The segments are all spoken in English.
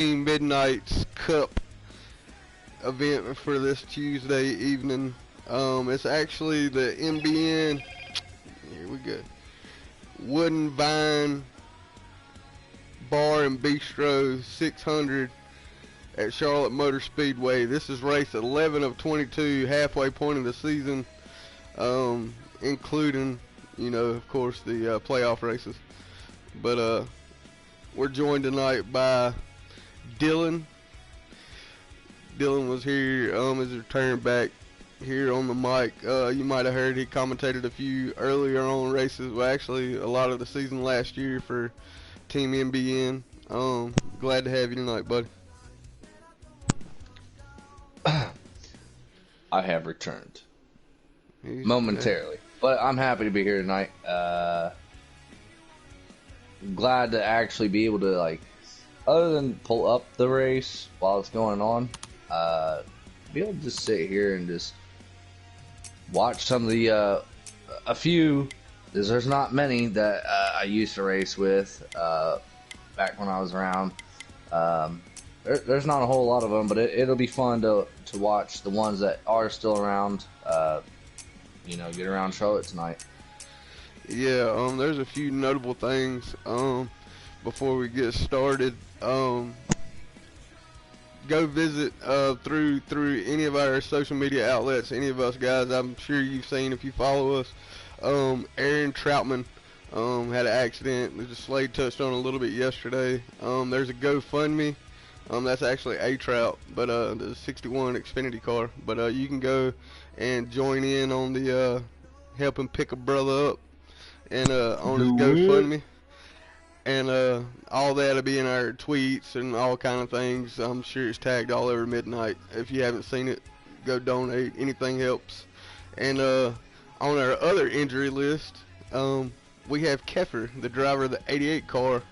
Midnight's Cup event for this Tuesday evening. It's actually the MBN. Here we go. Wooden Vine Bar and Bistro 600 at Charlotte Motor Speedway. This is race 11 of 22, halfway point of the season, including, of course, the playoff races. But we're joined tonight by Dylan. Dylan was here as a return back here on the mic. You might have heard he commentated a few earlier on races. Well, actually, a lot of the season last year for Team MBN. Glad to have you tonight, buddy. I have returned momentarily, but I'm happy to be here tonight. Glad to actually be able to, other than pull up the race while it's going on, be able to just sit here and just watch some of the a few. There's not many that I used to race with back when I was around. There's not a whole lot of them, but it'll be fun to watch the ones that are still around. Get around Charlotte tonight. Yeah, there's a few notable things before we get started. Go visit through any of our social media outlets, any of us guys. I'm sure you've seen if you follow us. Aaron Troutman had an accident. The Slade touched on a little bit yesterday. There's a GoFundMe. That's actually a Trout, but the 61 Xfinity car. But you can go and join in on the helping pick a brother up and on his GoFundMe. And all that'll be in our tweets and all kind of things. I'm sure it's tagged all over Midnight. If you haven't seen it, go donate. Anything helps. And on our other injury list, we have Keffer, the driver of the 88 car.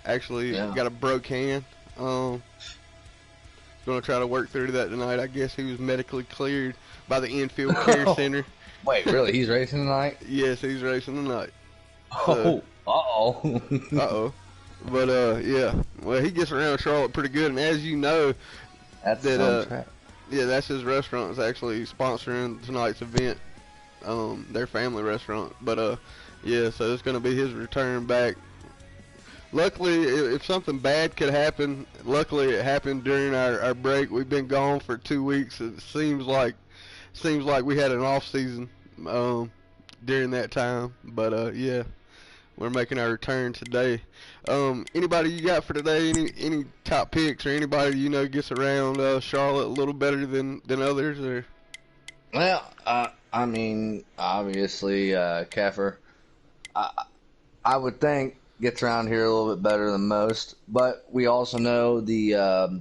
Actually, got a broke hand. Going to try to work through that tonight. I guess he was medically cleared by the Infield Care Center. Wait, really? He's racing tonight? Yes, he's racing tonight. So, uh-oh. Uh-oh. But, yeah. Well, he gets around Charlotte pretty good. And as you know, that's his restaurant is actually sponsoring tonight's event. Their family restaurant. But, yeah, so it's going to be his return back. Luckily, if something bad could happen, luckily it happened during our break. We've been gone for 2 weeks. It seems like we had an off season during that time. But yeah, we're making our return today. Anybody you got for today? Any top picks or anybody gets around Charlotte a little better than others? Or well, I mean, obviously, Keffer, I would think gets around here a little bit better than most, but we also know the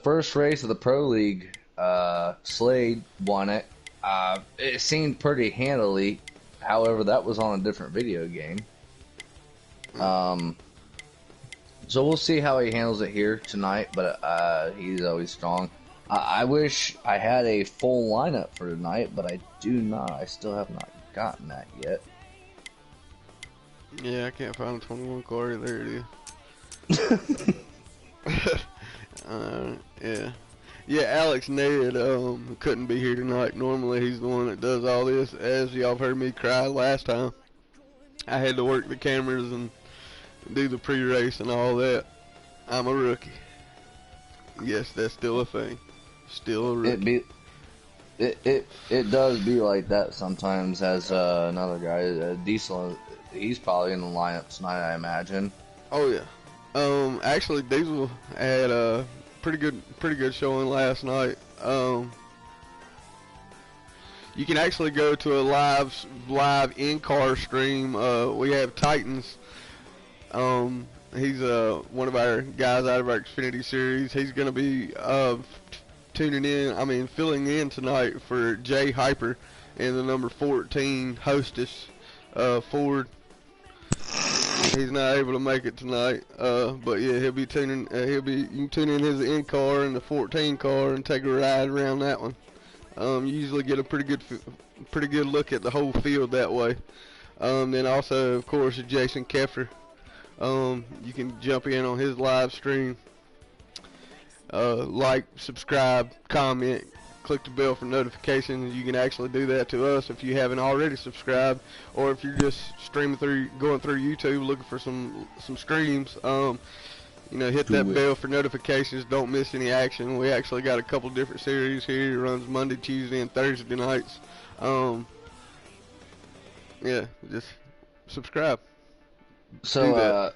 first race of the Pro League, Slade won it. It seemed pretty handily. However, that was on a different video game. So we'll see how he handles it here tonight, but he's always strong. I wish I had a full lineup for tonight, but I do not. I still have not gotten that yet. Yeah, I can't find the 21 car. There it is. Yeah. Yeah, Alex Ned couldn't be here tonight. Normally he's the one that does all this. As y'all heard me cry last time, I had to work the cameras and do the pre-race and all that. I'm a rookie. Yes, that's still a thing. Still a rookie. It does be like that sometimes. As another guy, Diesel. He's probably in the lineup tonight, I imagine. Oh yeah. Actually, Diesel had a pretty good showing last night. You can actually go to a live in-car stream. We have Titans. He's one of our guys out of our Xfinity series. He's going to be filling in tonight for Jay Hyper and the number 14 Hostess Ford. He's not able to make it tonight, but yeah, he'll be tuning. You can tune in his in car and the 14 car and take a ride around that one. You usually get a pretty good look at the whole field that way. Then also, of course, Jason Keffer You can jump in on his live stream, like, subscribe, comment, click the bell for notifications. You can actually do that to us if you haven't already subscribed, or if you're just going through YouTube looking for some streams. Hit that bell for notifications. Don't miss any action. We actually got a couple different series here. It runs Monday, Tuesday, and Thursday nights. Yeah, just subscribe. So,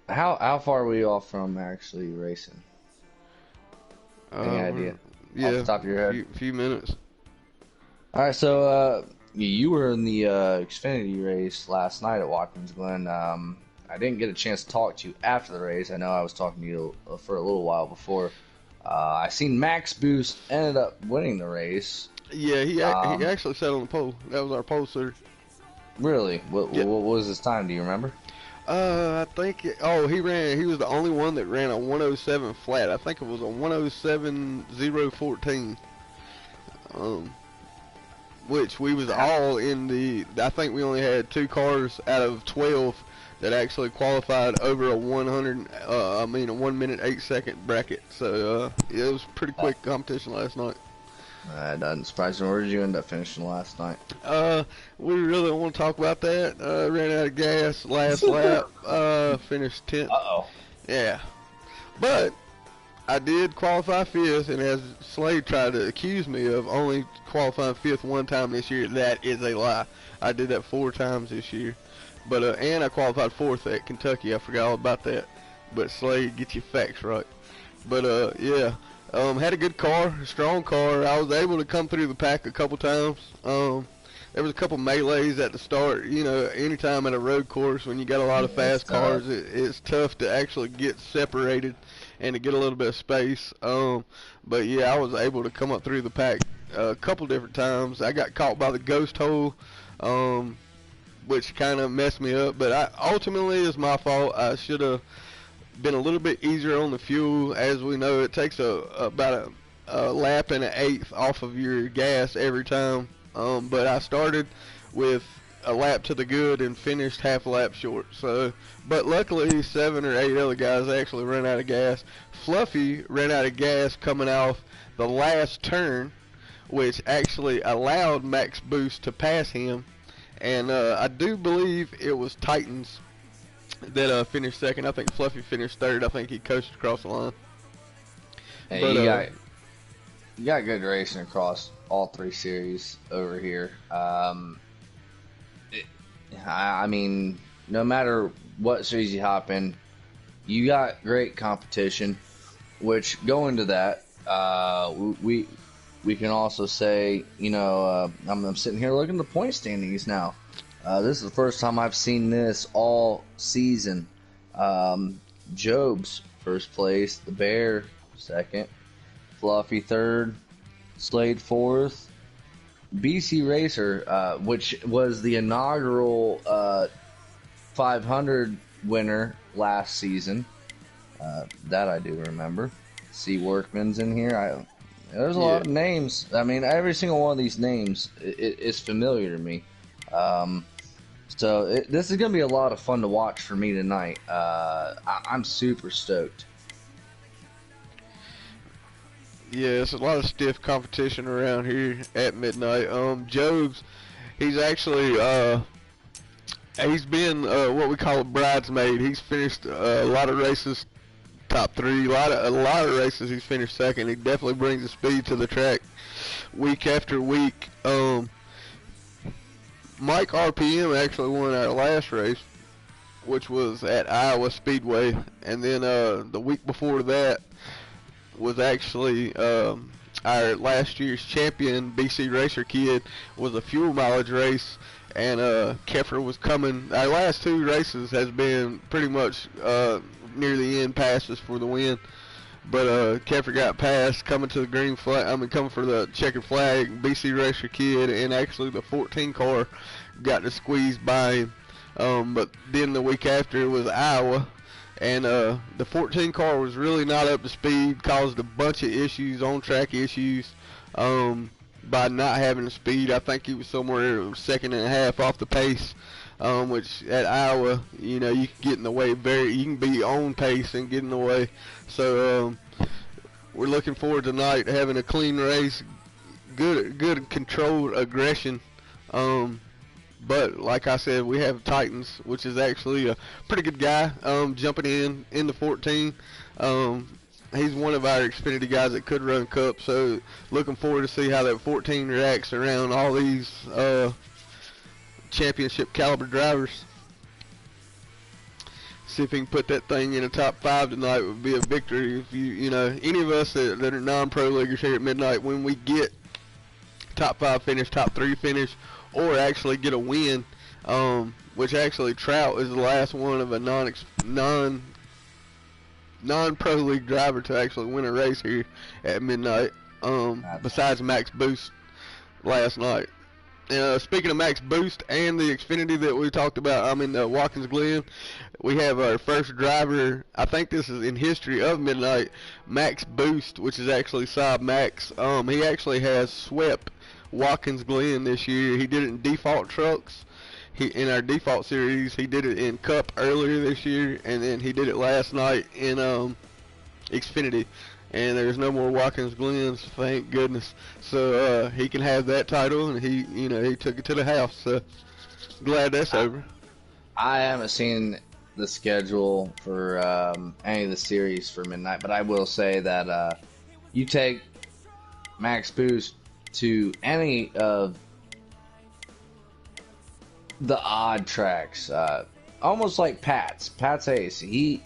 how far are we off from actually racing? Any idea? Yeah, off the top of your head? Few minutes. All right, so you were in the Xfinity race last night at Watkins Glen. I didn't get a chance to talk to you after the race. I know I was talking to you for a little while before. I seen Max Boost ended up winning the race. Yeah, he actually sat on the pole. That was our pole sitter. Really? What was his time? Do you remember? I think he was the only one that ran a 107 flat. I think it was a 107.014. Which we was all in I think we only had 2 cars out of 12 that actually qualified over a 1 minute 8 second bracket. So it was pretty quick competition last night. That doesn't surprise me. Where did you end up finishing last night? We really don't want to talk about that. Ran out of gas last lap. Finished 10th. Yeah. But I did qualify 5th, and as Slade tried to accuse me of only qualifying 5th one time this year, that is a lie. I did that 4 times this year. But and I qualified 4th at Kentucky. I forgot all about that. But Slade, get your facts right. But yeah. Had a good car, a strong car. I was able to come through the pack a couple times. There was a couple melees at the start. Anytime at a road course when you got a lot of fast cars, it's tough to actually get separated and to get a little bit of space. But yeah, I was able to come up through the pack a couple different times. I got caught by the ghost hole, which kind of messed me up. But ultimately, it's my fault. I should have been a little bit easier on the fuel. As we know, it takes about a lap and an eighth off of your gas every time. But I started with a lap to the good and finished half a lap short. But luckily 7 or 8 other guys actually ran out of gas. Fluffy ran out of gas coming off the last turn, which actually allowed Max Boost to pass him. And I do believe it was Titans that finished second. I think Fluffy finished third. I think he coasted across the line. Hey, you got good racing across all 3 series over here. I mean, no matter what series you hop in, you got great competition. Which, going to that, we can also say, I'm sitting here looking at the point standings now. This is the first time I've seen this all season. Job's first place, the Bear second, Fluffy third, Slade fourth, BC Racer, which was the inaugural 500 winner last season. That I do remember. See Workman's in here. There's a lot of names. I mean, every single one of these names is familiar to me. So this is going to be a lot of fun to watch for me tonight. I'm super stoked. Yeah, it's a lot of stiff competition around here at midnight. Job's, he's actually, he's been what we call a bridesmaid. He's finished a lot of races top 3. A lot of races he's finished second. He definitely brings the speed to the track week after week. Mike RPM actually won our last race, which was at Iowa Speedway, and then the week before that was actually our last year's champion, BC Racer Kid, was a fuel mileage race, and Keffer was coming. Our last 2 races has been pretty much near the end passes for the win. But Keffer got passed coming to the green flag. Coming for the checkered flag. BC Racer Kid and actually the 14 car got to squeeze by him. But then the week after it was Iowa, and the 14 car was really not up to speed. Caused a bunch of issues, on track issues, by not having the speed. I think he was somewhere second and a half off the pace. which at Iowa, you know, you can get in the way you can be on pace and get in the way. So we're looking forward tonight to having a clean race, good controlled aggression. But like I said, we have Titans, which is actually a pretty good guy, jumping in the 14. He's one of our Xfinity guys that could run Cup, so looking forward to see how that 14 reacts around all these championship caliber drivers. See if he can put that thing in the top 5 tonight would be a victory. If you know, any of us that are non-pro leaguers here at Midnight, when we get top 5 finish, top 3 finish, or actually get a win, which actually Trout is the last one of a non-pro league driver to actually win a race here at Midnight, besides Max Boost last night. Speaking of Max Boost and the Xfinity that we talked about, I'm in Watkins Glen. We have our first driver, I think this is in history of Midnight, Max Boost, which is actually Saab Max. He actually has swept Watkins Glen this year. He did it in default trucks. In our default series, he did it in Cup earlier this year, and then he did it last night in Xfinity. And there's no more Watkins Glens, thank goodness. So he can have that title, and he took it to the house. So glad that's over. I haven't seen the schedule for any of the series for Midnight, but I will say that you take Max Boost to any of the odd tracks, almost like Pat's Ace. He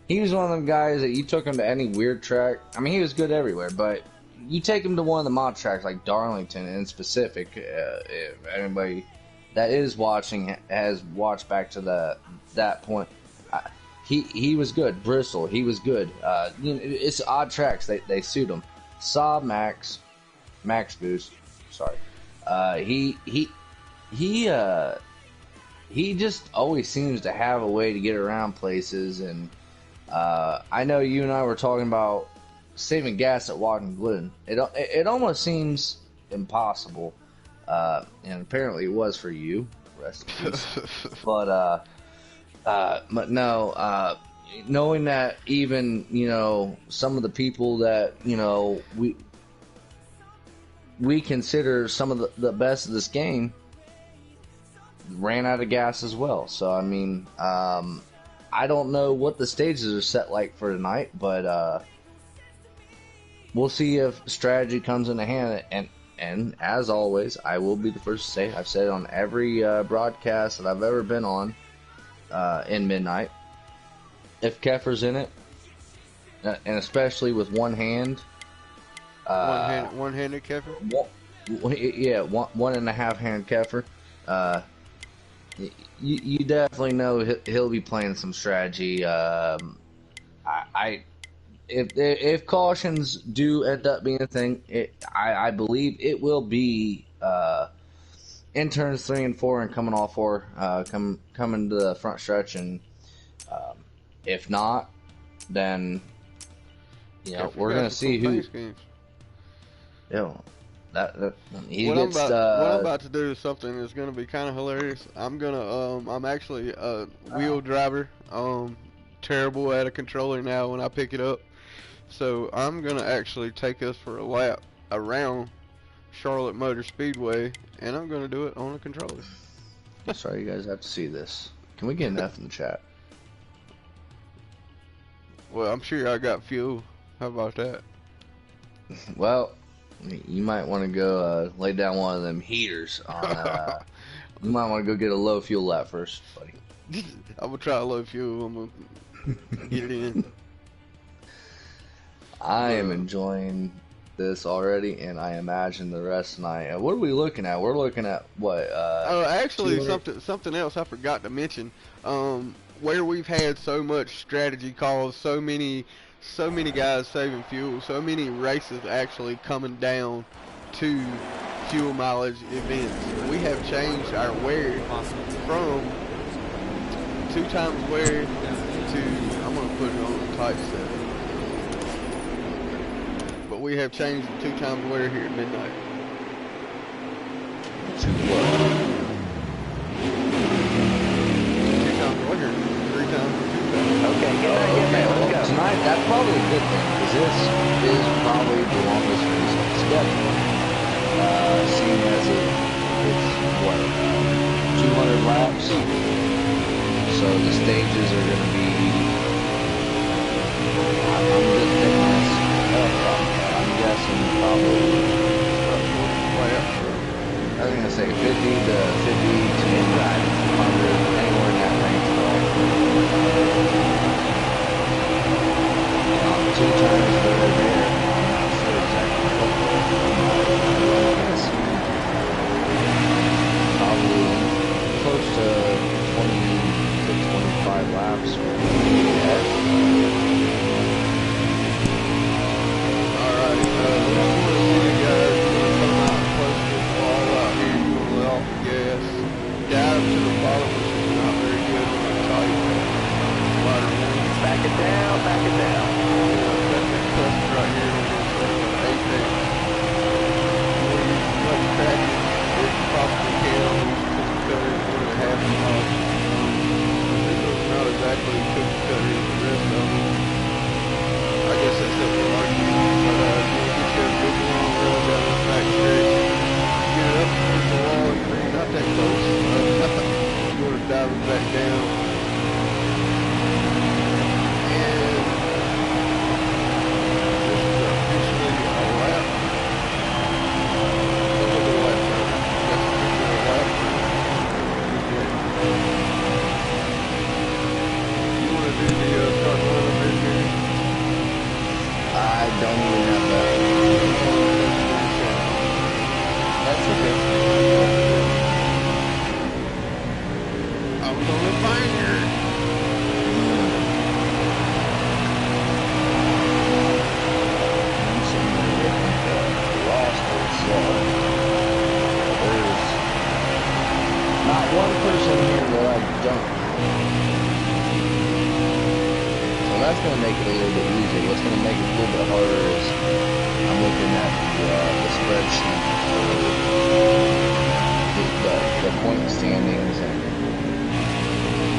was one of them guys that you took him to any weird track. I mean, he was good everywhere, but you take him to one of the mod tracks like Darlington in specific. If anybody that is watching has watched back to that point, he was good. Bristol, he was good. It's odd tracks. They suit him. Saab Max Boost. Sorry. He just always seems to have a way to get around places, and I know you and I were talking about saving gas at Watkins Glen. It almost seems impossible, and apparently it was for you. Rest in peace. But no, knowing that even some of the people that we consider some of the best of this game ran out of gas as well. So I mean, I don't know what the stages are set like for tonight, but we'll see if strategy comes into hand. And as always, I will be the first to say, I've said it on every broadcast that I've ever been on in Midnight, if Keffer's in it, and especially with one hand, one-handed Keffer. One and a half hand Keffer. You definitely know he'll be playing some strategy. If cautions do end up being a thing, I believe it will be in turns 3 and 4 and coming off 4, coming to the front stretch, and if not, then we're gonna see who. What I'm about to do is something that's gonna be kind of hilarious. I'm actually a wheel driver. Terrible at a controller now when I pick it up. So I'm gonna actually take us for a lap around Charlotte Motor Speedway, and I'm gonna do it on a controller. Sorry, you guys have to see this. Can we get an F in the chat? Well, I'm sure I got fuel. How about that? Well, you might want to go lay down one of them heaters on. You might want to go get a low fuel lap first, buddy. I'm gonna try low fuel. I'm gonna get it in. I am enjoying this already, and I imagine the rest tonight. What are we looking at? We're looking at what? Actually, something else I forgot to mention. Where we've had so much strategy calls, so many guys saving fuel, so many races actually coming down to fuel mileage events. We have changed our wear from 2 times wear to, I'm going to put it on the type set. But we have changed to 2 times wear here at Midnight. To what? good thing, because this is probably the longest race on the schedule. Seeing as it's what, 200 laps, so the stages are going to be. I'm just thinking this. I'm guessing probably. I was going to say 50 to 50 to 100, anywhere in that range, right? Two times over there. I'm not sure exactly what I'm guessing. Probably close to 20 to 25 laps. Yeah. Alright, just want to see you guys come out close to this wall out here. You want to let off the gas. Dive to the bottom, which is not very good when it's tight. Water running. Back it down, back it down. That's the clutch right here on this apex. You want to use as much cracking as you possibly can on these cookie cutters, 1.5 miles. It's not exactly cookie cutters the rest of them. I guess that's up to argue, but you want to get you a good long run down this back stretch. Get it up towards the wall, you're really not that close. You want to dive it back down. And this is officially a lap. Look at the lap time. That's officially a lap. You want to do the start line up in here? I don't even have that. That's okay. I was on the finger. I'm sitting there looking at the roster, so there's not one person here that I don't know. So that's going to make it a little bit easier. What's going to make it a little bit harder is I'm looking at the spreadsheet for the point standings and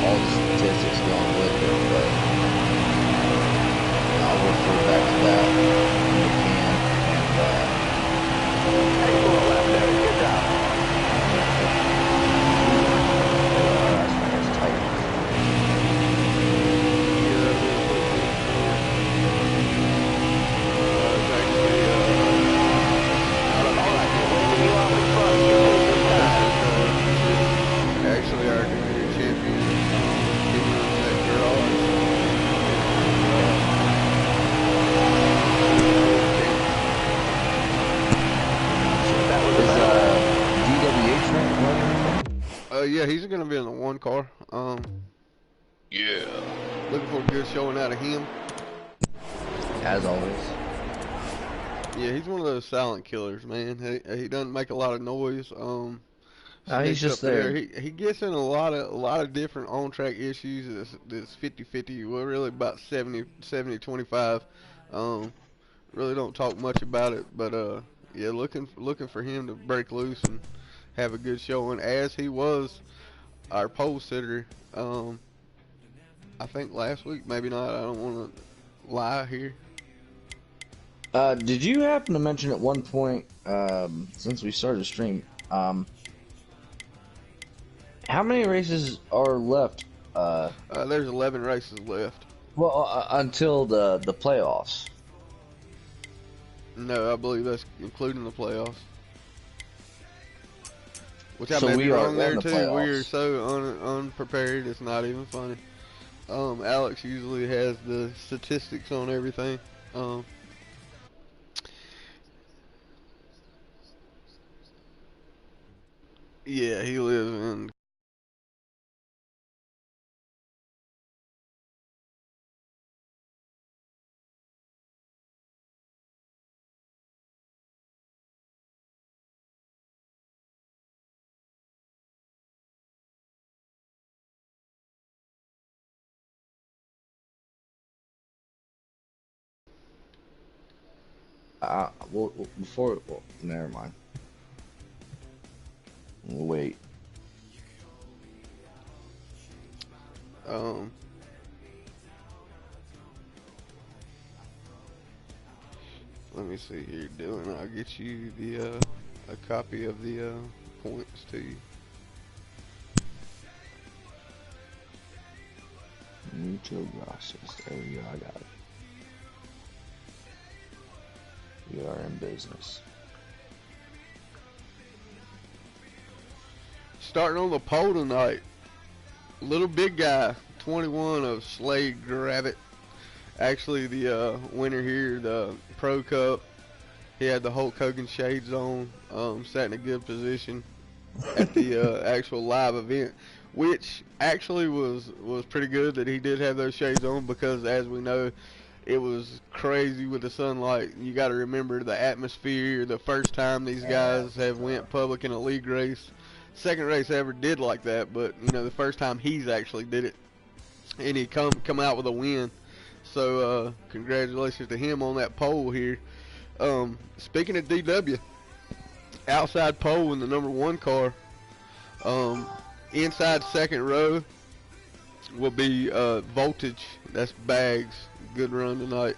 all the statistics going with it, but I'll refer back to that when we can. Excellent lap there. Good job. That's tight. Actually, our community champion, giving us that garage. That was Is about DWH running? Yeah, he's going to be in the one car. Yeah. Looking for a good showing out of him. As always. Yeah, he's one of those silent killers, man. He doesn't make a lot of noise. He's Sneaks just up there. He gets in a lot of different on track issues. That's 50-50. Well, really about 70-25. Really don't talk much about it, but yeah, looking for him to break loose and have a good showing, as he was our pole sitter. I think last week, maybe not. I don't want to lie here. Did you happen to mention at one point, since we started the stream, how many races are left? There's 11 races left. Well, until the playoffs. No, I believe that's including the playoffs. Which I So may we be are wrong in there the too. We are playoffs. so unprepared. It's not even funny. Alex usually has the statistics on everything. Yeah, he lives in. Well, never mind. We'll wait. Um, let me see here, Dylan. I'll get you the a copy of the points to you. Mutual gracias. There we go. I got it. We are in business. Starting on the pole tonight, little big guy, 21 of Slade Gravitt. Actually, the winner here, the Pro Cup. He had the Hulk Hogan shades on, sat in a good position at the actual live event, which actually was pretty good that he did have those shades on, because as we know, it was crazy with the sunlight. You got to remember the atmosphere. The first time these guys have went public in a league race, second race ever did like that, but you know, the first time he's actually did it, and he come out with a win. So congratulations to him on that pole here. Speaking of DW, outside pole in the number 1 car, inside second row will be Voltage. That's Bags. Good run tonight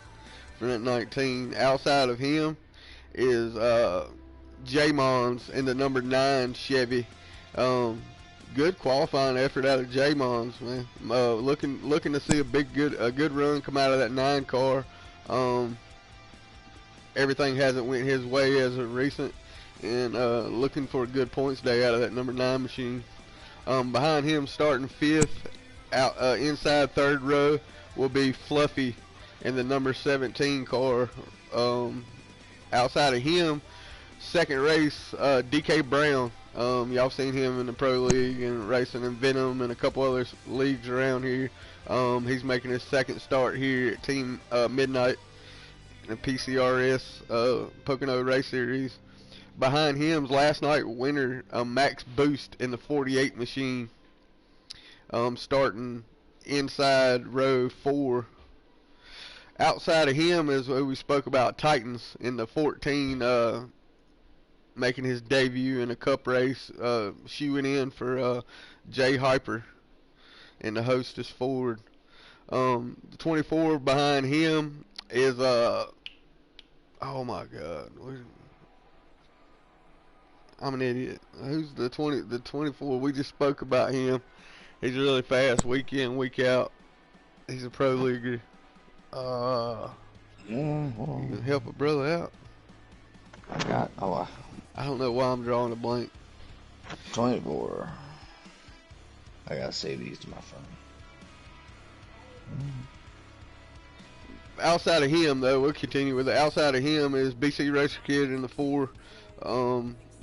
for that 19. Outside of him is J-Mons in the number 9 Chevy. Good qualifying effort out of J-Mons, man. Looking to see a good run come out of that 9 car. Everything hasn't went his way as of recent, and looking for a good points day out of that number 9 machine. Behind him, starting 5th, out inside third row will be Fluffy in the number 17 car. Outside of him, second race, DK Brown. Y'all seen him in the Pro League and racing in Venom and a couple other leagues around here. He's making his second start here at Team Midnight in the PCRS Pocono Race Series. Behind him's last night winner, Max Boost in the 48 machine. Starting inside row 4. Outside of him is what we spoke about, Titans in the 14, making his debut in a cup race, shoeing in for Jay Hyper in the Hostess Ford. The 24 behind him is oh my God, I'm an idiot. Who's the 24? We just spoke about him. He's really fast, week in, week out. He's a pro leaguer. You can help a brother out. I don't know why I'm drawing a blank. 24. I gotta save these to my phone. Outside of him, though, we'll continue with it. Outside of him is BC Racer Kid in the 4.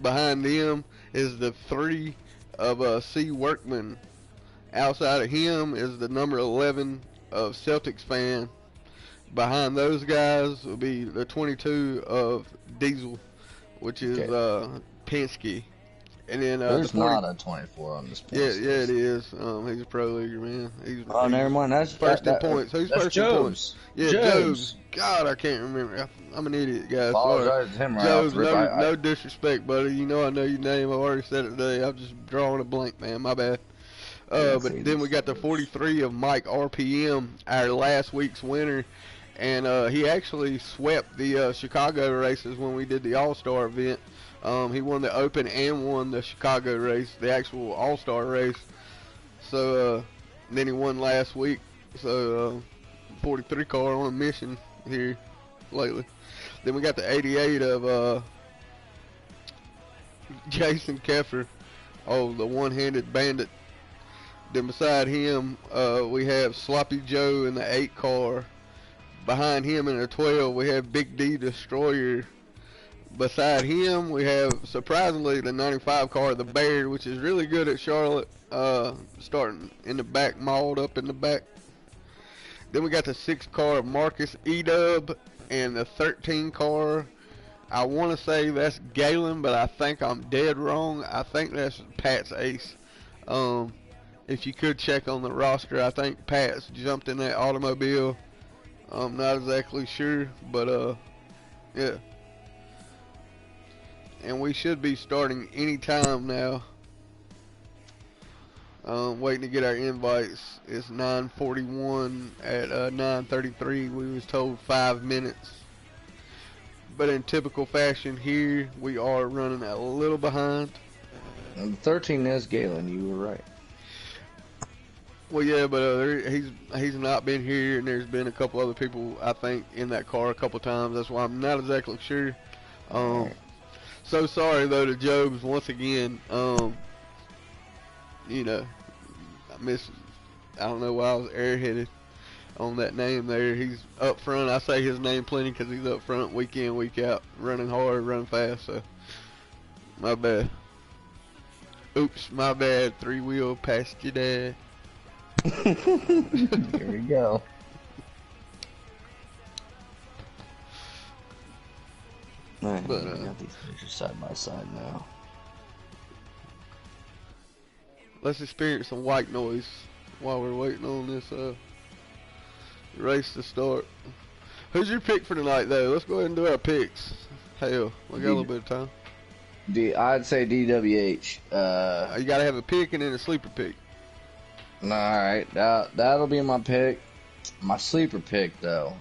Behind them is the 3 of C Workman. Outside of him is the number 11 of Celtics Fan. Behind those guys will be the 22 of Diesel, which is Penske. And then there's not a 24 on this Penske. Yeah, it is. He's a pro leaguer, man. He's never mind. That's first in points. Who's first in points? Yeah, Jobs. God, I can't remember. I'm an idiot, guys. Apologize to him right Jobs, off. no disrespect, buddy. You know I know your name. I've already said it today. I'm just drawing a blank, man. My bad. But then we got the 43 of Mike RPM, our last week's winner. And he actually swept the Chicago races when we did the All-Star event. He won the Open and won the Chicago race, the actual All-Star race. So then he won last week. So 43 car on a mission here lately. Then we got the 88 of Jason Keffer. Oh, the one-handed bandit. Then beside him, we have Sloppy Joe in the 8 car. Behind him in the 12, we have Big D Destroyer. Beside him, we have, surprisingly, the 95 car, the Bear, which is really good at Charlotte, starting in the back, mauled up in the back. Then we got the 6 car of Marcus E-Dub, and the 13 car, I want to say that's Galen, but I think I'm dead wrong. I think that's Pat's Ace. If you could check on the roster, I think Pat's jumped in that automobile. I'm not exactly sure, but yeah. And we should be starting any time now. Waiting to get our invites. It's 9:41 at 9:33. We was told 5 minutes. but in typical fashion here, we are running a little behind. And 13 is Galen. You were right. Well, yeah, but he's not been here, and there's been a couple other people, I think, in that car a couple times. That's why I'm not exactly sure. So sorry, though, to Jobs once again. You know, I don't know why I was airheaded on that name there. He's up front. I say his name plenty because he's up front week in, week out, running hard, running fast. So, my bad. Oops, my bad. 3-wheel past your dad. Here we go. Alright, But, we got these pictures side by side now. Let's experience some white noise while we're waiting on this race to start. Who's your pick for tonight, though? Let's go ahead and do our picks. Hell, we got a little bit of time. I'd say DWH. You gotta have a pick and then a sleeper pick. Alright, that'll be my pick. My sleeper pick, though.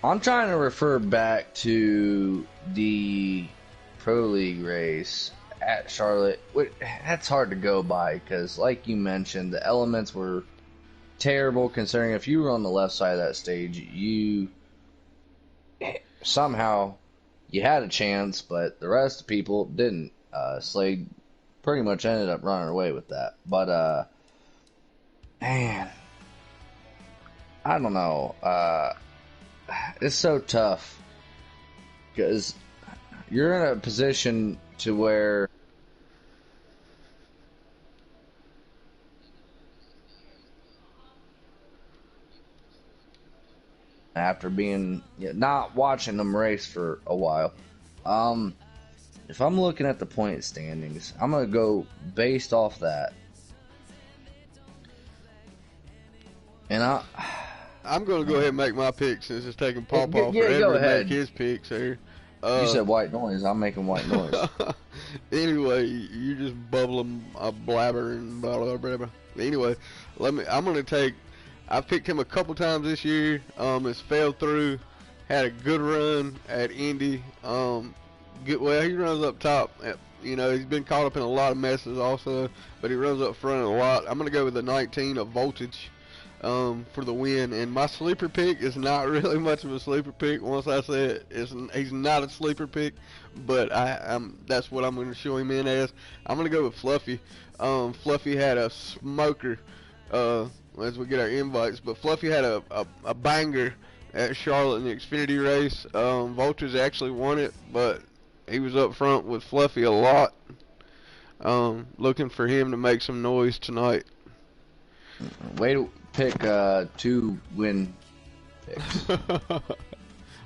I'm trying to refer back to the Pro League race at Charlotte. That's hard to go by because, like you mentioned, the elements were terrible considering if you were on the left side of that stage, you somehow you had a chance, but the rest of the people didn't. Slade pretty much ended up running away with that. But, man, I don't know. It's so tough because you're in a position to where after being not watching them race for a while, if I'm looking at the point standings, I'm gonna go based off that, and I'm going to go ahead and make my pick since it's taking Pawpaw Yeah, forever go to ahead. make his picks here. You said white noise. I'm making white noise. Anyway, you just bubbling, blabber and blah blah blah blah. Anyway, I'm going to take. I've picked him a couple times this year. It's failed through. Had a good run at Indy. Well, he runs up top. You know, he's been caught up in a lot of messes also, but he runs up front a lot. I'm going to go with the 19 of Voltage. For the win, and my sleeper pick is not really much of a sleeper pick. Once I say it, he's not a sleeper pick, but that's what I'm going to show him in as. I'm going to go with Fluffy. Fluffy had a smoker as we get our invites, but Fluffy had a banger at Charlotte in the Xfinity race. Voltage actually won it, but he was up front with Fluffy a lot. Looking for him to make some noise tonight. Way to pick 2 win picks.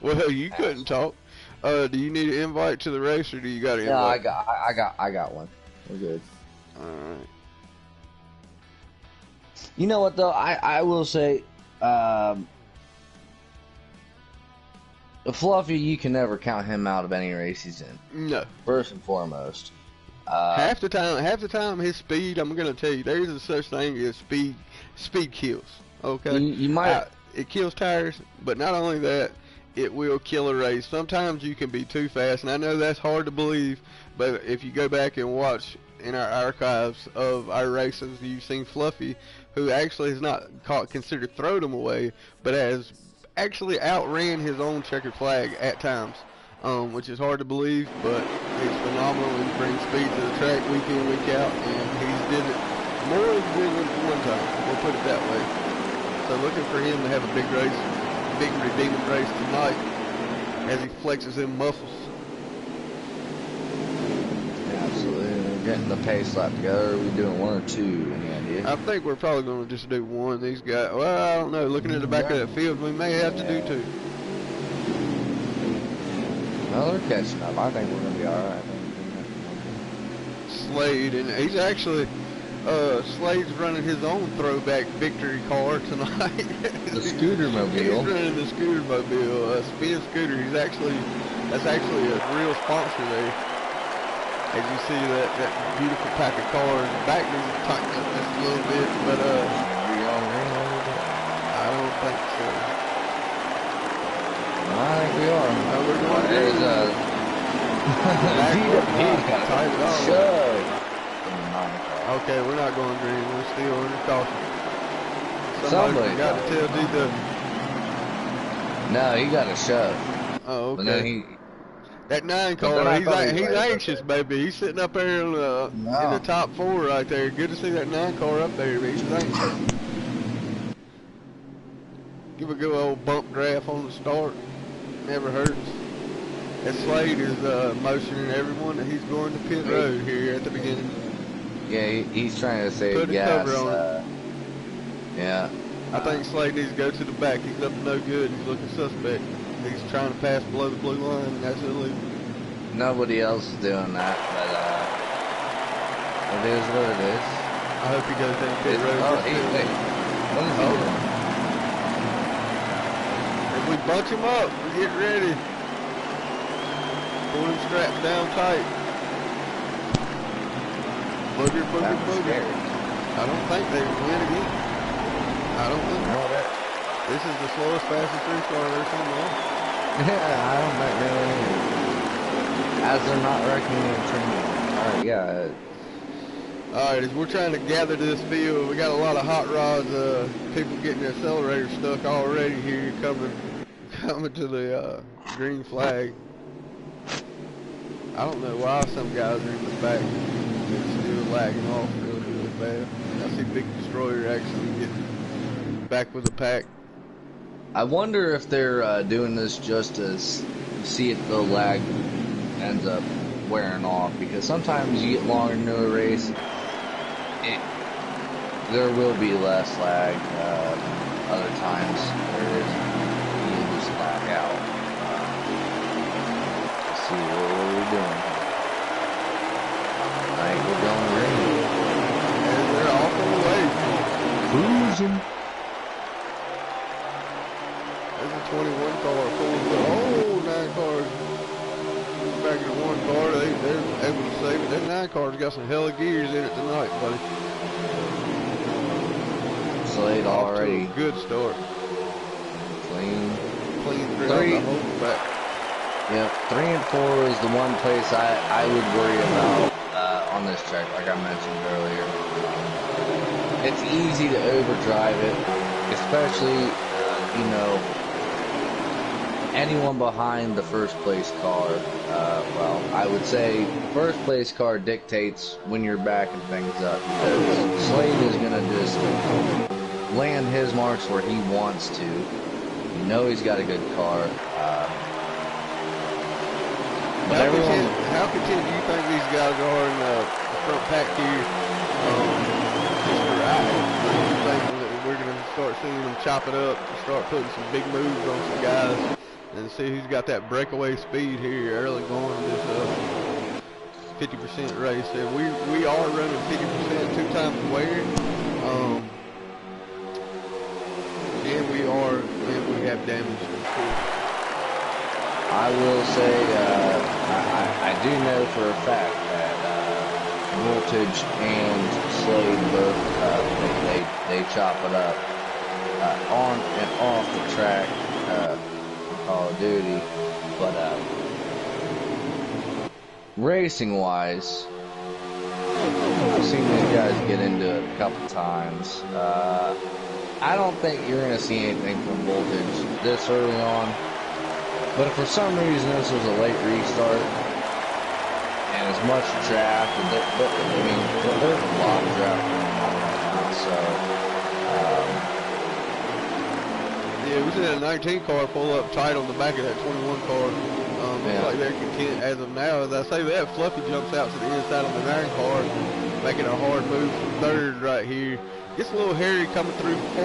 Well, you couldn't talk. Do you need an invite to the race, or do you got an invite? No, I got one. We're good. All right. You know what though? I will say, Fluffy, you can never count him out of any race he's in. No. First and foremost. Half the time, his speed. I'm gonna tell you, there's a such thing as speed. Speed kills. Okay. You might. It kills tires, but not only that, it will kill a race. Sometimes you can be too fast, and I know that's hard to believe, but if you go back and watch in our archives of our races, you've seen Fluffy, who actually has not considered throwed him away, but has actually outran his own checkered flag at times. Which is hard to believe, but he's phenomenal. He brings speed to the track week in, week out, and he did it more than one time. We'll put it that way. So looking for him to have a big race, big redeeming race tonight as he flexes them muscles. Absolutely. We're getting the pace lap together. Are we doing 1 or 2? Any idea? I think we're probably going to just do one. These guys, well, I don't know. Looking at the back of that field, we may have to do 2. Well, they're catching up. I think we're going to be alright. Slade, and he's actually, Slade's running his own throwback victory car tonight. The scooter mobile. He's running the scooter mobile, Spin Scooter. That's actually a real sponsor there. As you see that beautiful pack of cars, the back needs to tighten up just a little bit, but I don't think so. No, I think we are. We're going There's green. DW's got Tight it a all. shove from the 9 car. Okay, we're not going green. We're still under caution. Somebody got to tell DW. No, he got a shove. Oh, But then okay. That 9 But then car, I thought he he's was anxious, okay. baby. He's sitting up there in No. the top 4 right there. Good to see that 9 car up there, but he's anxious. Give a good old bump draft on the start. Never hurts. That Slade is motioning everyone that he's going to pit road here at the beginning. Yeah, he's trying to save Put a gas. cover on it. Yeah. I think Slade needs to go to the back. He's up to no good. He's looking suspect. He's trying to pass below the blue line, and that's illegal. Nobody else is doing that, but it is what it is. I hope he goes down pit road. Oh, wait. What is he doing? If we bunch him up, we get ready. Pull him strapped down tight. Booger, booger, That was booger. scary. I don't think they win again. I don't think. No, that. This is the slowest, fastest race car I've ever seen in my life. Yeah, I don't think really. As they're not recommending training. Alright, yeah. Alright, as we're trying to gather this field, we got a lot of hot rods, people getting the accelerator stuck already here coming to the green flag. I don't know why some guys are in the back. They're still lagging off really, really bad. I see Big Destroyer actually getting back with the pack. I wonder if they're doing this just to see if the lag ends up wearing off, because sometimes you get longer into a race, there will be less lag. Other times there is, you just lag out. Let's see what we're doing. I think we're going green. And they're off on the way. Cruising. There's a 21 car pulling the whole 9 cars back in one car. They're able to save it. That 9 car's got some hella gears in it tonight, buddy. Slade already. Off to a good start. Clean. Clean throughout the whole back. Yep, 3 and 4 is the one place I would worry about on this track, like I mentioned earlier. It's easy to overdrive it, especially, anyone behind the first place car. Well, I would say first place car dictates when you're backing things up, because Slade is going to just land his marks where he wants to. You know he's got a good car. But How content do you think these guys are in the front pack here? Just to ride? Do you think that we're going to start seeing them chop it up, start putting some big moves on some guys, and see who's got that breakaway speed here early going in this 50% race? And we are running 50% 2 times wear, and we have damage. I will say, I do know for a fact that Voltage and Slade both, they chop it up on and off the track in Call of Duty. But racing-wise, I've seen these guys get into it a couple times. I don't think you're going to see anything from Voltage this early on. But if for some reason this was a late restart, and as much draft, there's a lot of draft going on right now, so, yeah, we see that 19 car pull up tight on the back of that 21 car. Looks like they're content as of now. As I say that, Fluffy jumps out to the inside of the 9 car, making a hard move from 3rd right here. Gets a little hairy coming through 4.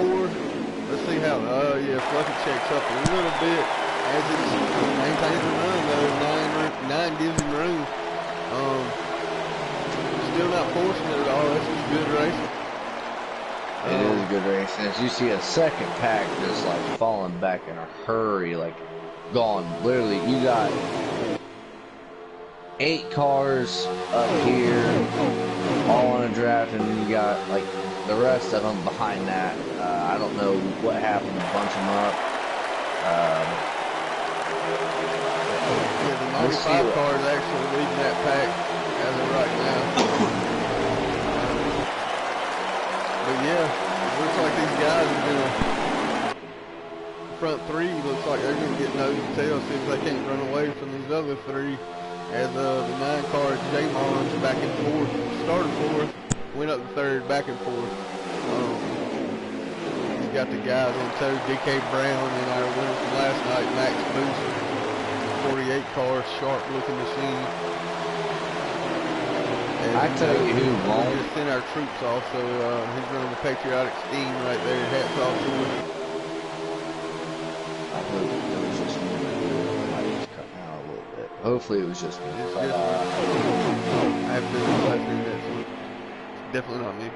Let's see how, Fluffy checks up a little bit. As it maintains the run, though, 9 gives him room. Still not forcing it at all. That's just good racing. it is a good race. And as you see a second pack just like falling back in a hurry, like gone. Literally, you got 8 cars up here, all on a draft, and then you got like the rest of them behind that. I don't know what happened to bunch them up. Yeah, the We'll see 95 what- car is actually leading that pack as of right now. But yeah, it looks like these guys are gonna front three. Looks like they're gonna get nose and tail, see if they can't run away from these other three. As the 9 car, Jamon's back and forth, started fourth, went up to third, back and forth. He's got the guys on tow, DK Brown and our winner from last night, Max Booster. 48 car, sharp looking machine. And I tell you who we won't. just sent our troops off, so he's running the patriotic steam right there. Hats off to him. I hope it was just me. I might just cut out a little bit. Hopefully it was just me. It's But, just, I have been doing that, so it's definitely not me.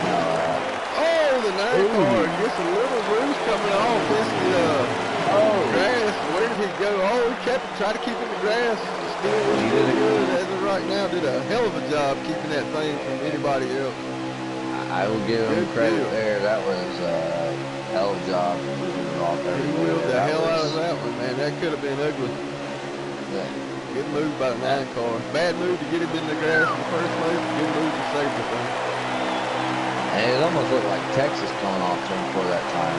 Oh, the 9 car gets a little loose coming off. This grass. Where did he go? Oh, he kept trying to keep it in the grass. Still was He did really it. good as of right now. Did a hell of a job keeping that thing from anybody else. I will give him Good credit deal. there. That was a hell of a job moving it off He everywhere. wheeled the That hell out was- of that one, man. That could have been ugly. yeah. Good move by the 9 car. Bad move to get him in the grass in the first place. Good move to save the thing. And it almost looked like Texas coming off to him for that time.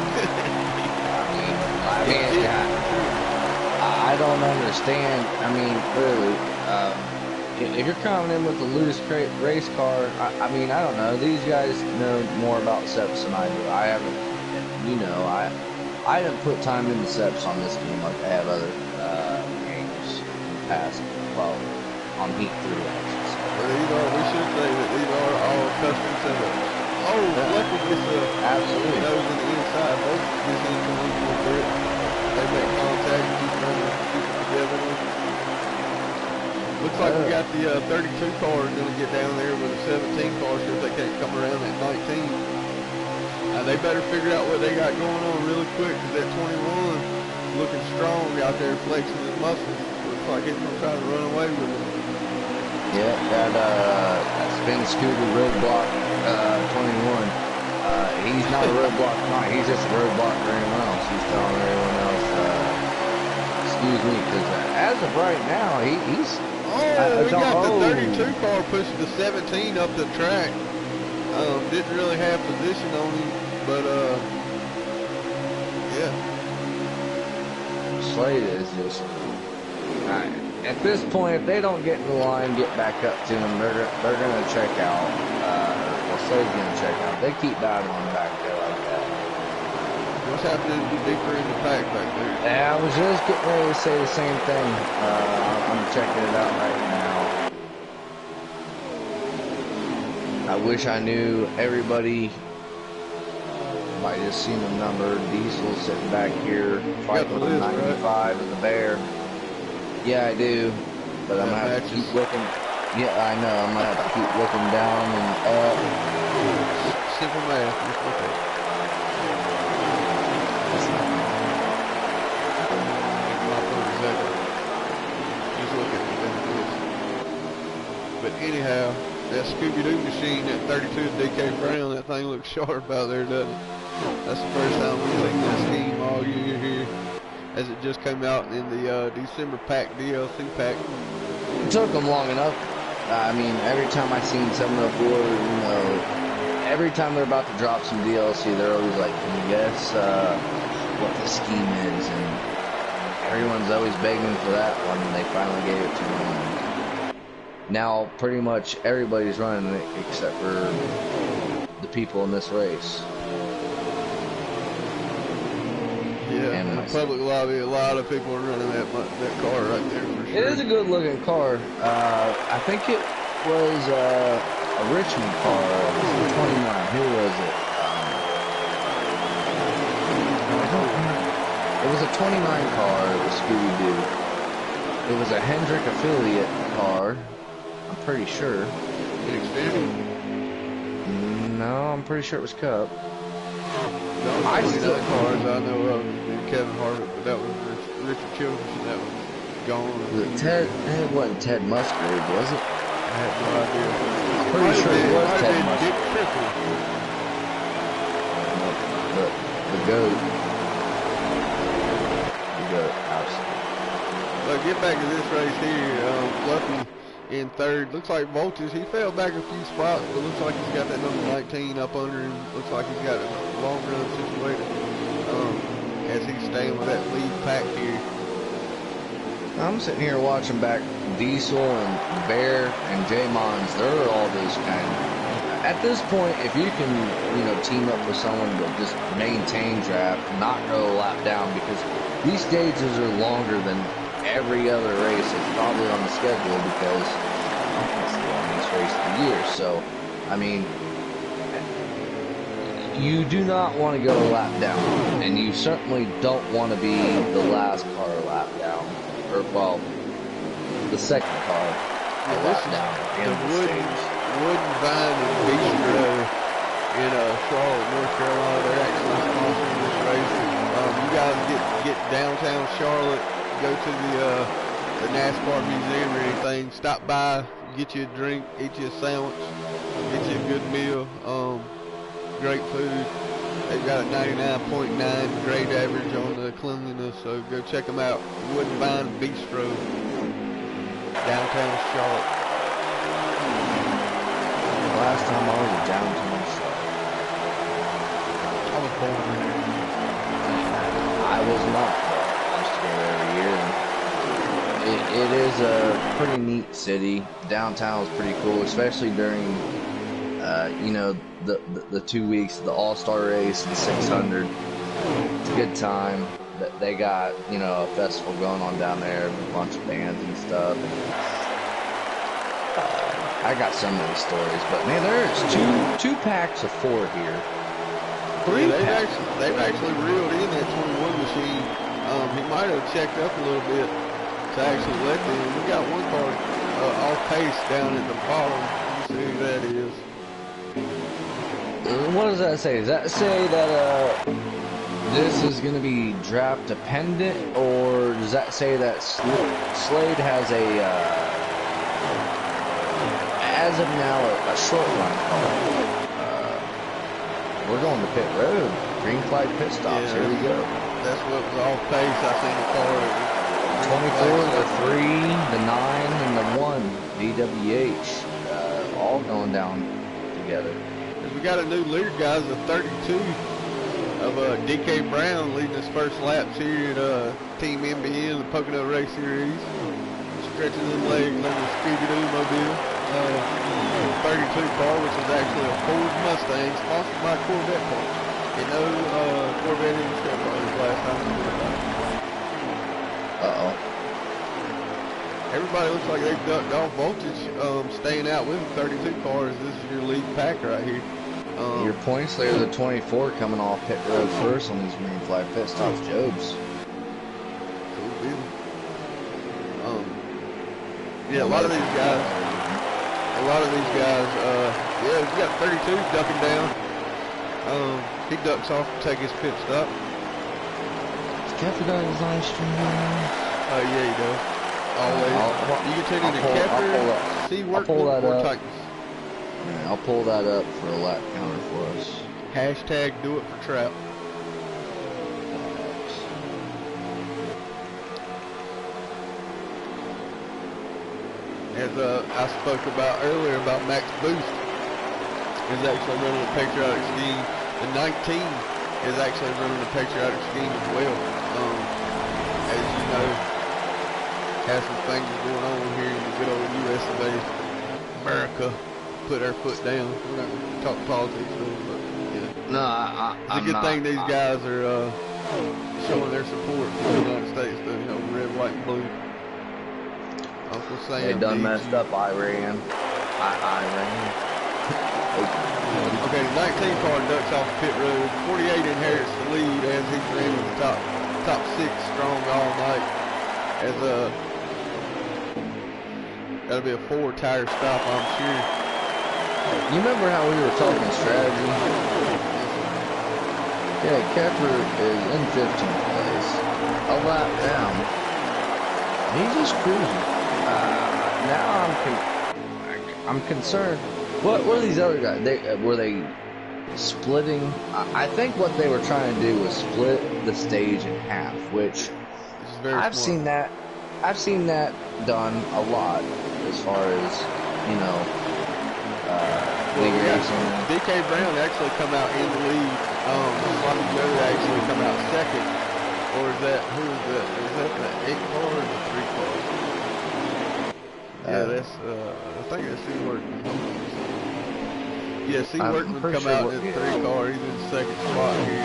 I don't understand. I mean, really, if you're coming in with a loose race car, I mean, I don't know. These guys know more about SEPs than I do. I haven't, you know, I didn't put time into SEPs on this game like I have other games in the past. Well, on Heat 3, I should say. But we should say that these are all custom setups. Oh, lucky gets Absolutely. nose in the inside. Both gets in a little bit. They make contact, keep running, keep it together. Looks like we got the 32 car going to get down there with a 17 car, so if they can't come around at 19. They better figure out what they got going on really quick, because that 21 looking strong out there, flexing his muscles. Looks like he's going to try to run away with it. Yeah, that spin scooter roadblock 21. He's not a roadblock tonight. He's just a roadblock for anyone else. He's telling everyone else, excuse me, because as of right now, he's. We got the 32 car pushing the 17 up the track. Didn't really have position on him, but yeah. Slade is just. At this point, if they don't get in the line, get back up to him, they're going to check out. Well, Slade's going to check out. They keep battling back there like that. What's happening deeper in the pack back there? Yeah, I was just getting ready to say the same thing. I'm checking it out right now. I wish I knew everybody. I just seen the number. Diesel sitting back here fighting with the 95 and the Bear. Yeah, I do, but I'm gonna have to keep looking. Yeah, I know. I'm gonna have to keep looking down and up. Simple math. Just look at it. Not for a second. Just look at it. But anyhow, that Scooby-Doo machine, that 32 DK Brown, that thing looks sharp out there, doesn't it? That's the first time we've seen that scheme all year here. As it just came out in the December pack, DLC pack. It took them long enough. I mean, every time I seen some of the board, you know, every time they're about to drop some DLC, they're always like, can you guess what the scheme is? And everyone's always begging for that one, and they finally gave it to them. Now, pretty much everybody's running it except for the people in this race. Yeah, in the public lobby, a lot of people are running that car right there for sure. It is a good looking car. I think it was a Richmond car. It was a 29. Who was it? It was a 29 car. It was Scooby-Doo. It was a Hendrick affiliate car. I'm pretty sure. Xfinity? No, I'm pretty sure it was Cup. The I only still- cars I know of is Kevin Harvick, but that was Richard Childress, and that was gone. It wasn't Ted Musgrave, was it? I have no idea. Pretty sure it was might Ted have been Musgrave. Dick Trickle. the GOAT. The GOAT, absolutely. But get back to this race here. Lucky in third. Looks like Voltage, he fell back a few spots, but looks like he's got that number 19 up under him. Looks like he's got a long run situated as he's staying with that lead pack here. I'm sitting here watching back Diesel and Bear and J-Mons. They're all just kind of, at this point, if you can, you know, team up with someone to just maintain draft, not go a lap down, because these stages are longer than every other race that's probably on the schedule, because it's the longest race of the year. So, I mean, you do not want to go a lap down, and you certainly don't want to be the last car a lap down, or, well, the second car a lap down at the end of the stage. Wooden Vine and Bistro in Charlotte, North Carolina, they're actually sponsoring this race. You guys get downtown Charlotte, go to the NASCAR museum or anything, stop by, get you a drink, eat you a sandwich, get you a good meal, great food. They've got a 99.9 grade average on the cleanliness, so go check them out. Wooden Vine Bistro, downtown Charlotte. Last time I was in downtown Charlotte, I was born there. I was not. I used to go there every year. It is a pretty neat city. Downtown is pretty cool, especially during, you know, the 2 weeks of the All-Star race and 600. It's a good time. They got, you know, a festival going on down there, a bunch of bands and stuff. I got so many stories, but man, there's two packs of 4 here. They've actually reeled in that 21 machine. He might have checked up a little bit to actually let them. We got one car off pace down at the bottom. You see who that is. What does that say? Does that say that this is going to be draft dependent, or does that say that Slade has a as of now a short run car? We're going to pit road. Green flag pit stops. Yeah, Here we go. That's what was off pace. I seen the car. 24, the 3, the 9, and the 1 DWH, all going down together. We got a new leader, guys, a 32 of DK Brown leading his first laps here at Team MBN, the Pocono Race Series. Stretching his legs on the Speedway mobile. 32 car, which is actually a Ford Mustang, sponsored by Corvette parts. You know, Corvette in the step brothers last time we did that. Uh-oh. Everybody looks like they've ducked off Voltage, staying out with the 32 cars. This is your lead pack right here. Your points there, the 24 coming off pit road first on these green flag pit stops, Jobs. Cool deal. Yeah, a lot of these guys, yeah, he's got 32 ducking down. He ducks off to take his pit stop. Is Keffer got his live stream going? Yeah, he does. Always. You can tune into Keffer, Seawork, or Titans. I'll pull that up for a lap counter for us. Hashtag do it for Trout. As I spoke about earlier about Max Boost is actually running a patriotic scheme. The 19 is actually running a patriotic scheme as well. As you know, has some things going on here in the good old US of A. America. Put our foot down. We're not going to talk politics, but yeah. No, it's a good thing these guys are showing their support for the United States, though, you know, red, white, and blue. Uncle Sam. They done messed up Iran. Iran. Okay, the 19 car ducks off the pit road. 48 inherits the lead as he's ran with the top 6 strong all night. As that'll be a 4-tire stop, I'm sure. You remember how we were talking strategy? Yeah, Keffer is in 15th place. A lap down. He's just cruising. Now I'm concerned. What were these other guys? Were they splitting. I think what they were trying to do was split the stage in half, which This is very I've smart. seen that. I've seen that done a lot as far as, you know, league racing. DK Brown actually come out in the lead. Sloppy Joe actually come out second. Or is that, who is that? Is that the 8 car or the 3 car? Yeah, that's, I think that's C. Workman. Yeah, C. Workman pretty come sure out in the 3 car. He's in the second spot here.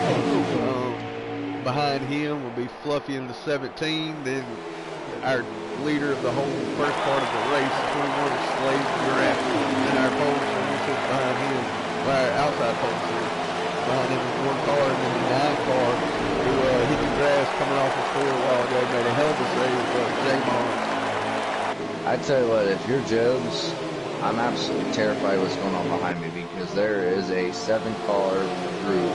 Behind him will be Fluffy in the 17. Then our leader of the whole first part of the race, 21 is Slade Giraffe. Then our pole sitter is behind him, our outside pole sitter. Behind him is 1 car, and then the 9 car who hit the grass coming off a 4 a while ago, made a hell of a save, J. Mons. I tell you what, if you're Jobs, I'm absolutely terrified what's going on behind me, because there is a 7-car group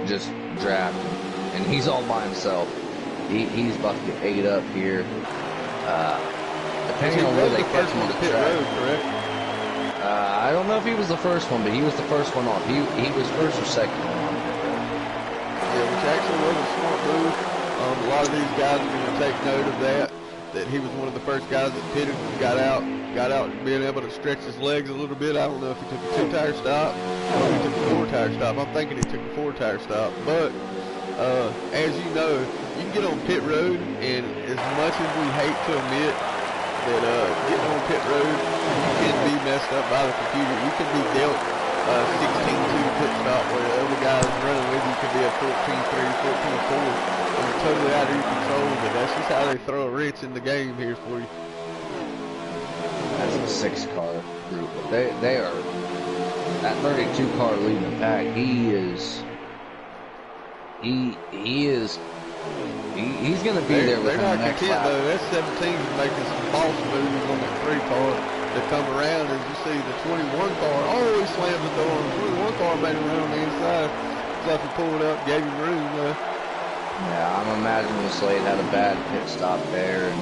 just drafting, and he's all by himself. He's about to get ate up here. Depending on where they catch him on the pit track. road, correct? I don't know if he was the first one, but he was the first one off. He was first or second one on pit road. Yeah, which actually was a smart move. A lot of these guys are going to take note of that he was one of the first guys that pitted and got out being able to stretch his legs a little bit. I don't know if he took a 2-tire stop or if he took a 4-tire stop. I'm thinking he took a 4-tire stop. But as you know, you can get on pit road, and as much as we hate to admit that getting on pit road, you can be messed up by the computer. You can be dealt 16-2 pit stop where the other guys running with you could be a 14-3, 14-4. And it's totally out of your control, but that's just how they throw a wrench in the game here for you. That's a 6-car group. They are that 32-car leading the pack. He's gonna be there with They're him not next content lap. though. That 17 is making some false moves on that 3 car to come around. As you see, the 21 car always slams the door. The 21 car made him run on the inside. Fluffy pulled up, gave him room. Yeah, I'm imagining Slade had a bad pit stop there, and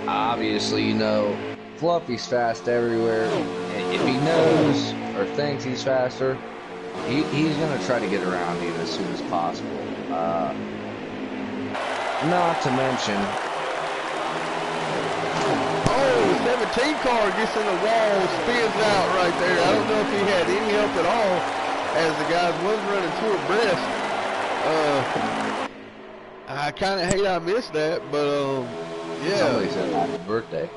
obviously, you know, Fluffy's fast everywhere. If he knows or thinks he's faster, he's gonna try to get around you as soon as possible. Not to mention, Oh, the 17 car gets in the wall, spins out right there. I don't know if he had any help at all, as the guys was running 2 abreast. I kind of hate I missed that, but yeah. somebody said happy birthday.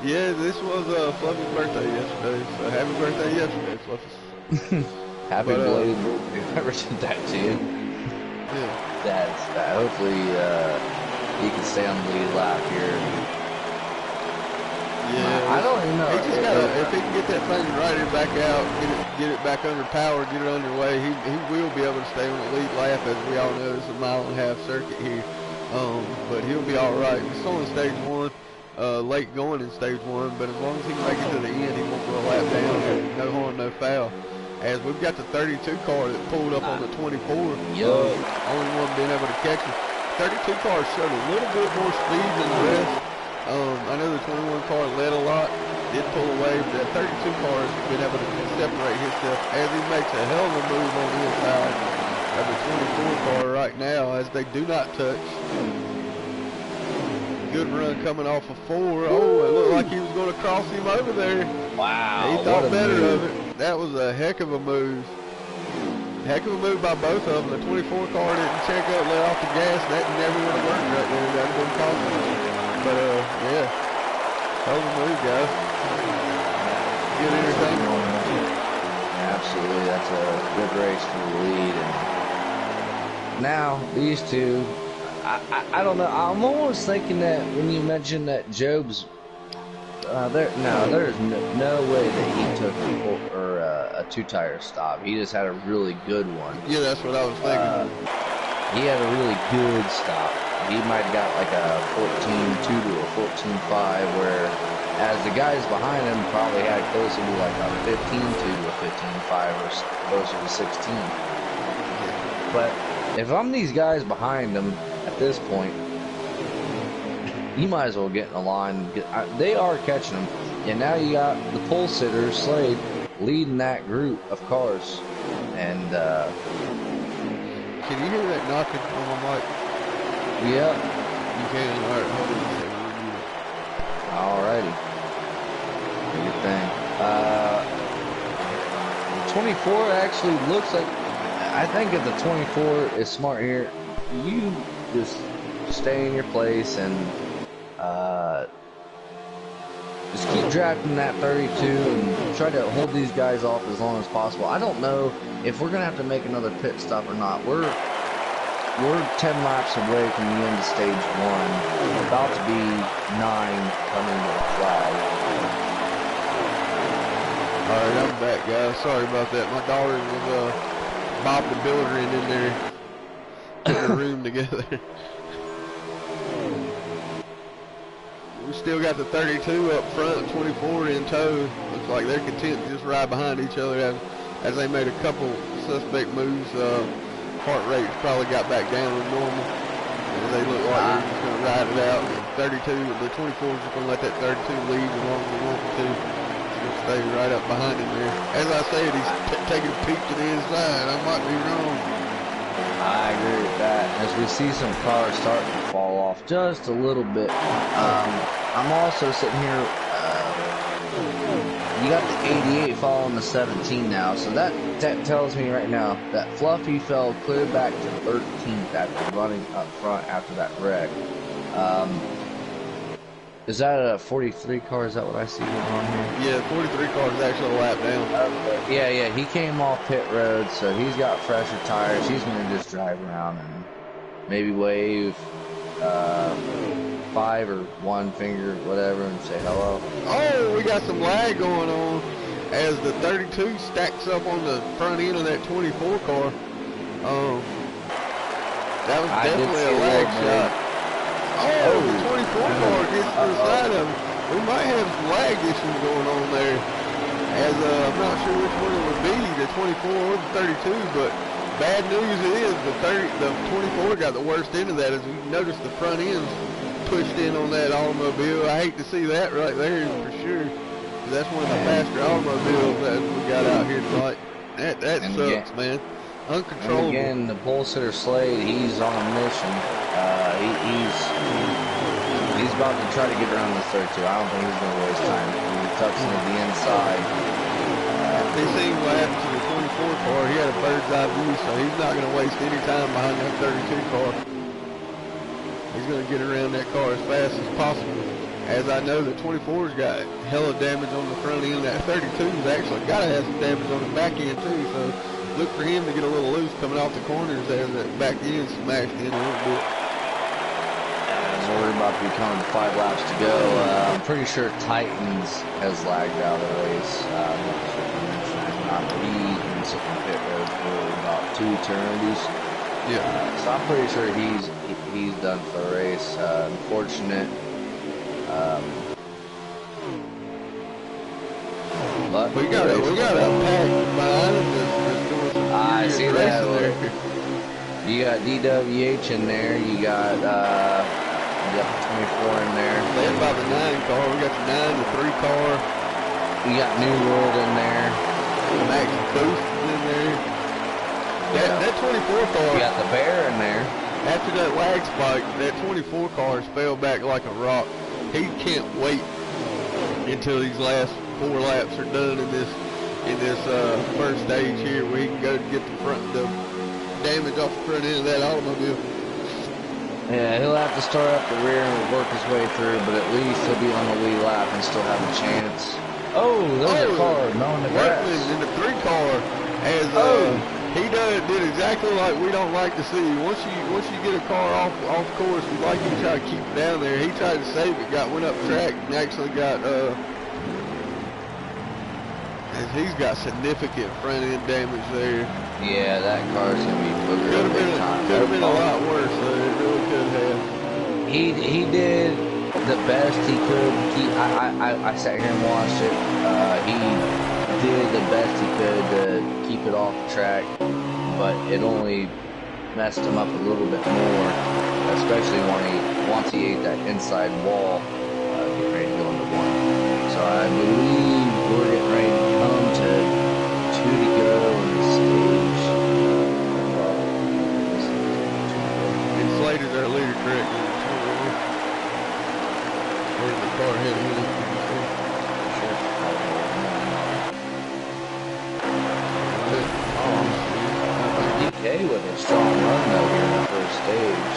Yeah, this was Fluffy's birthday yesterday, so happy birthday yesterday, Fluffy. Happy But, belated birthday. Whoever said that to you. Yeah. That's hopefully he can stay on the lead lap here. Yeah. I don't even know. He just gotta, if he can get that thing righted back out, get it back under power, get it underway, he will be able to stay on the lead lap. As we all know, it's a 1.5-mile circuit here. But he'll be all right. It's only stage 1, late going in stage 1, but as long as he can make it to the end, he won't go a lap down. No harm, no foul. As we've got the 32 car that pulled up on the 24, only one being able to catch him. 32 car showed a little bit more speed than the rest. I know the 21 car led a lot, did pull away, but that 32 car has been able to separate himself as he makes a hell of a move on the inside of the 24 car right now, as they do not touch. Good run coming off of 4. Oh, it looked like he was going to cross him over there. Wow, He thought better of it. That was a heck of a move. Heck of a move by both of them. The 24 car didn't check up, let off the gas. That never would have worked right there. That would have been costly. But, yeah. Hell of a move, guys. Good entertainment. Absolutely, that's a good race for the lead. And now, these two, I don't know. I'm almost thinking that when you mentioned that Job's, there's no way that he took a 2-tire stop. He just had a really good one. Yeah, that's what I was thinking. He had a really good stop. He might have got like a 14.2 to a 14.5, where as the guys behind him probably had closer to like a 15.2 to a 15.5 or closer to 16. But if I'm these guys behind him at this point, you might as well get in the line. They are catching him. And now you got the pole sitter, Slade, leading that group of cars. And can you hear that knocking on my mic? yeah, You can. All right, hold on a second. alrighty, good thing. The 24 actually looks like. I think if the 24 is smart here, you just stay in your place and just keep drafting that 32 and try to hold these guys off as long as possible. I don't know if we're gonna have to make another pit stop or not. We're 10 laps away from the end of stage 1. We're about to be 9 coming to the flag. All right, I'm back, guys. Sorry about that. My daughter was Bob the Builder in there putting the room together. We still got the 32 up front, 24 in tow. Looks like they're content to just ride behind each other as they made a couple suspect moves. Heart rate's probably got back down to normal. And they look like they're just going to ride it out. The 32, the 24 is just going to let that 32 lead as long as they want to. Stay right up behind him there. As I said, he's taking a peek to the inside. I might be wrong. I agree with that. As we see some cars starting to fall off just a little bit. I'm also sitting here. You got the 88 following the 17 now, so that tells me right now that Fluffy fell clear back to 13th after running up front after that wreck. Is that a 43 car? Is that what I see going on here? Yeah, 43 car is actually a lap down. Yeah, he came off pit road, so he's got fresher tires. He's going to just drive around and maybe wave 5 or 1 finger, whatever, and say hello. Oh, we got some lag going on as the 32 stacks up on the front end of that 24 car. That was definitely a lag shot. Oh, the 24 car gets to the side of him. We might have some lag issues going on there. As I'm not sure which one it would be, the 24 or the 32, but bad news is the 24 got the worst end of that. As you notice, the front end's pushed in on that automobile. I hate to see that right there for sure. That's one of the faster automobiles that we got out here tonight. That sucks, man. Uncontrollable. And again, the pole sitter Slade, he's on a mission. He's about to try to get around this 32. I don't think he's going to waste time. He tucks into the inside. They seen what happened to the 24 car. He had a bird's eye view, so he's not going to waste any time behind that 32 car. He's going to get around that car as fast as possible. As I know, the 24's got hella damage on the front end. That 32's actually got to have some damage on the back end too, so look for him to get a little loose coming off the corners there. That back end smashed in a little bit. So we're about to be coming to 5 laps to go. I'm pretty sure Titans has lagged out of the race. He can sit in pit road for about 2 eternities. Yeah. So I'm pretty sure he's done for the race. Unfortunate. But we got a pack behind him that's doing some I see that. there. You got DWH in there. You got the 24 in there. Led by the 9 car. We got the 9, the 3 car. You got New World in there. Max Boost is in there. That 24 car. You got the Bear in there. After that lag spike, that 24 car fell back like a rock. He can't wait until these last 4 laps are done in this first stage here, where he can go to get the damage off the front end of that automobile. Yeah, he'll have to start up the rear and work his way through, but at least he'll be on the lead lap and still have a chance. Oh, there's a car mowing the grass. Workman in the 3 car, as he did exactly like we don't like to see. Once you get a car off course, we like you to try to keep it down there. He tried to save it, went up track, and actually got as he's got significant front end damage there. Yeah, that car's gonna be boogered. Could have been a lot worse. It really could have. He did the best he could. I sat here and watched it. He did the best he could to keep it off the track, but it only messed him up a little bit more, especially once he ate that inside wall, getting ready to go into 1. So I believe we're getting ready to come to correct. Where's the car heading? DK with a strong run though here in the first stage.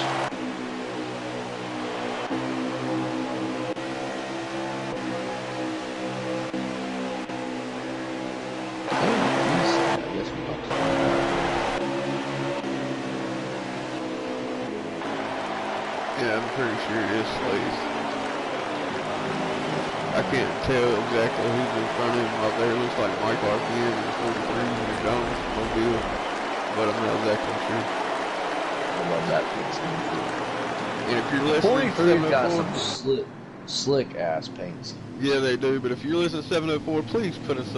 I guess we got to find out. Yeah, I'm pretty sure it is Slade's. I can't tell exactly who's in front of him out there. It looks like Mike RPM and 43 in the Jones mobile, but I'm not exactly sure. I love that paint scheme. And if you're listening, 43's got some slick ass paint scheme. yeah, they do. But if you're listening to 704, please put us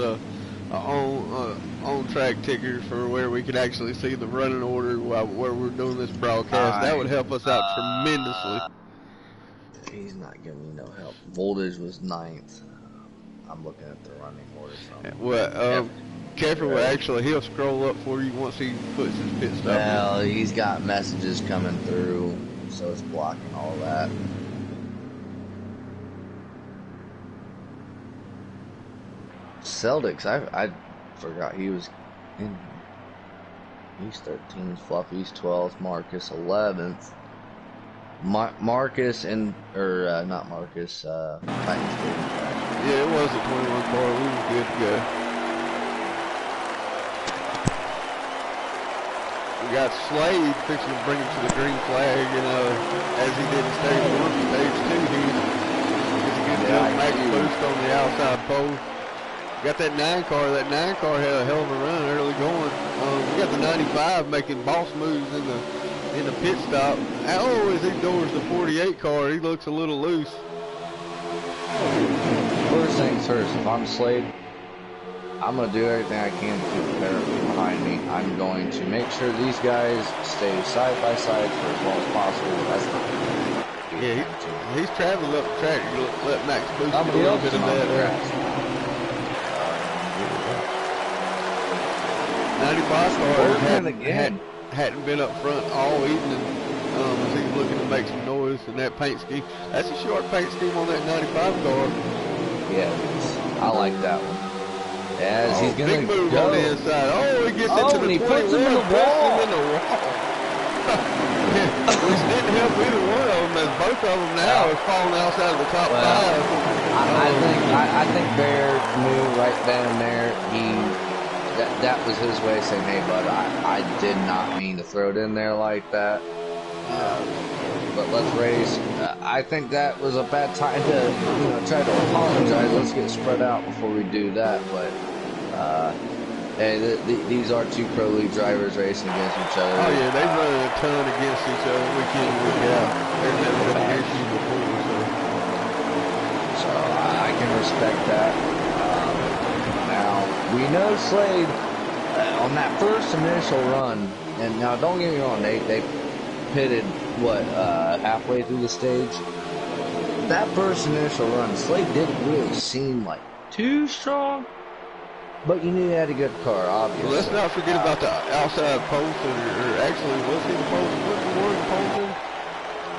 on track tickers for where we can actually see the running order while where we're doing this broadcast. That would help us out tremendously. He's not giving me no help. Voltage was 9th. I'm looking at the running order. Well, Keffer will actually, he'll scroll up for you once he puts his pit stop Well, he's got messages coming through, so it's blocking all that. Celtics, I forgot he was in. He's 13th, Fluffy's 12th, Marcus 11th. Marcus and, or not Marcus, Titans. Yeah, it was a 21 car. We were good to go. We got Slade fixing to bring him to the green flag, and as he did in stage 1, stage 2, he gets a good jump max boost on the outside pole. Got that 9 car. That 9 car had a hell of a run early going. We got the 95 making boss moves in the pit stop. Oh, as he doors the 48 car, he looks a little loose. First things first, if I'm Slade, I'm going to do everything I can to keep the parapet behind me. I'm going to make sure these guys stay side by side for as long as possible. That's not going to Yeah, he's traveling up the track. Let Max boost a little bit of that. 95 car hadn't been up front all evening. As he's looking to make some noise in that paint scheme. That's a short paint scheme on that 95 car. Yeah, I like that one. As he's gonna big move go on the inside. Oh, he gets into the 21, puts him in the wall. Which didn't help either one of them, as both of them now are falling outside of the top 5. I think Bear knew right then and there. That was his way of saying, "Hey, bud, I did not mean to throw it in there like that. But let's race." I think that was a bad time to try to apologize. Let's get spread out before we do that. But hey, these are two pro league drivers racing against each other. Oh yeah, they run a ton against each other week in and week out. There's never been an issue before, so I can respect that. Now we know Slade on that first initial run, and now don't get me wrong, they pitted halfway through the stage. That first initial run, Slade didn't really seem like too strong, but you knew he had a good car, obviously. Well, let's not forget about the outside pole sitter, or actually, was he the pole sitter? What was the pole sitter?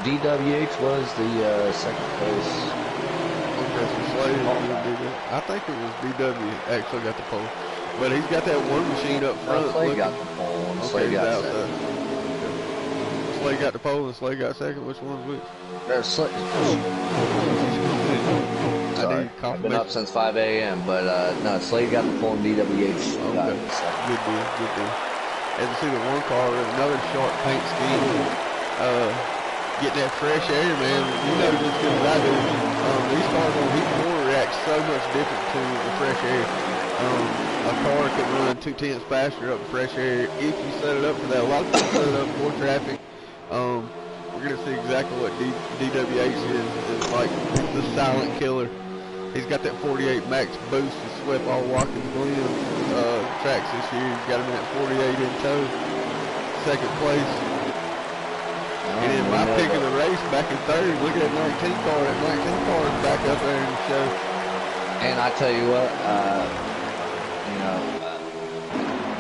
DWH was the second place. Okay, so Slade I think it was DW actually got the pole. But he's got that one machine up front. Slade got the pole, and Slade got second. Slade got the pole and Slade got second. Which one's which? Sorry, I've been up since 5 a.m., but no, Slade got the pole and DWH got it. Good deal, good deal. As you see the one car with another short paint scheme, getting that fresh air, man. You know just as good as I do. These cars on heat and water react so much different to the fresh air. A car can run 2/10 faster up in fresh air if you set it up for that. A lot of people set it up for traffic. We're going to see exactly what DWH is like the silent killer. He's got that 48 max boost. He swept all Watkins Glen tracks this year. He's got him at 48 in tow. Second place. And then my pick of the race back in third. Look at that 19 car. That 19 car is back up there in the show. And I tell you what,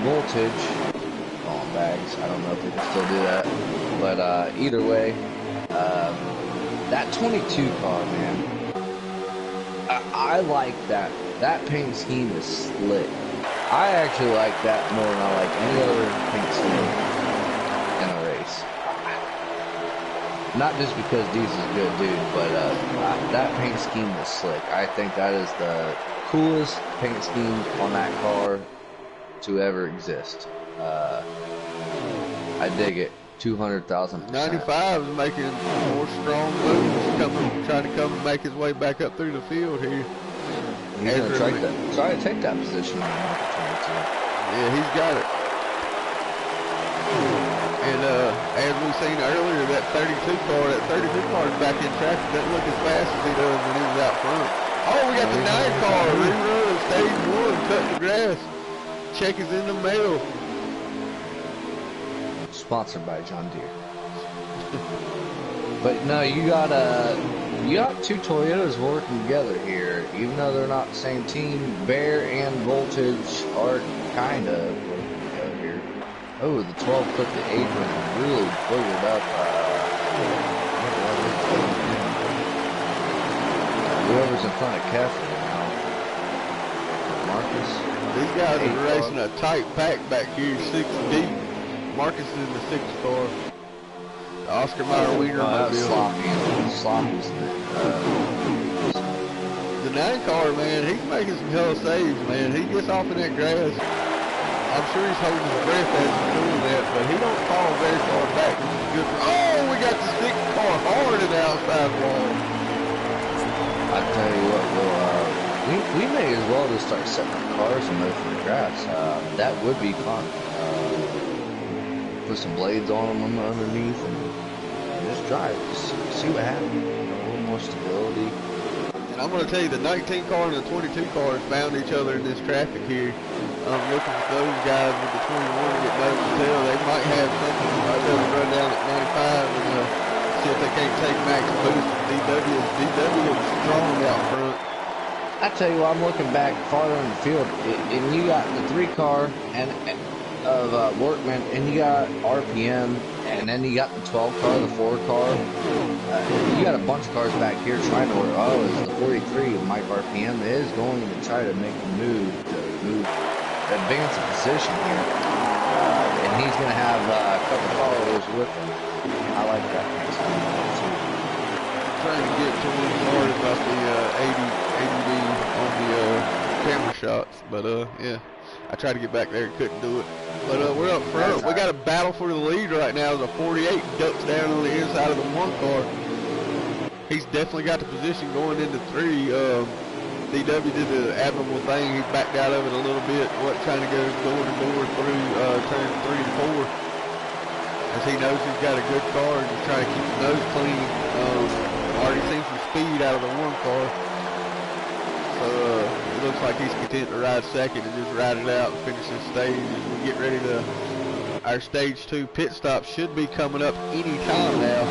voltage on bags. I don't know if they can still do that, but either way, That 22 car, man. I like that. That paint scheme is slick. I actually like that more than I like any other paint scheme in a race. Not just because Diesel's good, dude, but that paint scheme is slick. I think that is the coolest paint scheme on that car to ever exist. I dig it. 200,000%. 95 is making more strong moves, trying to come and make his way back up through the field here. He's going to try to take that position on Market 22. Yeah, he's got it. And as we've seen earlier, that 32 car is back in traffic. Doesn't look as fast as he does when he was out front. Oh, we got the 9 car, rerun, stage 1, cut the grass. Check is in the mail. Sponsored by John Deere. But no, you got two Toyotas working together here, even though they're not the same team. Bear and Voltage are kind of working together here. Oh, the 12-foot apron really boogered up. Whoever's in front of Kessler now. Marcus. These guys are racing a tight pack back here, 6 deep. Marcus is in the 6th car. The Oscar Mayer Wiener mobile. Sloppy's The 9 car, man, he's making some hell saves, man. He gets off in that grass. I'm sure he's holding his breath as he's doing that, but he don't fall very far back, which is good. Oh, we got the 6th car hard in the outside wall. I tell you what, we may as well just start setting up cars and move from the grass. That would be fun. Put some blades on them underneath and just drive. Just see what happens. A little more stability. And I'm going to tell you, the 19 car and the 22 car has found each other in this traffic here. I'm looking for those guys with the 21 to get nose to tail. They might have something. Might be able to run down at 95 and see if they can't take max boost. DW is strong out front. I tell you what, I'm looking back farther in the field, and you got the 3 car of Workman, and you got RPM, and then you got the 12 car, the 4 car. You got a bunch of cars back here trying to work. Oh, is the 43 of Mike RPM is going to try to make a move to advance a position here, and he's going to have a couple followers with him. I like that. Trying to get to one hard about the 80D on the camera shots, but yeah, I tried to get back there and couldn't do it. But we're up front. We got a battle for the lead right now. The 48 ducks down on the inside of the 1 car. He's definitely got the position going into 3. DW did the admirable thing. He backed out of it a little bit. Wasn't trying to go door to door through turn 3 and 4. As he knows he's got a good car and he's trying to keep the nose clean. Already seen some speed out of the 1 car. So it looks like he's content to ride 2nd and just ride it out and finish this stage as we get ready to. Our stage 2 pit stop should be coming up any time now.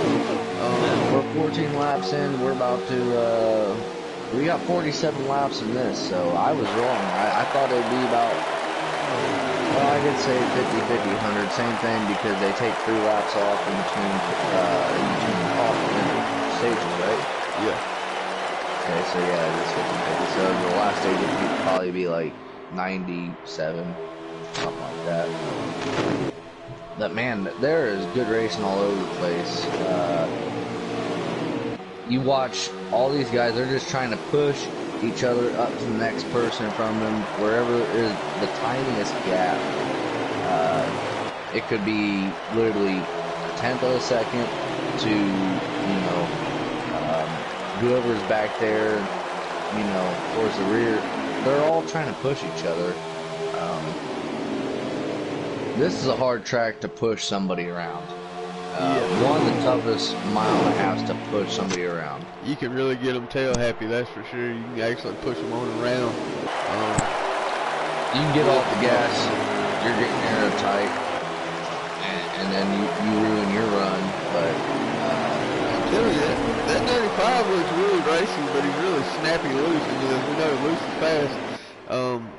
We're 14 laps in. We're about to. We got 47 laps in this, so I was wrong. I thought it would be about. Well, I could say 50, 50, 100, same thing, because they take 3 laps off in between off stages, right? Yeah. Okay, so yeah, it's 50, 50. So the last stage would probably be like 97, something like that. But man, there is good racing all over the place. You watch all these guys, they're just trying to push each other up to the next person in front of them, wherever is the tiniest gap. It could be literally a tenth of a second to, whoever's back there, towards the rear. They're all trying to push each other. This is a hard track to push somebody around. One of the toughest mile and a half to push somebody around. You can really get them tail happy, that's for sure. You can actually push them on and around. You can get off the gas, you're getting airtight, and then you ruin your run. But I'm telling you, that 95 looks really racing, but he's really snappy loose. And as we know, loose is fast.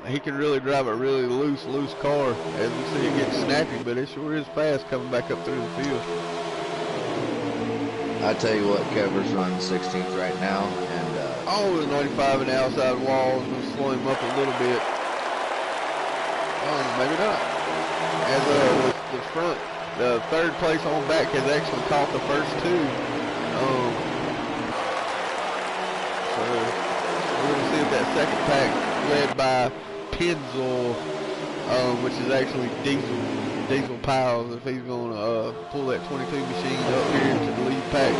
He can really drive a really loose car. As we see, it gets snappy, but it sure is fast coming back up through the field. I tell you what, Kever's running 16th right now, and Oh, the 95 and the outside wall is going to slow him up a little bit. Oh, maybe not. As the front, the third place on back has actually caught the first two. So we're going to see if that second pack led by Pennzoil, which is actually Diesel Piles, if he's going to pull that 22 machine up here to the lead pack.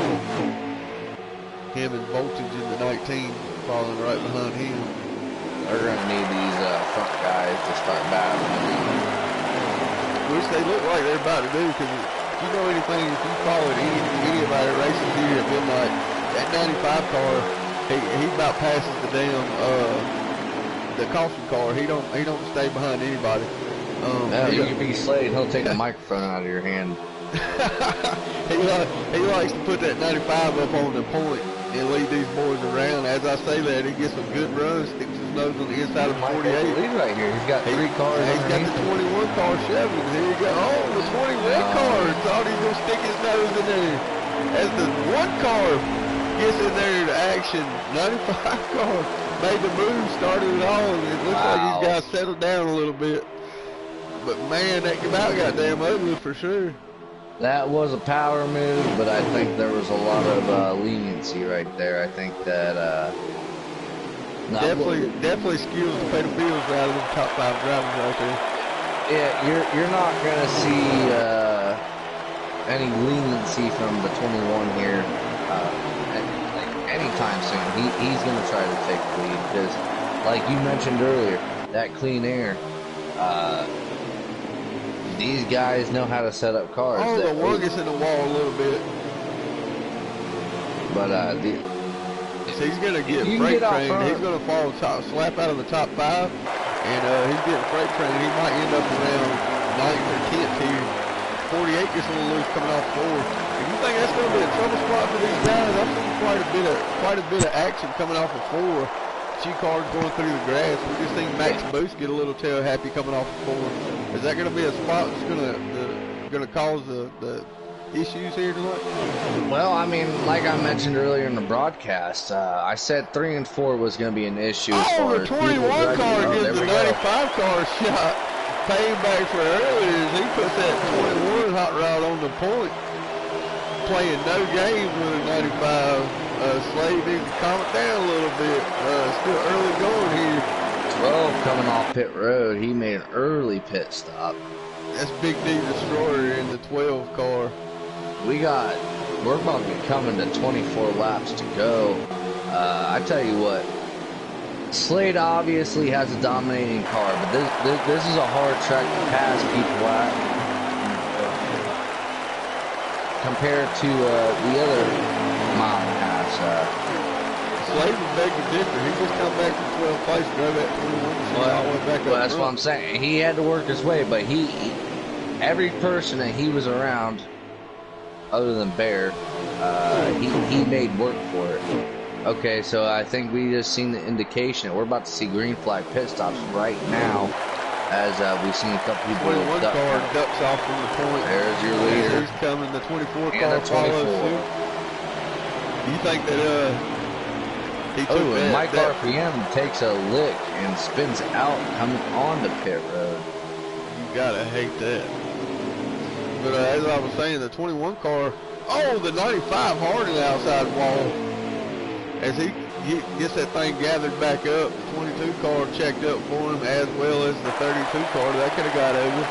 Him and Voltage in the 19 following right behind him. they're going to need these front guys to start battling. Which they look like they're about to do, because if you know anything, if you followed any of our races here at midnight, that 95 car, he about passes the damn the caution car. He don't stay behind anybody. You can be slayed, he'll take the microphone out of your hand. he likes to put that 95 up on the point and lead these boys around. As I say that, he gets some good runs, sticks his nose on the inside of 48. Lead right here. He's got three cars. He's got the 21 car Chevy. Here you go. Oh, the 21 car. Thought he was going to stick his nose in there. As the one car gets in there to action, 95 car made the move, started it all. It looks like these guys settled down a little bit. But man, that about got damn ugly for sure. That was a power move, but I think there was a lot of leniency right there. I think that definitely skills to pay the bills out of the top 5 drivers right there. Yeah, you're not gonna see any leniency from the 21 here anytime soon. He's gonna try to take the lead because, like you mentioned earlier, that clean air. These guys know how to set up cars. Oh, the one gets in the wall a little bit. But so he's gonna get freight trained. He's gonna fall slap out of the top 5, and he's getting freight trained. He might end up around 9th or 10th here. 48 gets a little loose coming off 4. If you think that's gonna be a trouble spot for these guys, I've seen quite a bit of action coming off of 4. 2 cars going through the grass. We just seen Max Boost get a little tail happy coming off of 4. Is that going to be a spot that's going to cause the issues here tonight? Well, I mean, like I mentioned earlier in the broadcast, I said 3 and 4 was going to be an issue. Oh, the 21 car gives the 95 car shot. Paying back for earlier as he puts that 21 hot rod on the point. Playing no games with a 95. Slade needs to calm it down a little bit. Still early going here. 12 coming off pit road. He made an early pit stop. That's Big D Destroyer in the 12 car. We're about to be coming to 24 laps to go. I tell you what, Slade obviously has a dominating car, but this is a hard track to pass people at compared to the other mile and a half. Slade would beg to differ. He just come back from 12th place, drove that 21 all the way back up. Well, that's what I'm saying. He had to work his way, but every person that he was around, other than Bear, he made work for it. Okay, so I think we just seen the indication that we're about to see green flag pit stops right now, as we've seen a couple people. 21 car ducks off from the point. There's your leader. He's coming. The 24 and car the 24. follows suit. You think that he took and Mike RPM takes a lick and spins out coming on the pit road. You gotta hate that. But as I was saying, the 21 car, the 95 hard in the outside wall. As he gets that thing gathered back up, the 22 car checked up for him, as well as the 32 car. That could have got over.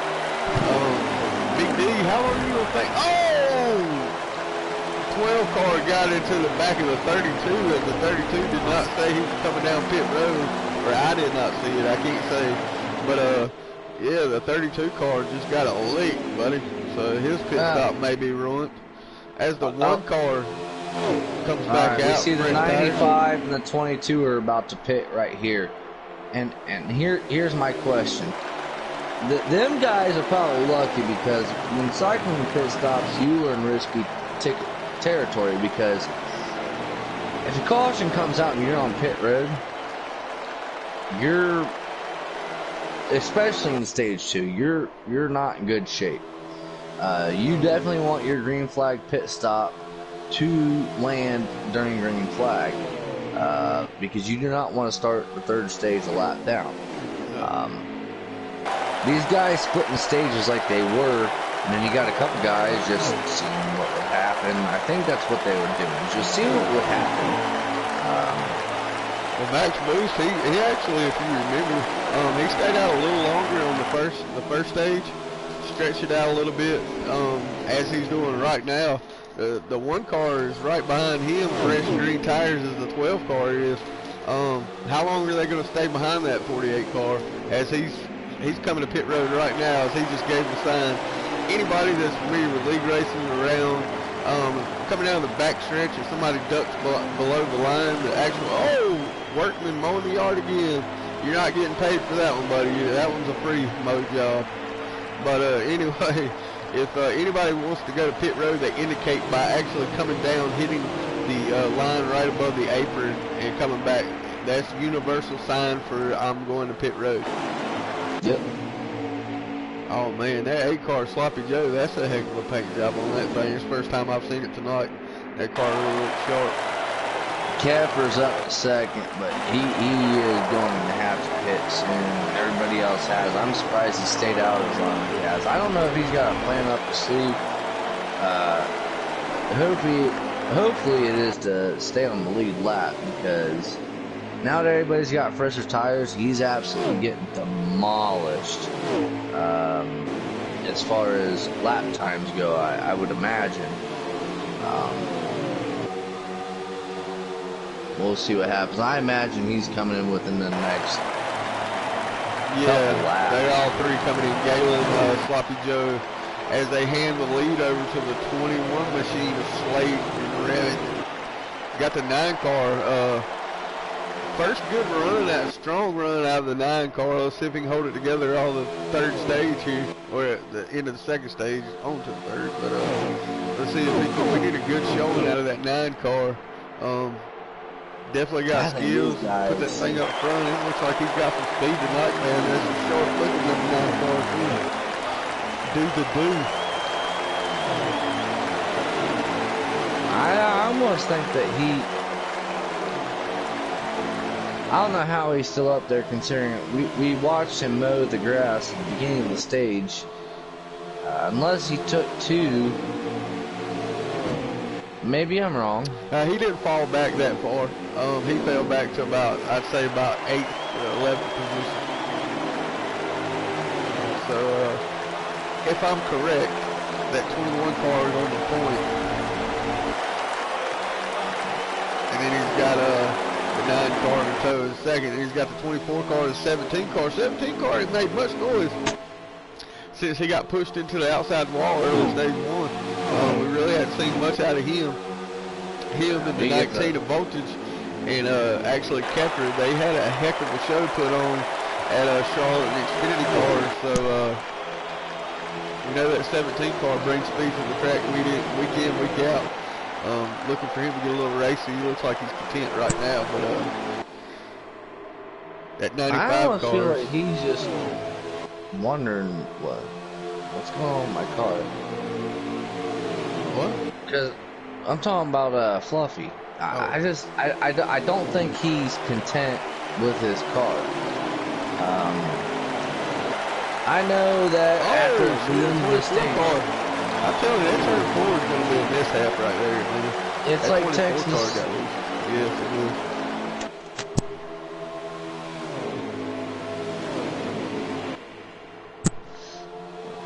Big D, how long are you gonna think? 12 car got into the back of the 32, and the 32 did not say he was coming down pit road, or I did not see it, I can't say. But yeah, the 32 car just got a leak, buddy. So his pit stop may be ruined. As the one car comes back out. We see the 95 and the 22 are about to pit right here. And here's my question. Them guys are probably lucky, because when cycling pit stops, you are in risky territory, because if a caution comes out and you're on pit road, you're, especially in stage 2, you're not in good shape. You definitely want your green flag pit stop to land during green flag, because you do not want to start the third stage a lap down. These guys split in stages like they were, and then you got a couple guys just seeing what would happen. I think that's what they were doing, just seeing what would happen. Well, Max Boost, he actually, if you remember, he stayed out a little longer on the first stage, stretched it out a little bit, as he's doing right now. The one car is right behind him, fresh green tires as the 12 car is. How long are they going to stay behind that 48 car as he's coming to pit road right now, as he just gave the sign. Anybody that's familiar with league racing around, coming down the back stretch, if somebody ducks below the line, the actual, workman mowing the yard again, you're not getting paid for that one, buddy. That one's a free mow job. But anyway, if anybody wants to go to pit road, they indicate by actually coming down, hitting the line right above the apron and coming back. That's universal sign for I'm going to pit road. Yep. Oh man, that 8-car Sloppy Joe, that's a heck of a paint job on that thing. It's the first time I've seen it tonight. That car really looks sharp. Keffer's up to second, but he is going to have to pit soon. Everybody else has. I'm surprised he stayed out as long as he has. I don't know if he's got a plan up his sleeve. Hopefully it is to stay on the lead lap, because now that everybody's got fresher tires, he's absolutely getting demolished. As far as lap times go, I would imagine. We'll see what happens. I imagine he's coming in within the next couple laps. They're all three coming in. Galen, Sloppy Joe, as they hand the lead over to the 21 machine of Slade and Revit. Got the 9-car. First good run, that strong run out of the 9-car. Let's see if he can hold it together all the third stage here, or at the end of the second stage, on to the third. But let's see if we need a good showing out of that 9-car. Definitely got skills. Put that thing up front. It looks like he's got some speed tonight, man. That's some short looking at the 9-car too. Do the do. I almost think that I don't know how he's still up there, considering we watched him mow the grass at the beginning of the stage. Unless he took two. Maybe I'm wrong. He didn't fall back that far. He fell back to about, I'd say about 8th or 11th position. So, if I'm correct, that 21 car is on the point. And then he's got the 9 car in tow in second. And he's got the 24 car and the 17 car. 17 car ain't made much noise since he got pushed into the outside wall early stage 1. We really hadn't seen much out of him. Him and the 19 of Voltage and actually Kepler, they had a heck of a show put on at Charlotte and Xfinity cars. So we know that 17 car brings speed to the track week in, week out. Looking for him to get a little racy. He looks like he's content right now, but that 95 car. I almost feel like he's just wondering what's going on with my car. What? Because I'm talking about Fluffy. I don't think he's content with his car. I know that after being this thing, I'm telling you, that turn 4 is going to be a mishap right there, man. It's that like Texas. Car got loose. Yes, it is.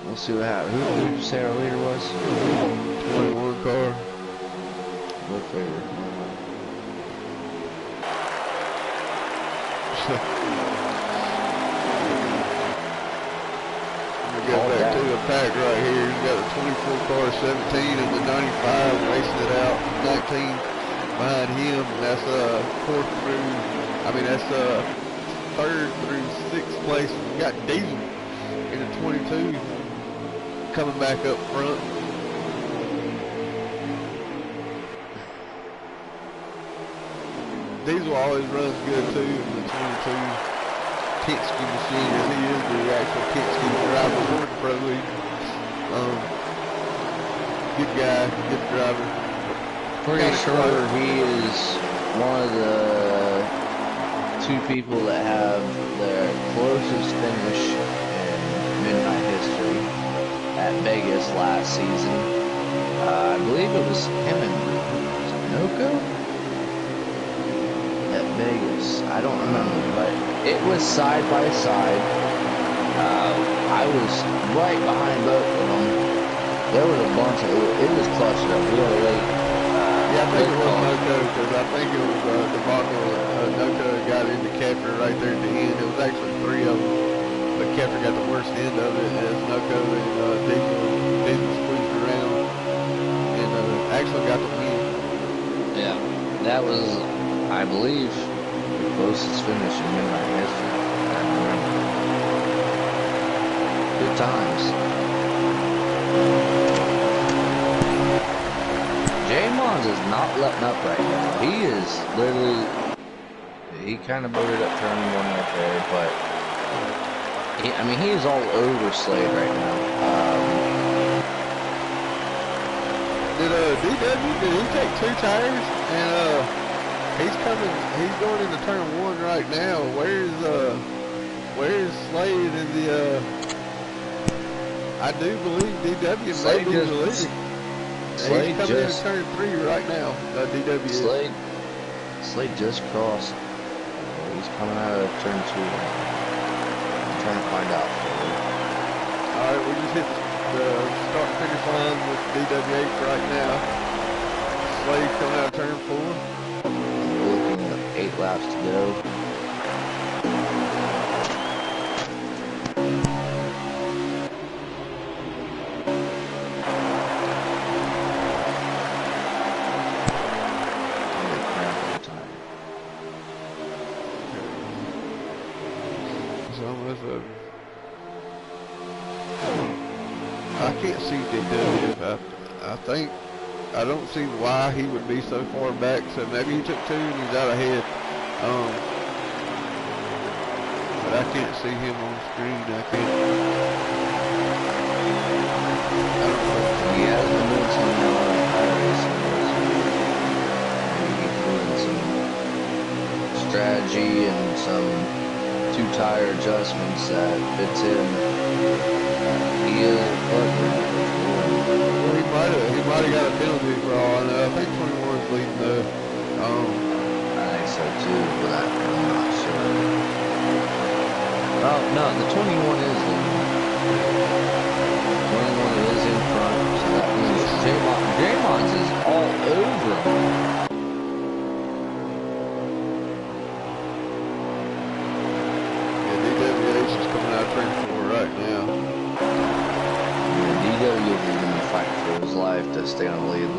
We'll see what happens. Who did you say our leader was? 21 car. We'll figure. We got back to the pack right here. You got the 24 car, 17, and the 95 racing it out. 19 behind him, and that's fourth through. I mean, that's third through sixth place. We got Diesel in the 22 coming back up front. Diesel always runs good too in the 22 Penske machine, as he is the actual Penske driver for the Pro League. Good guy, good driver. Pretty Kinda sure close. he is one of the two people that have the closest finish in midnight history at Vegas last season. I believe it was him and Noco at Vegas. I don't remember, but it was side by side. I was right behind both of them. There was a bunch of it was clutched up real late. Yeah, I think it was Call. Noco, because I think it was debacle. Noco got into Keffer right there at the end. It was actually three of them, but Keffer got the worst end of it as Noco and Diesel squeezed around and actually got the win. Yeah, that was, I believe, the closest finish in midnight history. I remember. Good times. J Mons is not letting up right now. He is literally, he kind of booted up turn one right there, but I mean, he is all over Slade right now. Did he take two tires? And he's going into turn one right now. Where's Slade in the I do believe DW may be the leader. Slade He's coming just into turn three right now. DW is. Slade just crossed. He's coming out of turn two. I'm trying to find out for you. Alright, we just hit the start finish line with DW8 right now. Slade coming out of turn four. We're looking at 8 laps to go. I can't see DW. I don't see why he would be so far back. So maybe he took two and he's out ahead. But I can't see him on screen. I can't. I don't know. He has been doing some strategy and some two-tire adjustments that fits him. He is partner. Well, he might have got a penalty for all I know. I think 21's leading though. I think so too, but I'm not sure. Oh no, the 21 is leading. 21 is in front, so that means Draymond's is all over him. Life to stay on the lead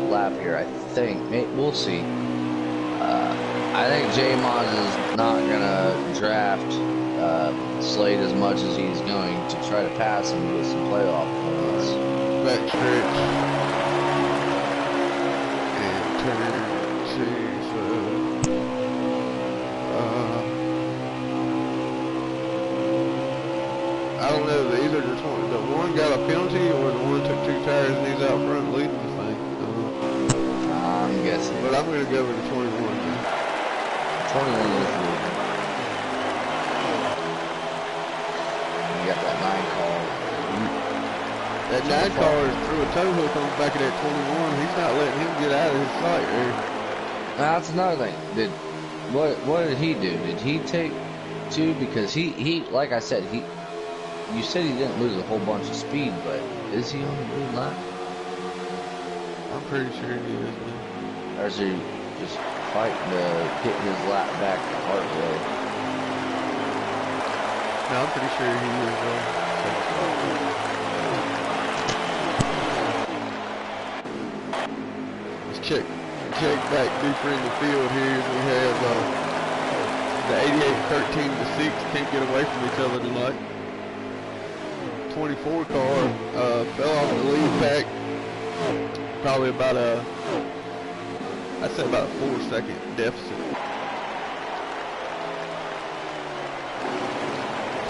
lap here, I think. We'll see. I think J Mons is not gonna draft Slade as much as he's going to try to pass him with some playoff points. Back stretch and turn two. I don't know. Either the one got a penalty or the one took two tires and he's out front leading the thing. I'm guessing. But I'm going to go with the 21. 21 is leading. You got that 9 car. That 9 car threw a tow hook on the back of that 21. He's not letting him get out of his sight there. That's another thing. What did he do? Did he take two? Because he like I said, you said he didn't lose a whole bunch of speed, but is he on the lead lap? I'm pretty sure he is, man. Or is he just fighting to get his lap back the hard way? No, I'm pretty sure he is. Let's check back deeper in the field here. We have the 88 13 to 6 can't get away from each other tonight. 24 car fell off the lead pack. Probably about I'd say about a 4-second deficit.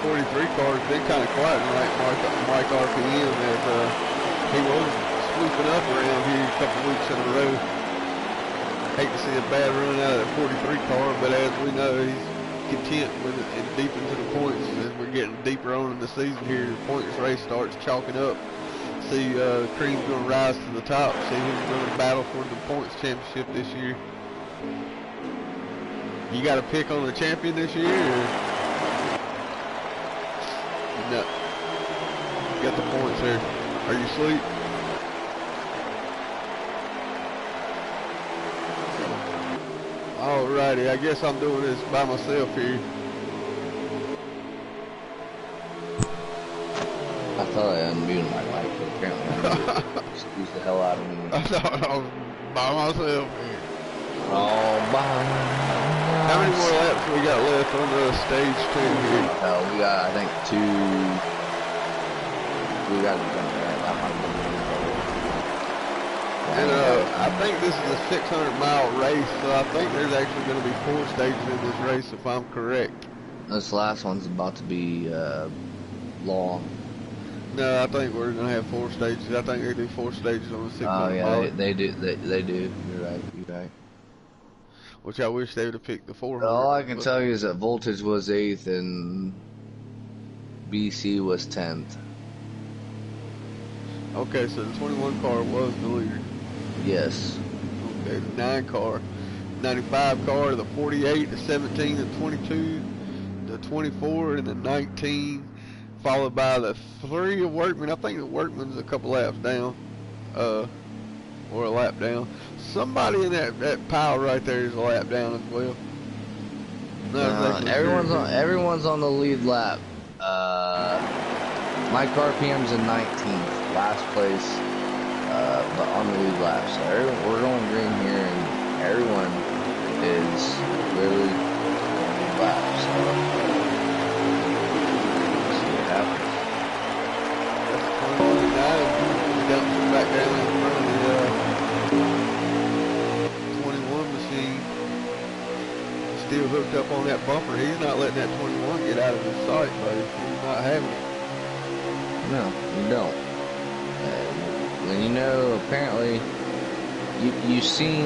43 car's been kind of quiet tonight, Mike RPM, as he was swooping up around here a couple weeks in a row. hate to see a bad run out of that 43 car, but as we know, he's content with it and deep into the points. As we're getting deeper on in the season here, the points race starts chalking up. See, Cream's going to rise to the top. See who's going to battle for the points championship this year. You got a pick on the champion this year? Or? No. You got the points here. Are you asleep? Alrighty, I guess I'm doing this by myself here. I thought I unmuted my mic, but apparently I excuse the hell out of me. I thought I was by myself here. All by How many more laps we got left on the stage 2 here? We got, I think, 2. We got it done there. That might be And I think this is a 600-mile race, so I think there's actually going to be 4 stages in this race, if I'm correct. This last one's about to be long. No, I think we're going to have 4 stages. I think they do 4 stages on the 600 Oh yeah, mile. they do. They do. You're right. You're right. Which I wish they would have picked the 400. All I can tell you is that Voltage was 8th and BC was 10th. Okay, so the 21 car was the leader. Yes. Okay, the 9 car, 95 car, the 48, the 17, the 22, the 24, and the 19, followed by the 3 of Workman. I think the Workman's a couple laps down, or a lap down. Somebody in that pile right there is a lap down as well. Everyone's on the lead lap. Mike RPM's in 19th, last place, but on the lead lap. So we're going green here, and everyone is literally lap. So we'll see what happens. That's 21 back down in front of the 21 machine. Still hooked up on that bumper. He's not letting that 21 get out of his sight, buddy. He's not having it. No, you don't. And you know, apparently, you've seen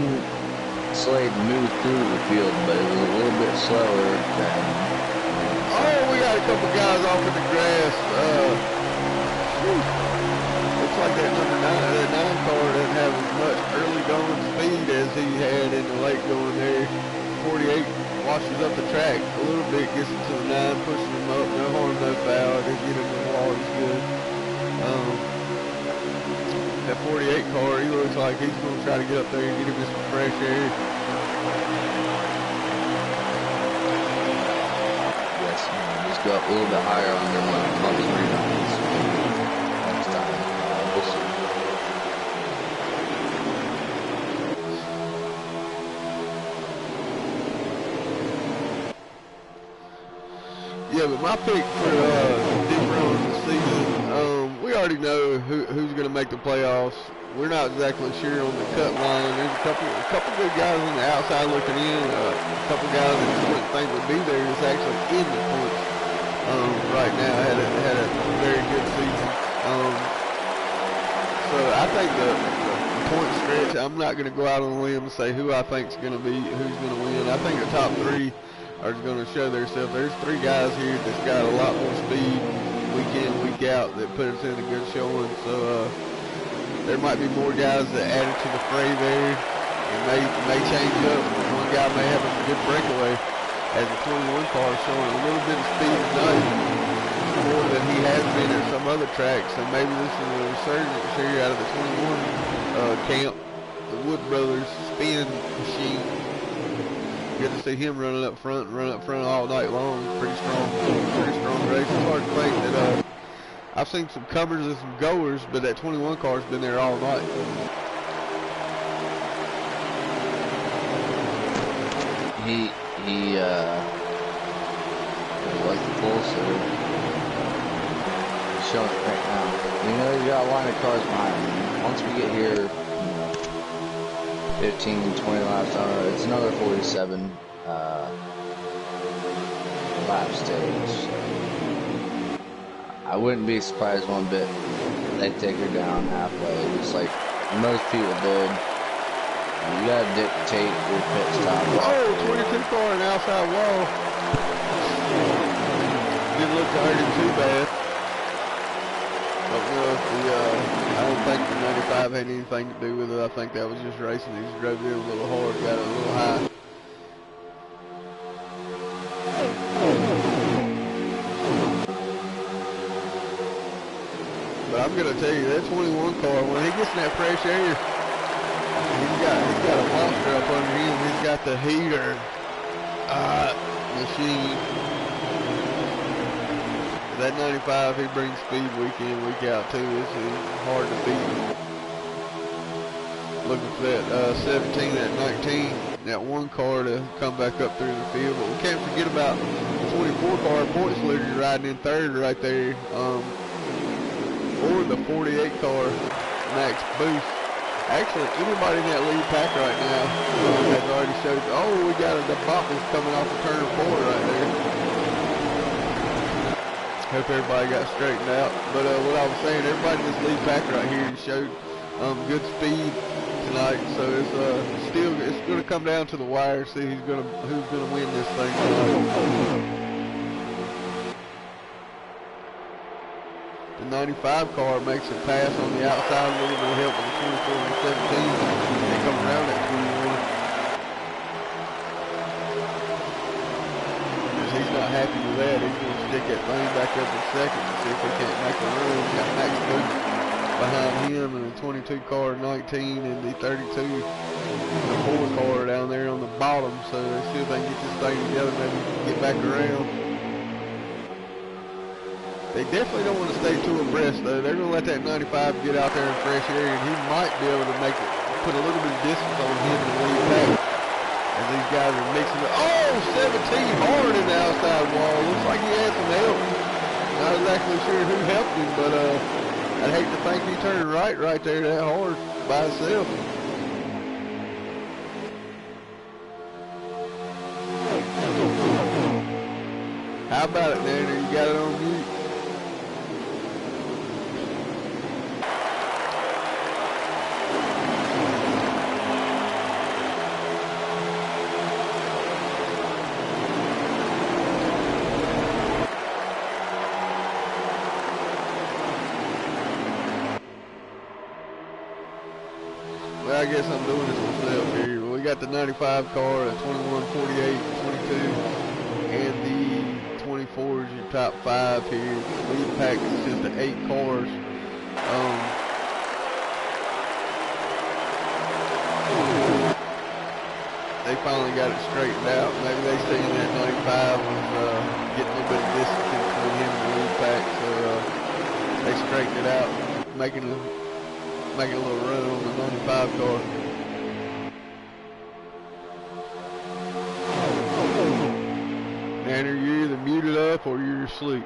Slade move through the field, but it was a little bit slower than... Oh, we got a couple guys off in the grass. Looks like that that 9 car doesn't have as much early going speed as he had in the late going there. 48 washes up the track a little bit, gets into the 9, pushes him up, no harm, no foul, they get him in the wall, he's good. That 48 car, he looks like he's going to try to get up there and get him in some fresh air. Yes, just go up a little bit higher on them bumps and rebounds. Next time. We'll see. Yeah, but my pick for deeper on the season, we already know who's going to make the playoffs. We're not exactly sure on the cut line. There's a couple good guys on the outside looking in. A couple guys that you wouldn't think would be there is actually in the points right now. Had a very good season. So I think the point stretch, I'm not going to go out on a limb and say who I think is going to be, who's going to win. I think the top 3 are going to show themselves. There's 3 guys here that's got a lot more speed week in, week out that put us in a good showing. So there might be more guys that added to the fray there. It may change up. One guy may have a good breakaway as the 21 car showing a little bit of speed tonight, more than he has been at some other tracks. So maybe this is a resurgence here out of the 21 camp. The Wood Brothers spin machine. Good to see him running up front all night long. Pretty strong race. It's hard to think that I've seen some comers and some goers, but that 21 car's been there all night. He was the pulser. He's showing it right now. You know, you got a line of cars behind him. Once we get here, 15, 20 laps, it's another 47 lap stage. I wouldn't be surprised one bit if they take her down halfway, just like most people did You gotta dictate your pit stop. Whoa, 22 car and outside wall. Didn't look to hurt him too bad. Don't know if I don't think the 95 had anything to do with it. I think that was just racing. He just drove it in a little hard, got it a little high. But I'm gonna tell you, that 21 car, when he gets in that fresh air, he's got a monster up under him. He's got the heater machine. That 95, he brings speed week in, week out too. It's hard to beat. Looking for that 17, that 19, that one car to come back up through the field. But we can't forget about the 24 car points leader riding in third right there. Or the 48 car, Max Boost. Actually, anybody in that lead pack right now has already showed. Oh, we got the boppers coming off of turn 4 right there. Hope everybody got straightened out. But what I was saying, everybody in this lead pack right here showed good speed tonight. So it's going to come down to the wire. See who's going to win this thing tonight. The 95 car makes a pass on the outside, a little bit of help with the 24 and the 17. They come around at 21. He's not happy with that. He's going to stick that thing back up in second and see if he can't make a run. He's got Max Boost behind him and the 22 car 19 and the 32 the 4 car down there on the bottom. So let's see if they can get this thing together, maybe get back around. They definitely don't want to stay too abreast, though. They're going to let that 95 get out there in fresh air, and he might be able to make it, put a little bit of distance on him and lead back. As these guys are mixing it. Oh, 17 hard in the outside wall. Looks like he had some help. Not exactly sure who helped him, but I'd hate to think he turned right there that hard by himself. How about it, Nanner? You got it on mute. Well, I guess I'm doing this myself here. We got the 95 car, the 21, 48, 22, and the 24 is your top 5 here. The lead pack is just the 8 cars. They finally got it straightened out. Maybe they seen that 95 was getting a little bit of distance between him and the lead pack, so they straightened it out, making a little run on the 95 car. Nanner, you're either muted up or you're asleep.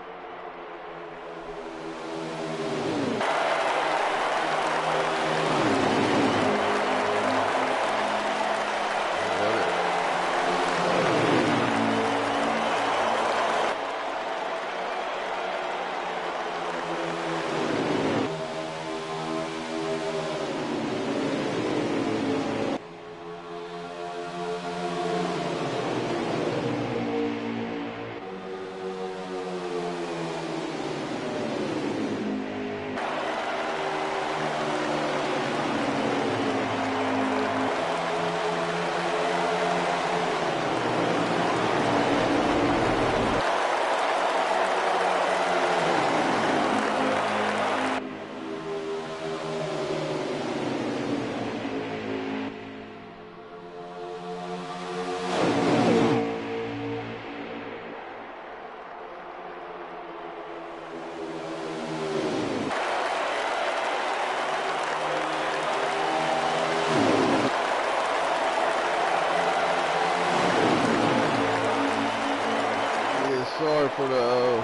Sorry for the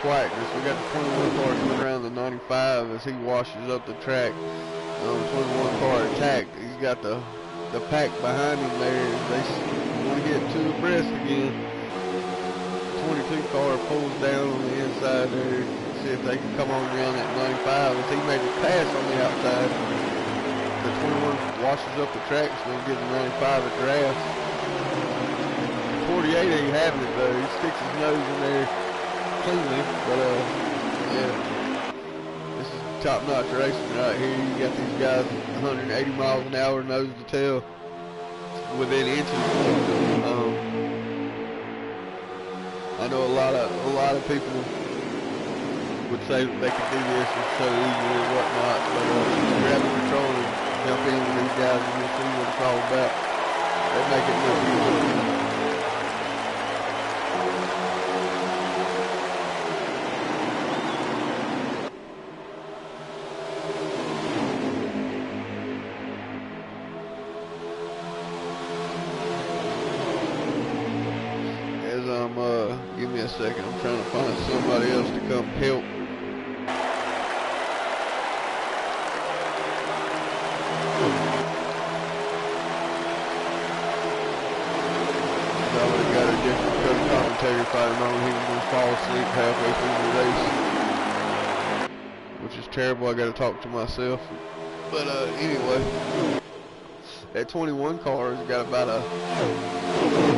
quietness. We got the 21 car coming around the 95 as he washes up the track. 21 car attack. He's got the pack behind him there. They want to get too abreast again. 22 car pulls down on the inside there. See if they can come on around that 95 as he made a pass on the outside. the 21 washes up the track, so he gives the 95 a draft. 48 ain't having it though. He sticks his nose in there cleanly, but yeah, this is top-notch racing right here. You got these guys 180 miles an hour, nose to tail, within inches. I know a lot of people would say that they could do this and so easily and whatnot, but just grab the control and jump in with these guys and you'll see what it's all about. They make it look easy. Give me a second, I'm trying to find somebody else to come help. I would have got a different co-commentator if I'd known he was going to fall asleep halfway through the race. Which is terrible, I got to talk to myself. But anyway, that 21 car has got about a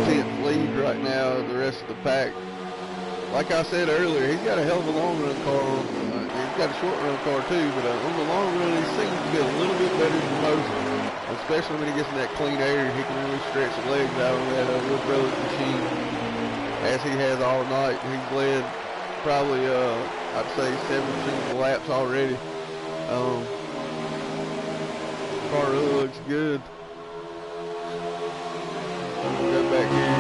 10th lead right now of the rest of the pack. Like I said earlier, he's got a hell of a long run car on. He's got a short run car too, but on the long run he seems to be a little bit better than most. Especially when he gets in that clean air, he can really stretch his legs out on that Wood Brothers machine. As he has all night, he's led probably I'd say 7 laps already. Car really looks good. We'll go back here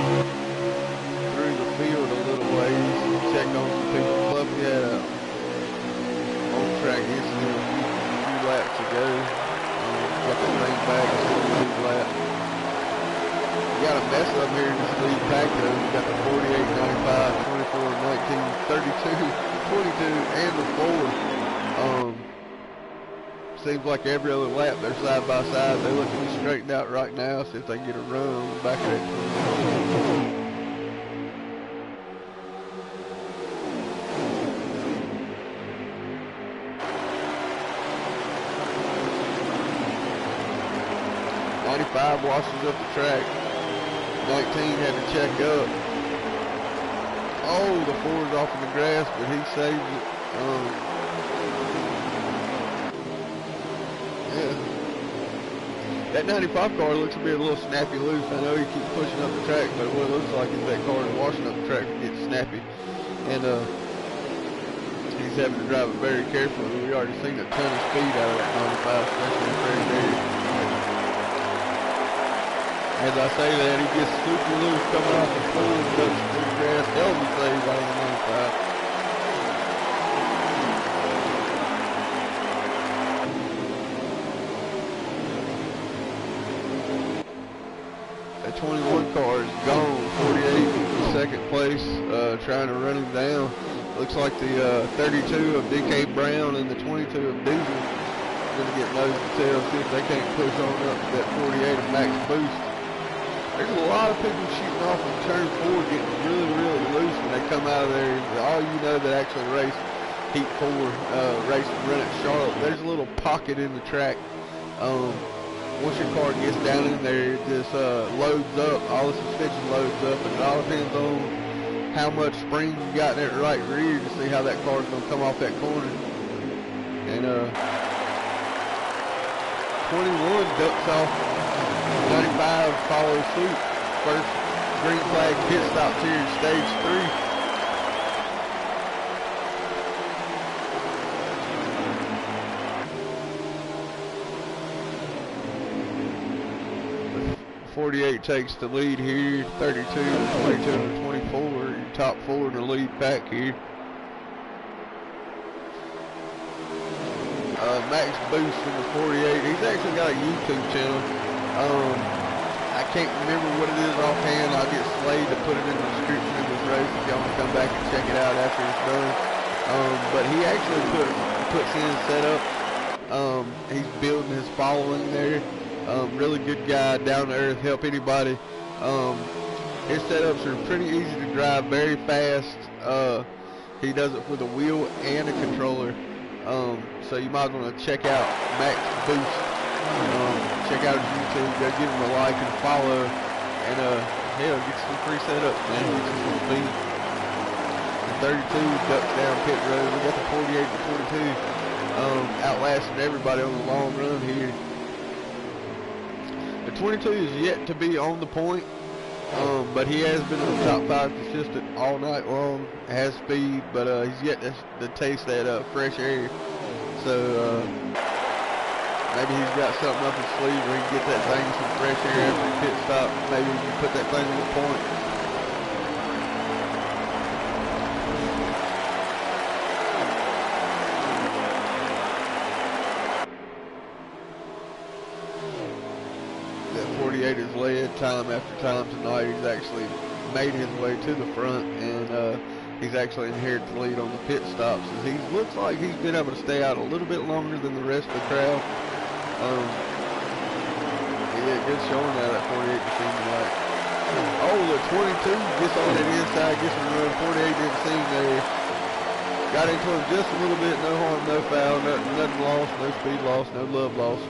through the field a little ways, check on some people. Fluffy had a on-track incident a few laps ago. Got that thing back and still lose lap. We got a mess up here in this lead pack though. We got the 48, 95, 24, 19, 32, 22, and the 4. Seems like every other lap they're side by side. They look to be straightened out right now, see if they can get a run on the back of that 95 washes up the track. 19 had to check up. Oh, the 4's off in the grass, but he saved it. Yeah. That 95 car looks to be a little snappy loose. I know he keeps pushing up the track, but what it looks like is that car is washing up the track and gets snappy. And he's having to drive it very carefully. We already seen a ton of speed out of that 95, especially in the area. As I say that, he gets super loose coming off the floor and ducks through the grass. Hell of a save out of the 95. That 21 car is gone. 48 in second place, trying to run him down. Looks like the 32 of DK Brown and the 22 of Diesel going to get nose to tail, see if they can't push on up to that 48 of Max Boost. There's a lot of people shooting off in turn 4, getting really, really loose when they come out of there. All you know that actually race Heat 4, race and run at Charlotte, there's a little pocket in the track. Once your car gets down in there, it just loads up, all the suspension loads up, and it all depends on how much spring you got in that right rear to see how that car's going to come off that corner. And 21 ducks off. 95 follows suit. First green flag pit stops here in stage 3. 48 takes the lead here. 32, 22, and 24. Your top 4 in the lead pack here. Max Boost in the 48. He's actually got a YouTube channel. I can't remember what it is offhand. I'll get Slade to put it in the description of this race if y'all want to come back and check it out after it's done. But he actually puts in setup. He's building his following there. Really good guy, down to earth, help anybody. His setups are pretty easy to drive, very fast. He does it with a wheel and a controller. So you might want to check out Max Boost Check out his YouTube. Go give him a like and follow. And hell, get some free setups, man. Get you some speed. The 32 ducks down pit road. We got the 48 to 22 outlasting everybody on the long run here. The 22 is yet to be on the point, but he has been in the top 5 consistent all night long. Has speed, but he's yet to taste that fresh air. So maybe he's got something up his sleeve where he can get that thing some fresh air after the pit stop. Maybe he can put that thing on the point. That 48 has led time after time tonight. He's actually made his way to the front, and he's actually inherited the lead on the pit stops. He looks like he's been able to stay out a little bit longer than the rest of the crowd. Yeah, good showing out of that 48 machine tonight. Oh, the 22 gets on that inside, gets him run. 48 didn't seem there. Got into him just a little bit, no harm, no foul, nothing lost, no speed loss, no love lost.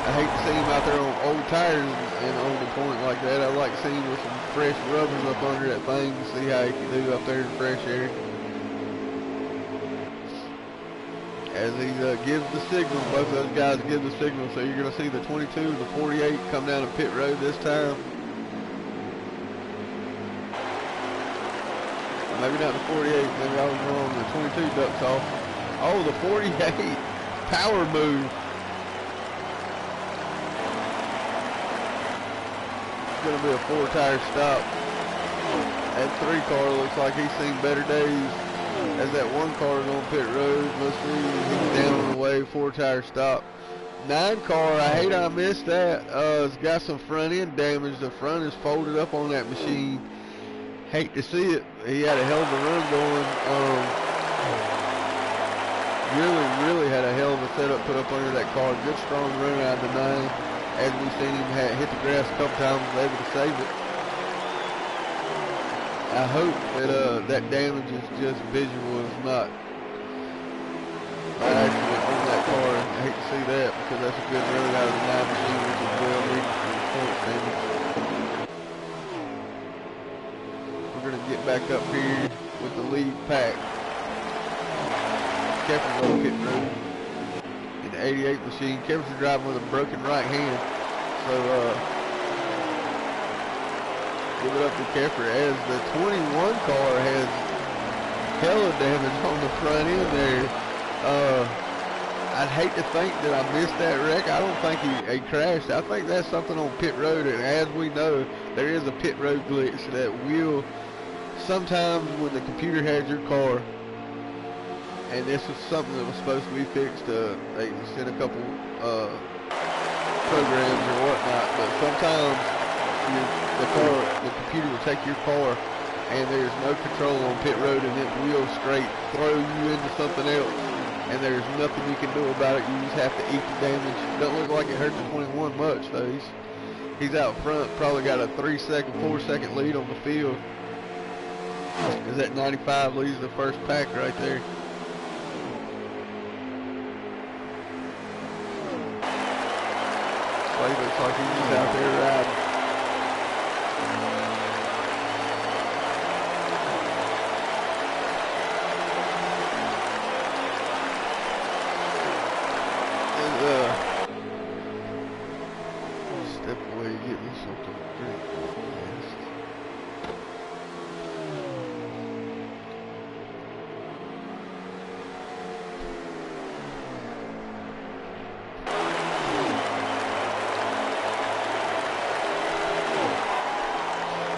I hate to see him out there on old tires and on the point like that. I like seeing him with some fresh rubbers up under that thing to see how he can do up there in fresh air. As he gives the signal, both of those guys give the signal, so you're going to see the 22, the 48 come down the pit road this time. Maybe not the 48, maybe I was wrong. The 22 ducks off. Oh, the 48 power move. Going to be a 4-tire stop. That 3 car looks like he's seen better days. As that 1 car is on pit road, let's see, he's down on the way, 4-tire stop. 9 car, I hate I missed that. It's got some front end damage. The front is folded up on that machine. Hate to see it. He had a hell of a run going. Really had a hell of a setup put up under that car. Good strong run out of the 9. As we've seen him hit the grass a couple times, was able to save it. I hope that that damage is just visual, it's not accident on that car. I hate to see that because that's a good run out of the 9 machine, which is well needed for the point standings. We're going to get back up here with the lead pack. Kepler's on pit road. 88 machine. Kevin's driving with a broken right hand, so give it up to Keffer as the 21 car has hella damage on the front end there. I'd hate to think that I missed that wreck. I don't think he crashed. I think that's something on pit road, and as we know, there is a pit road glitch that will sometimes when the computer has your car. And this was something that was supposed to be fixed. They sent a couple programs or whatnot, but sometimes the computer will take your car and there's no control on pit road and it will straight throw you into something else. And there's nothing you can do about it. You just have to eat the damage. Don't look like it hurt the 21 much though. He's out front, probably got a 3-second, 4-second lead on the field. As that 95 leads the first pack right there. He looks like he's just out there riding. Step away, get me something to drink.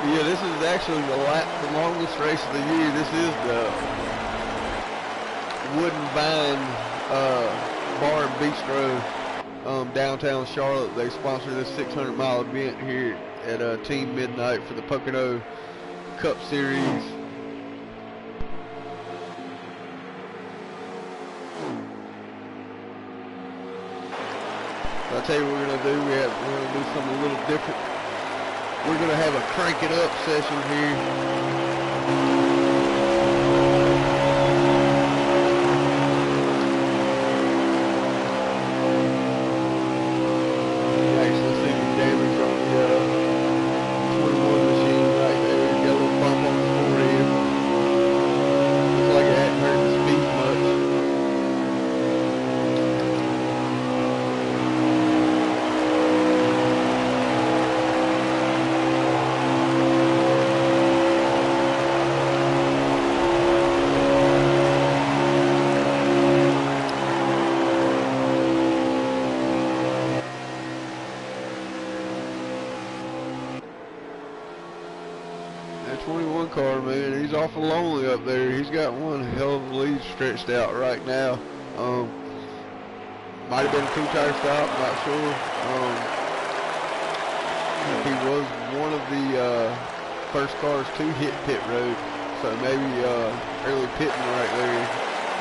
Yeah, this is actually the longest race of the year. This is the Wooden Vine Bar and Bistro, downtown Charlotte. They sponsor this 600-mile event here at Team Midnight for the Pocono Cup Series. So I tell you what we're gonna do. We're gonna do something a little different. We're gonna have a crank it up session here. That 21 car, man, he's awful lonely up there. He's got one hell of a lead stretched out right now. Might have been a two-tire stop, not sure. He was one of the first cars to hit pit road, so maybe early pitting right there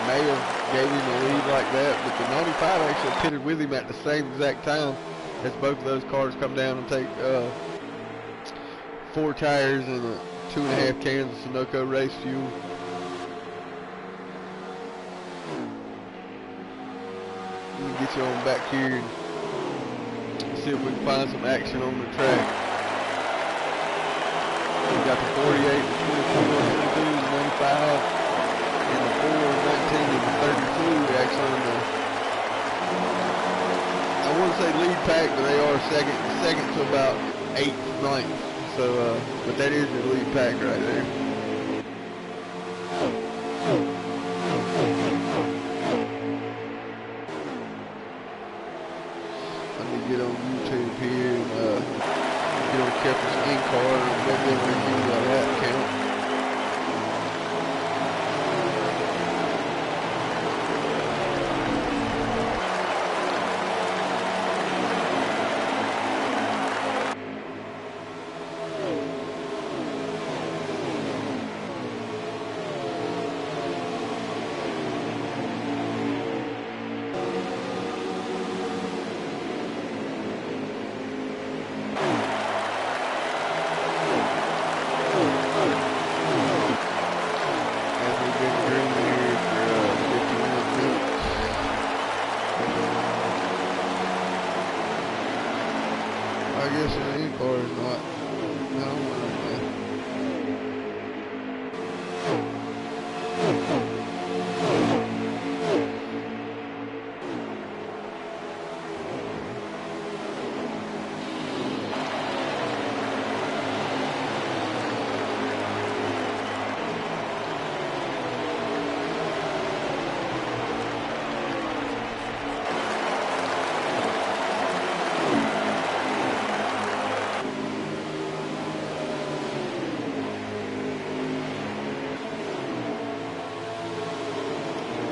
may have gave him a lead like that. But the 95 actually pitted with him at the same exact time as both of those cars come down and take 4 tires and 2.5 cans of Sunoco race fuel. Let me get you on back here and see if we can find some action on the track. We got the 48, the 24, the 22, the 95, and the 4, 19, and the 32 actually in the, I wouldn't say lead pack, but they are second to about 8th, 9th. So, but that is the lead pack right there. Let me get on YouTube here and get on Kepler's in-car and maybe review that lap count. I guess the in-car is not. No,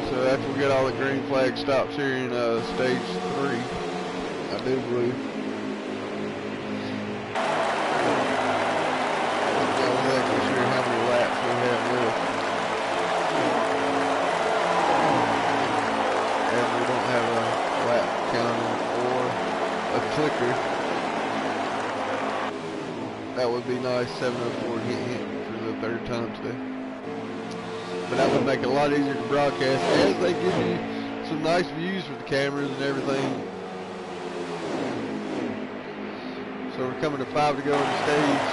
so after we get all the green flag stops here in stage 3, I do believe. I'm not exactly sure how many laps we have left. And we don't have a lap counter or a clicker. That would be nice, 704 hit for the 3rd time today. But that would make it a lot easier to broadcast as they give you some nice views with the cameras and everything. So we're coming to 5 to go in the stage,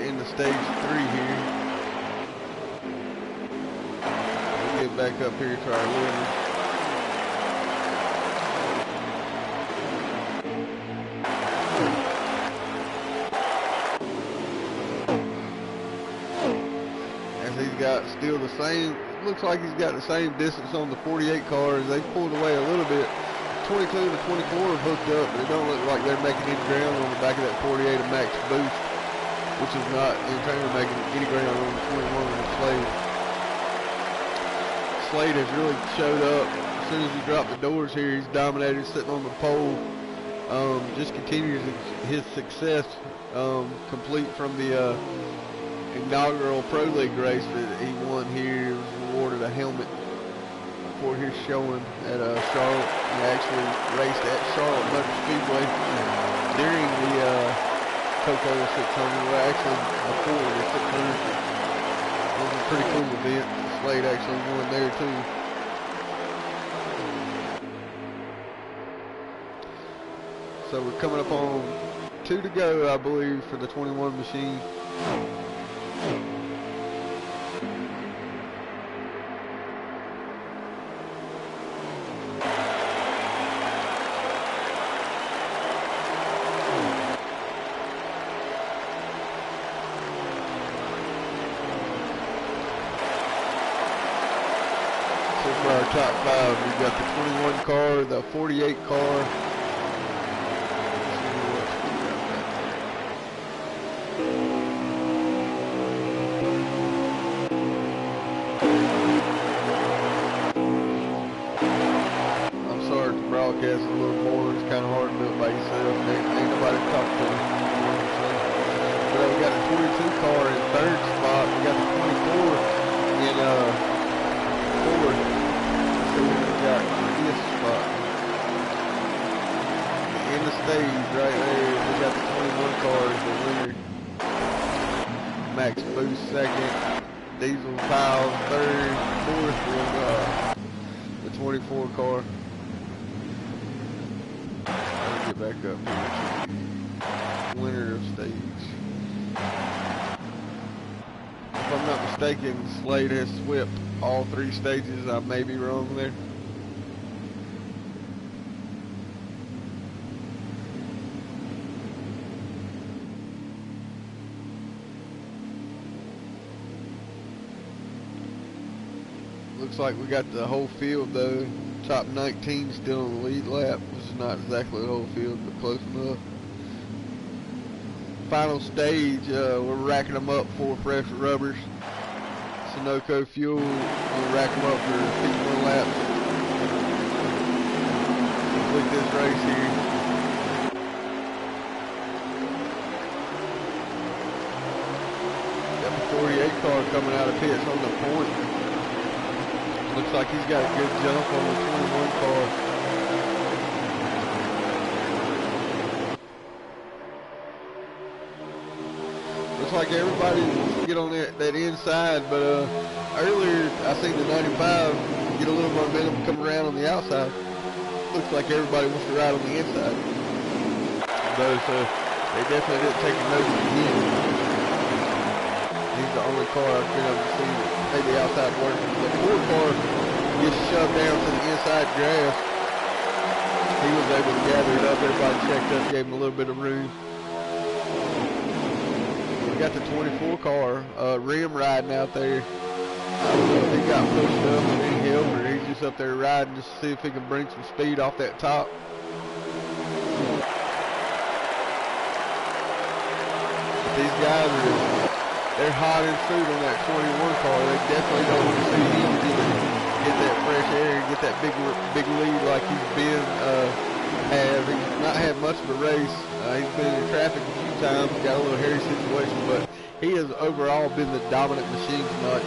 in the stage 3 here. We'll get back up here to our leaders. Got still the same, looks like he's got the same distance on the 48 car as they pulled away a little bit. 22 and the 24 have hooked up, but it don't look like they're making any ground on the back of that 48 of max boost, which is not in turn making any ground on the 21 of the Slade. Slade has really showed up. As soon as he dropped the doors here, he's dominated, sitting on the pole. Just continues his success, complete from the inaugural Pro League race that he won here. He was awarded a helmet for his showing at Charlotte. He actually raced at Charlotte Motor Speedway during the Coca-Cola 600. Well, actually before the 600. It was a pretty cool event. Slade actually won there too. So we're coming up on 2 to go, I believe, for the 21 machine. So for our top 5, we've got the 21 car, the 48 car. Broadcast a little more. It's kind of hard to do it by yourself. Ain't nobody to talk to. But we got the 22 car in 3rd spot. We got the 24 in 4th. So we got this spot in the stage right there. We got the 21 car as the winner. Max Boost 2nd. Diesel Powell 3rd. 4th was the 24 car. Get back up here. Winner of stage. If I'm not mistaken, Slade has swept all 3 stages. I may be wrong there. Looks like we got the whole field though. Top 19 still on the lead lap, which is not exactly the whole field, but close enough. Final stage, we're racking them up for fresh rubbers. Sunoco fuel, we'll rack them up for 51 laps. Complete this race here. Got the 48 car coming out of pits on the point. Looks like he's got a good jump on the 21 car. Looks like everybody wants to get on that inside, but earlier I seen the 95 get a little momentum come around on the outside. Looks like everybody wants to ride on the inside. Though, so they definitely didn't take a note of him. He's the only car I've been able to see that maybe outside working. The 4 car gets shoved down to the inside grass. He was able to gather it up. Everybody checked up, gave him a little bit of room. We got the 24 car, rim riding out there. I don't know if he got pushed up or any help, or he's just up there riding just to see if he can bring some speed off that top. But these guys they're hot in suit on that 21 car. They definitely don't want to see him get that fresh air and get that big lead like he's been He's not had much of a race. He's been in traffic a few times, got a little hairy situation, but he has overall been the dominant machine tonight.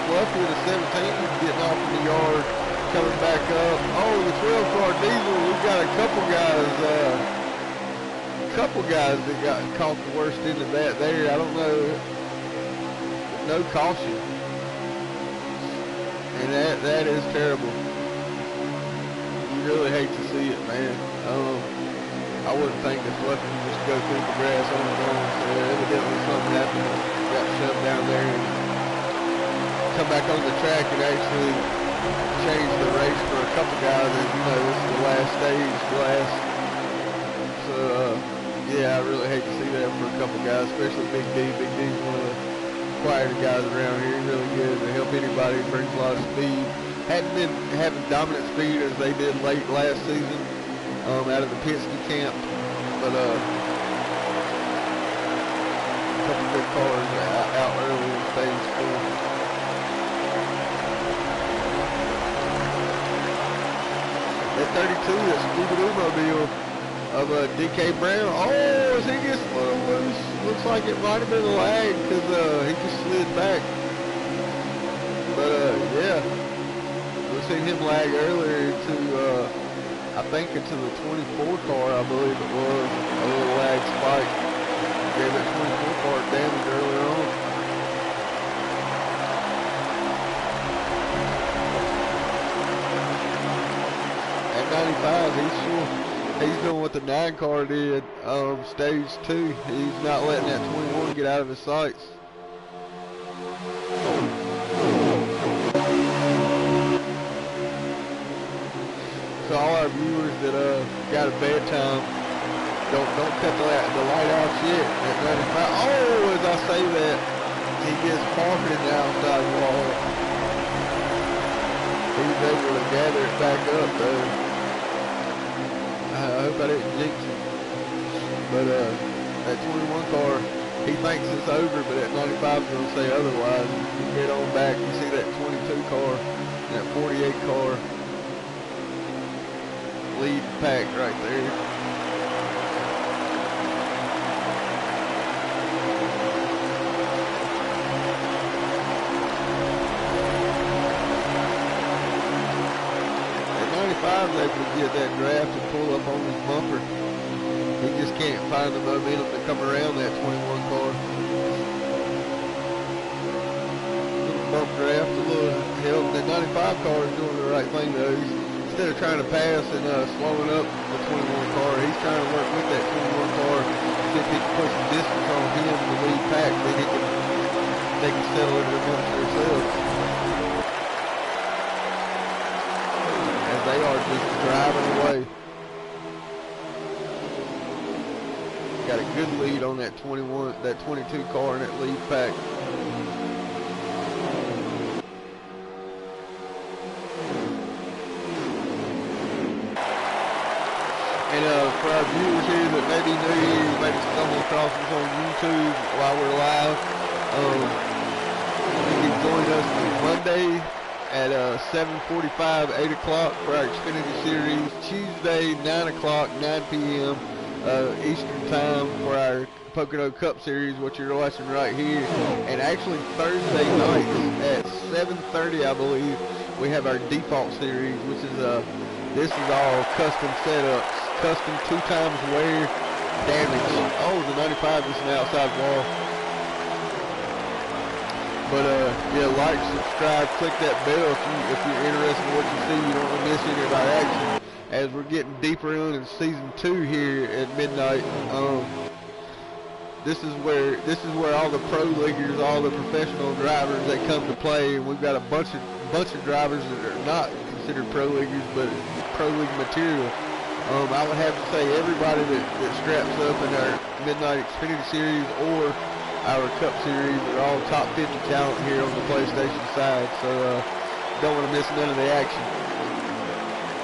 Fluffy in the 17 getting off in the yard, coming back up. Oh, the 12 car diesel, we've got a couple guys that got caught the worst end of that there. I don't know, no caution, and that is terrible. You really hate to see it, man. I wouldn't think that Fluffy would just go through the grass on his own. So evidently something happened, got shoved down there and come back on the track and actually change the race for a couple guys. And you know, this is the last stage, so yeah, I really hate to see that for a couple guys, especially Big D. Big D's one of the quieter guys around here. He's really good to help anybody, brings a lot of speed. Hadn't been having dominant speed as they did late last season out of the Penske camp, but a couple good cars out early in stage 4. that 32, that Speedway mobile of DK Brown. Oh, as he gets a little loose, looks like it might have been a lag because he just slid back. But yeah, we've seen him lag earlier into, I think into the 24 car, I believe it was. A little lag spike. Gave that 24 car damage earlier on. At 95, he's doing what the 9 car did, stage 2. He's not letting that 21 get out of his sights. So all our viewers that got a bedtime, don't cut the light off yet at 95. Oh, as I say that, he gets parked in the outside wall. He's able to gather it back up though. I hope I didn't jinx him. But that 21 car, he thinks it's over, but that 95 is going to say otherwise. You get on back, you see that 22 car, that 48 car, lead pack right there. That 95 is able to get that draft and pull up on his bumper. He just can't find the momentum to come around that 21 car. Little bump draft, a little help. That 95 car is doing the right thing though. Instead of trying to pass and slowing up the 21 car, he's trying to work with that 21 car. See if he can put some distance on him in the lead pack, then they can settle it amongst themselves. As they are just driving away. Got a good lead on that 21, that 22 car in that lead pack. And for our viewers here that may be new, maybe stumble across us on YouTube while we're live, you can join us Monday at 7:45, 8 o'clock for our Xfinity Series. Tuesday, 9 o'clock, 9 p.m. Eastern time for our Pocono Cup Series, what you're watching right here. And actually Thursday nights at 7:30, I believe, we have our Default Series, which is this is all custom setups, custom 2 times wear damage. Oh, the 95 is an outside wall. But yeah, like, subscribe, click that bell if you're interested in what you see. You don't want to miss any of our action. As we're getting deeper in season 2 here at midnight, this is where all the pro leaguers, all the professional drivers, they come to play, and we've got a bunch of drivers that are not considered pro leaguers, but pro league material. I would have to say everybody that straps up in our Midnight Xfinity Series or our Cup Series are all top 50 talent here on the PlayStation side, so don't want to miss none of the action.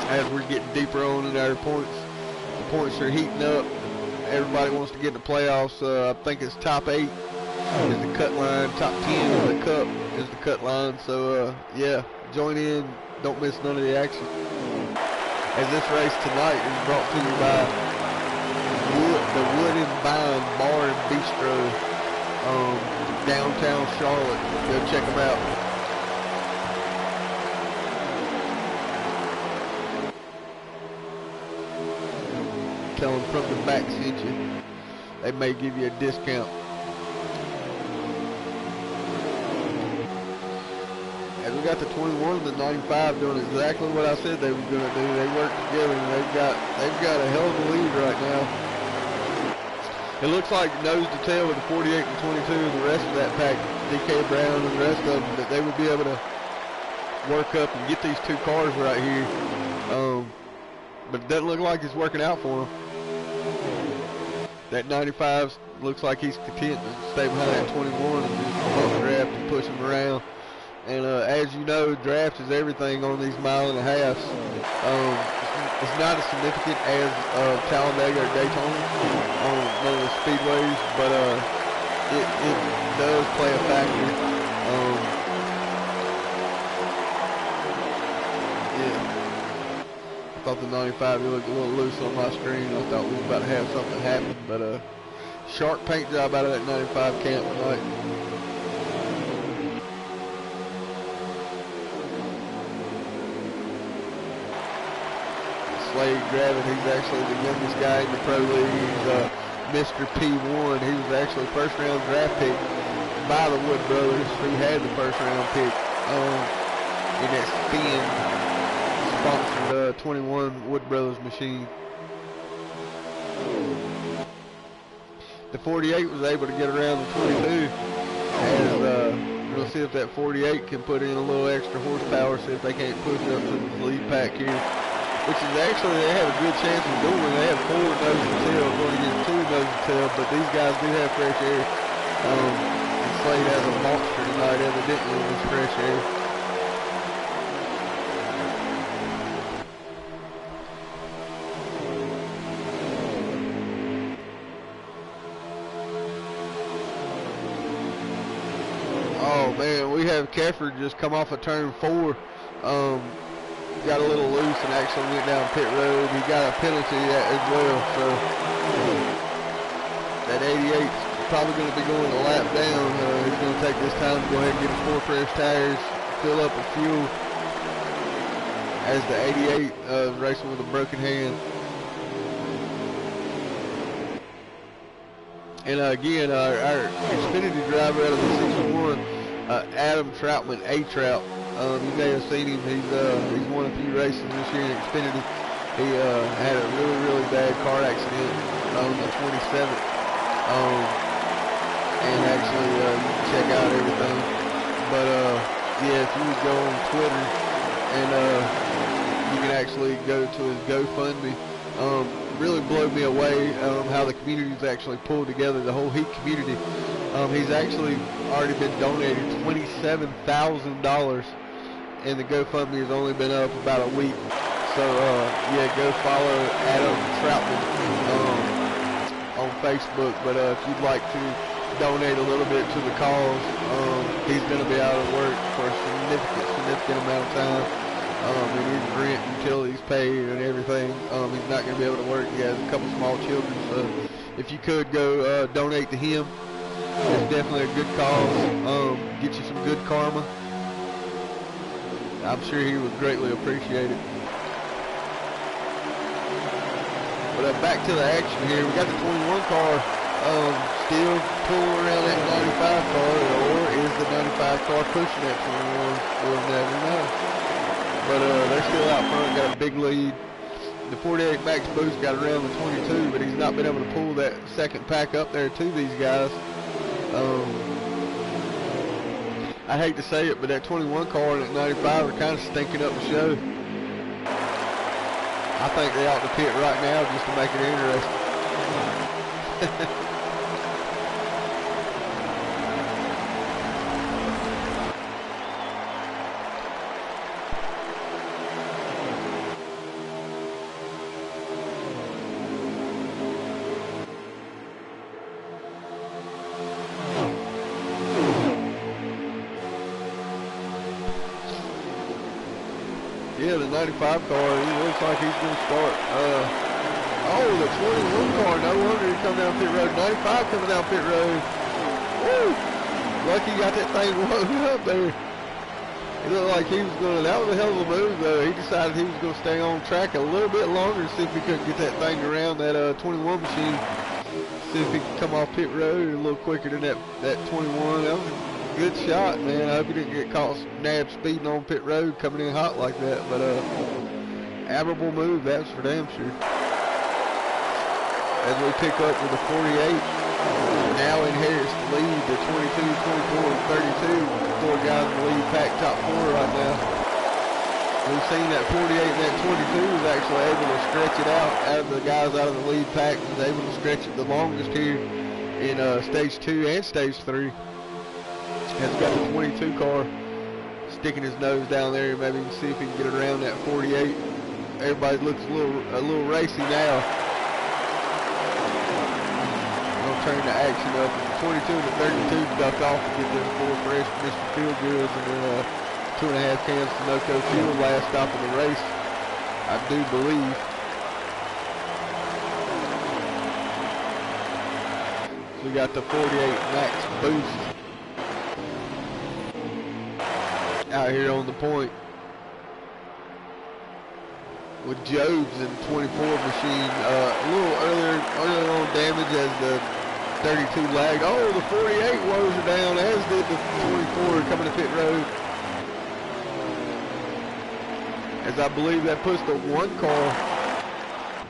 As we're getting deeper on in our points, the points are heating up. Everybody wants to get in the playoffs. I think it's top 8 is the cut line, top 10 of the Cup is the cut line. So yeah, join in. Don't miss none of the action. As this race tonight is brought to you by the Wood and Vine Bar and Bistro, downtown Charlotte. Go check them out. Tell them From the Back sent you. They may give you a discount. And we got the 21 and the 95 doing exactly what I said they were going to do. They work together, and they've got a hell of a lead right now. It looks like nose to tail with the 48 and 22 and the rest of that pack, DK Brown and the rest of them, that they would be able to work up and get these 2 cars right here. But it doesn't look like it's working out for them. That 95 looks like he's content to stay behind that 21 and just bump draft and push him around. And as you know, draft is everything on these mile and a halves. It's not as significant as Talladega or Daytona on one of the speedways, but it does play a factor. Yeah, I thought the 95 looked a little loose on my screen. I thought we were about to have something happen, but sharp paint job out of that 95 camp tonight. Slade Gravett, he's actually the youngest guy in the pro league. He's Mr. P1. He was actually first round draft pick by the Wood brothers, who had the first round pick in that spin sponsored 21 Wood brothers machine. The 48 was able to get around the 22, and we'll see if that 48 can put in a little extra horsepower, see if they can't push up to the lead pack here, which is actually, they have a good chance of doing. They have 4 nose to tail, going against 2 nose to tail, but these guys do have fresh air. And Slade has a monster tonight, evidently, in this fresh air. Oh man, we have Kefford just come off of turn 4. Got a little loose and actually went down pit road. He got a penalty as well, so that 88 is probably going to be going a lap down. He's going to take this time to go ahead and get his 4 fresh tires, fill up with fuel, as the 88 racing with a broken hand. And again, our Xfinity driver out of the 61, Adam Troutman, A-Trout. You may have seen him. He's won a few races this year in Xfinity. He had a really bad car accident on the 27th. And actually, you can check out everything. But yeah, if you would go on Twitter and you can actually go to his GoFundMe. Really blew me away how the community's actually pulled together, the whole Heat community. He's actually already been donated $27,000, and the GoFundMe has only been up about a week. So yeah, go follow Adam Troutman on Facebook. But if you'd like to donate a little bit to the cause, he's going to be out of work for a significant amount of time. And his rent, utilities paid, and everything. He's not going to be able to work. He has a couple small children, so if you could go donate to him, it's definitely a good cause. Get you some good karma. I'm sure he would greatly appreciate it. But back to the action here. We got the 21 car still pulling around that 95 car, or is the 95 car pushing that 21? We'll never know. But they're still out front, got a big lead. The 48 Max Boost got around the 22, but he's not been able to pull that second pack up there to these guys. I hate to say it, but that 21 car and that 95 are kind of stinking up the show. I think they ought to pit right now just to make it interesting. Yeah, the 95 car, he looks like he's going to start. Oh, the 21 car, no wonder he come down pit road. 95 coming down pit road. Woo! Lucky he got that thing loaded up there. It looked like he was going to, that was a hell of a move though. He decided he was going to stay on track a little bit longer, see if he couldn't get that thing around that 21 machine. See if he could come off pit road a little quicker than that 21. That was a good shot, man. I hope he didn't get caught nabbed speeding on pit road coming in hot like that. But admirable move, that's for damn sure. As we pick up with the 48, now inherits the lead, the 22, 24, and 32. 4 guys in the lead pack top 4 right now. We've seen that 48 and that 22 was actually able to stretch it out of the guys out of the lead pack. Was able to stretch it the longest here in stage 2 and stage 3. Has got the 22 car sticking his nose down there. Maybe we can see if he can get around that 48. Everybody looks a little racy now. Gonna turn the action up. The 22 and the 32 duck off to get them 4 fresh Mr. Feel Goods, and then 2.5 cans to Noco fuel last stop of the race. I do believe. We got the 48 max boost out here on the point with Jobs and 24 machine. A little early on damage as the 32 lag. Oh, the 48 woes her down, as did the 24 coming to pit road. As I believe that puts the one car,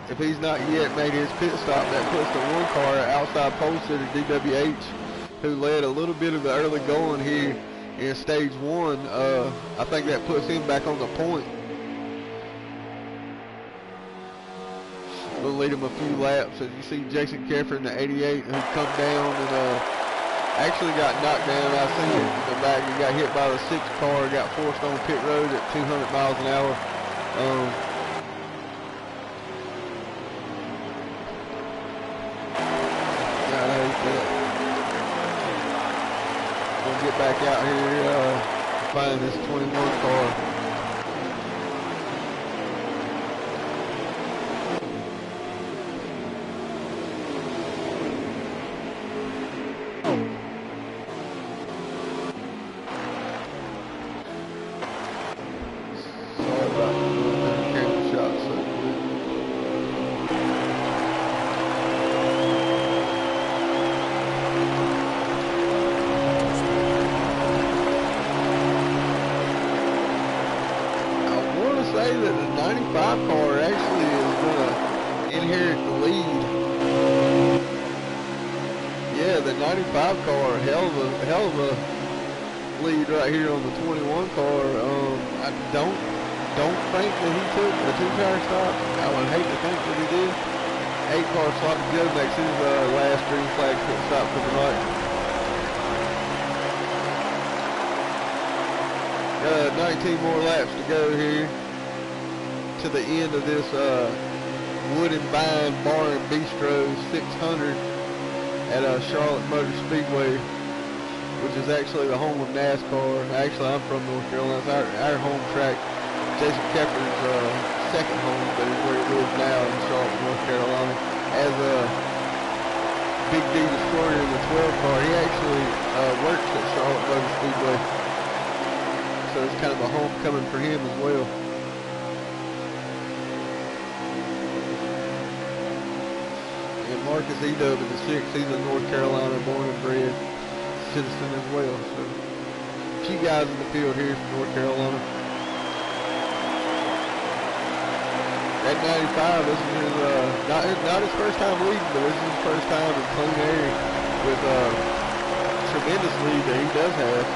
if he's not yet made his pit stop, that puts the one car outside pole sitter DWH, who led a little bit of the early going here in stage one. I think that puts him back on the point. We'll lead him a few laps. As you see Jason Keffer in the 88 who come down and actually got knocked down. I see it in the back. He got hit by the 6th car, got forced on pit road at 200 miles an hour. We'll get back out here to find this 21 car. Makes his last green flag pit stop for the night. 19 more laps to go here to the end of this Wood and Vine Bar and Bistro 600 at Charlotte Motor Speedway, which is actually the home of NASCAR. Actually, I'm from North Carolina. It's our home track. Jason Keffer's second home, but is where he lives now in Charlotte, North Carolina. As a Big D Destroyer in the 12 car, he actually works at Charlotte Motor Speedway, so it's kind of a homecoming for him as well. And Marcus Edub in the 6th, he's a North Carolina born and bred citizen as well. So a few guys in the field here from North Carolina. At 95, this is his, not his first time leading, but this is his first time in clean air with tremendous lead that he does have.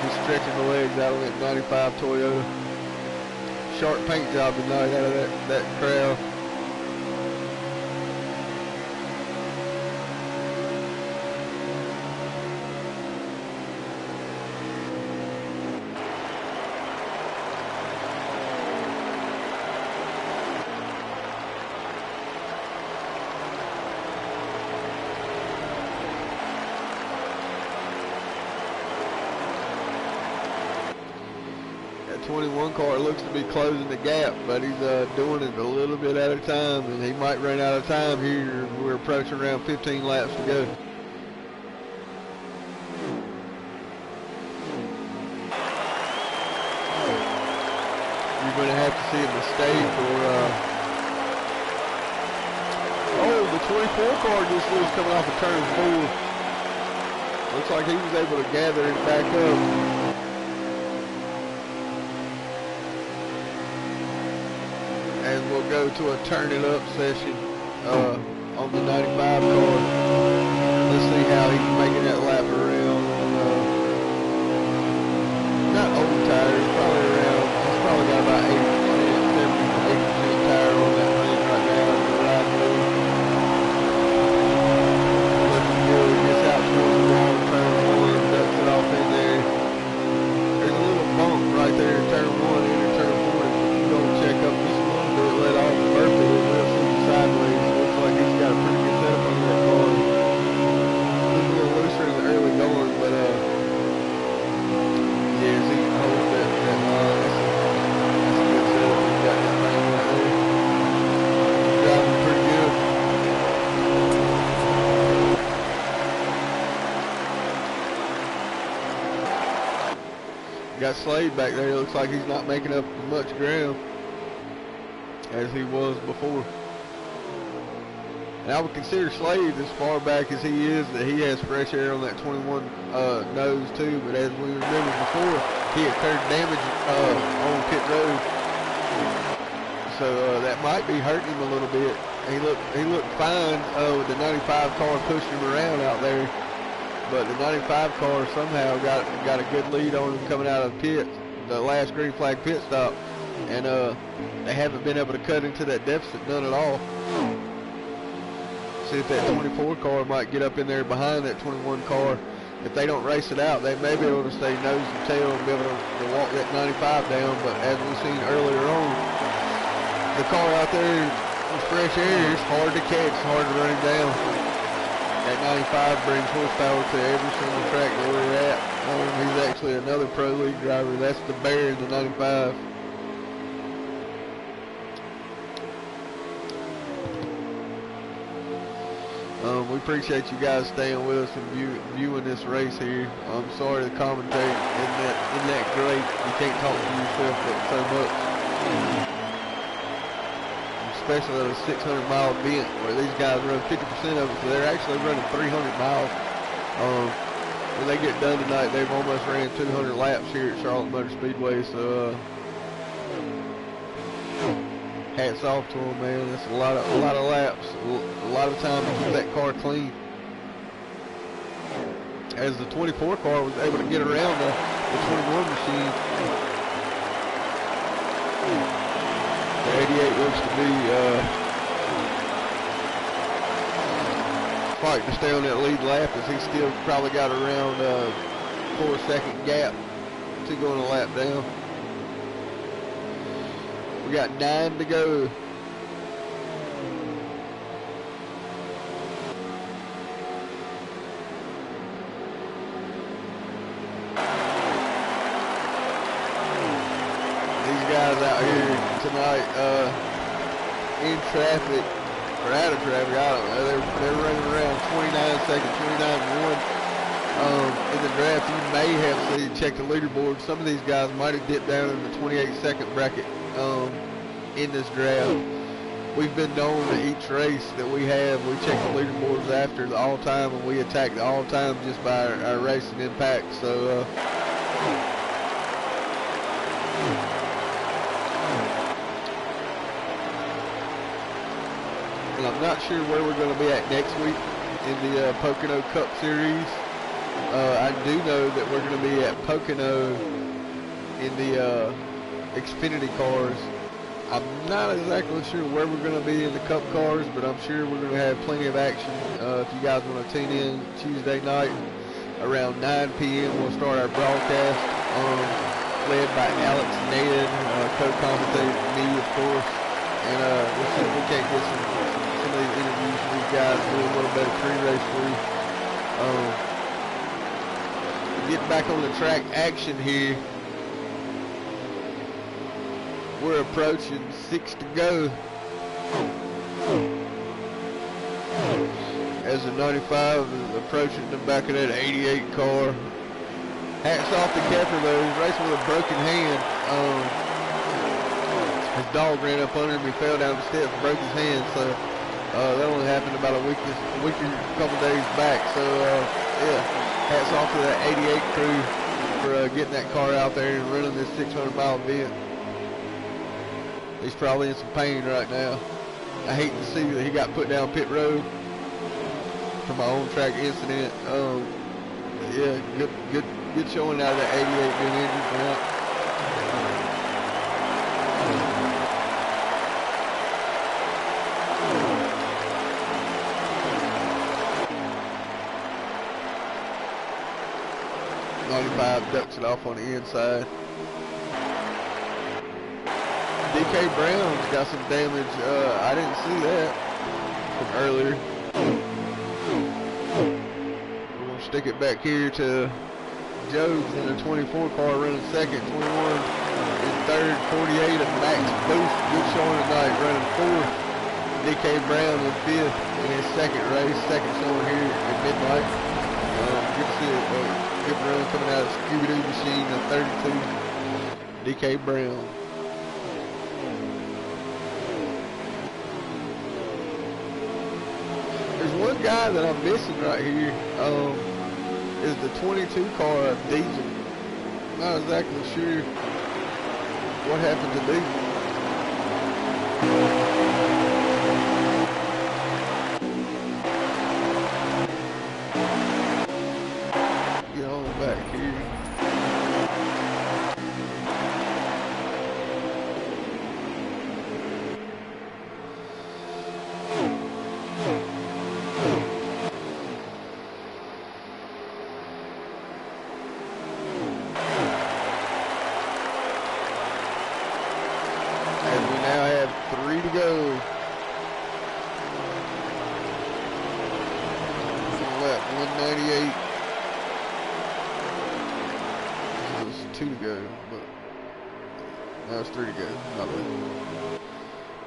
He's stretching the legs out of that 95 Toyota. Sharp paint job tonight out of that crowd. That 21 car looks to be closing the gap, but he's doing it a little bit at a time, and he might run out of time here. We're approaching around 15 laps to go. You're going to have to see a mistake or oh, the 24 car just was coming off of turn 4. Looks like he was able to gather it back up. And we'll go to a turn it up session on the 95 car. Let's see how he's making that lap around on not old tires, probably around, he's probably got about 80%, 70% tire on that thing right now. The ride move. Looking good, gets out towards the wall, turn 1, ducks it off in there. There's a little bump right there in turn 1, enter turn 4. If you don't check up just a little bit, let off the perfect, we'll see you sideways. Looks like he's got a pretty good setup on that car. He's a little looser in the early going. got Slade back there. It looks like he's not making up as much ground as he was before. And I would consider Slade, as far back as he is, that he has fresh air on that 21 nose too. But as we remember before, he incurred damage on pit road, so that might be hurting him a little bit. He looked fine with the 95 car pushing him around out there, but the 95 car somehow got a good lead on him coming out of the pit, the last green flag pit stop, and they haven't been able to cut into that deficit none at all. See if that 24 car might get up in there behind that 21 car. If they don't race it out, they may be able to stay nose and tail and be able to walk that 95 down. But as we've seen earlier on, the car out there with fresh air, it's hard to catch, hard to run him down. That 95 brings horsepower to every single track that we're at. He's actually another pro league driver. That's the bear in the 95. We appreciate you guys staying with us and viewing this race here. I'm sorry the commentate isn't that great. You can't talk to yourself so much. Especially at a 600-mile event where these guys run 50% of it, so they're actually running 300 miles. When they get done tonight, they've almost ran 200 laps here at Charlotte Motor Speedway, so hats off to them, man. That's a lot of laps, a lot of time to keep that car clean. As the 24 car was able to get around the 21 machine, the 88 looks to be fighting to stay on that lead lap, as he still probably got around 4-second gap to going a lap down. We got 9 to go. These guys out here tonight in traffic, or out of traffic, I don't know. They're running around 29 seconds, 29-1. In the draft, you may have seen, check the leaderboard, some of these guys might have dipped down in the 28-second bracket. In this draft, we've been known that each race that we have, we check the leaderboards after the all-time, and we attack the all-time just by our racing impact. So and I'm not sure where we're going to be at next week in the Pocono Cup Series. I do know that we're going to be at Pocono in the Xfinity cars. I'm not exactly sure where we're going to be in the Cup cars, but I'm sure we're going to have plenty of action. If you guys want to tune in Tuesday night around 9 p.m., we'll start our broadcast, led by Alex Ned, co-commentating me, of course. And we'll see if we can't get some of these interviews with these guys, do a little better pre-race for you. Getting back on the track action here. We're approaching 6 to go. As the 95 is approaching the back of that 88 car. Hats off to Kepler though, he's racing with a broken hand. His dog ran up under him, he fell down the steps, broke his hand, so that only happened about a week or a couple days back. So yeah, hats off to that 88 crew for getting that car out there and running this 600-mile event. He's probably in some pain right now. I hate to see that he got put down pit road for my own track incident. Yeah, good showing out of that 88 being injured for that. Ducks it off on the inside. DK Brown's got some damage. I didn't see that from earlier. We're going to stick it back here to Joe's in the 24 car running second, 21 in third, 48 of Max Boost. Good showing tonight, running fourth. DK Brown in fifth in his second race, second showing here at midnight. Good to see a good run coming out of Scooby-Doo machine, the 32, DK Brown. There's one guy that I'm missing right here. Is the 22 car of Diesel. Not exactly sure what happened to Diesel. Get on back here.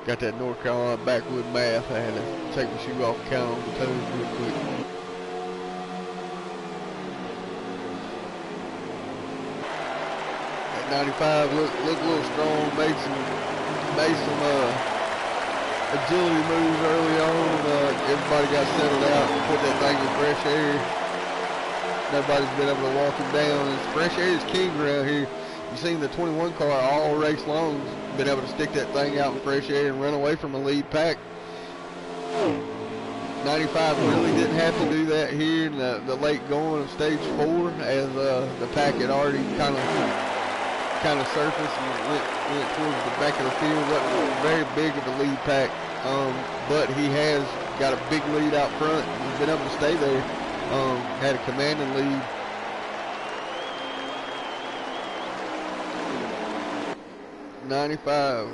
Got that North Carolina backwood math. I had to take my shoe off and count on the toes real quick. That 95 looked a little strong. Made some agility moves early on. Everybody got settled out and put that thing in fresh air. Nobody's been able to walk him down. And fresh air is king around here. You've seen the 21 car all race long. Been able to stick that thing out in fresh air and run away from a lead pack. 95 really didn't have to do that here in the late going of stage 4, as the pack had already kind of surfaced and went towards the back of the field. Wasn't very big of a lead pack, but he has got a big lead out front. He's been able to stay there. Had a commanding lead. 95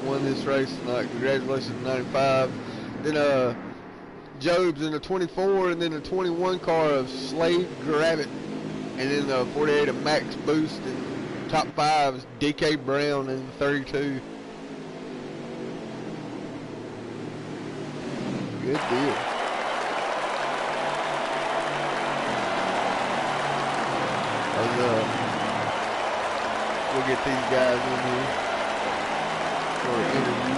won this race tonight. Congratulations to 95. Then Job's in the 24, and then the 21 car of Slade Gravitt, and then the 48 of Max Boost, and top 5 is DK Brown in the 32. Good deal. We'll get these guys in here for an interview.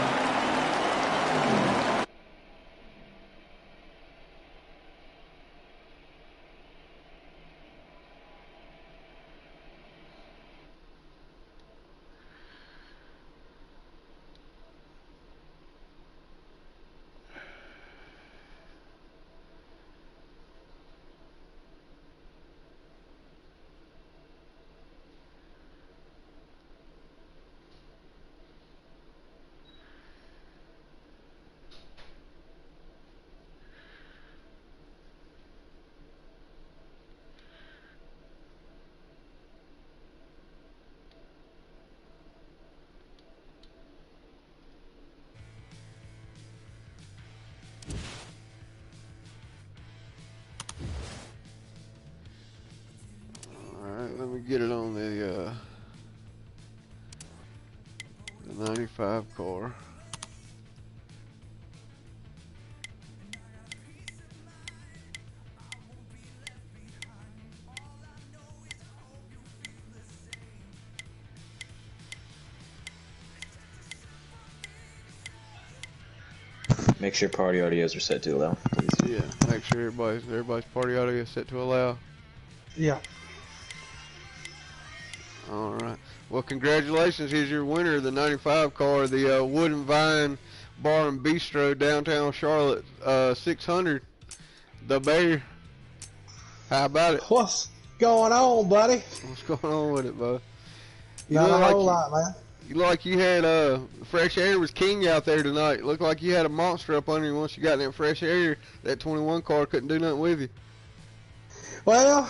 Let me get it on the 95 car. Make sure party audios are set to allow, please. Yeah, make sure everybody's party audio is set to allow. Yeah. All right. Well, congratulations. Here's your winner of the 95 car, the Wood and Vine Bar and Bistro, downtown Charlotte, 600. The Bear. How about it? What's going on, buddy? What's going on with it, bud? Not a whole lot, man. You look like you had fresh air was king out there tonight. Looked like you had a monster up under you. Once you got in that fresh air, that 21 car couldn't do nothing with you. Well,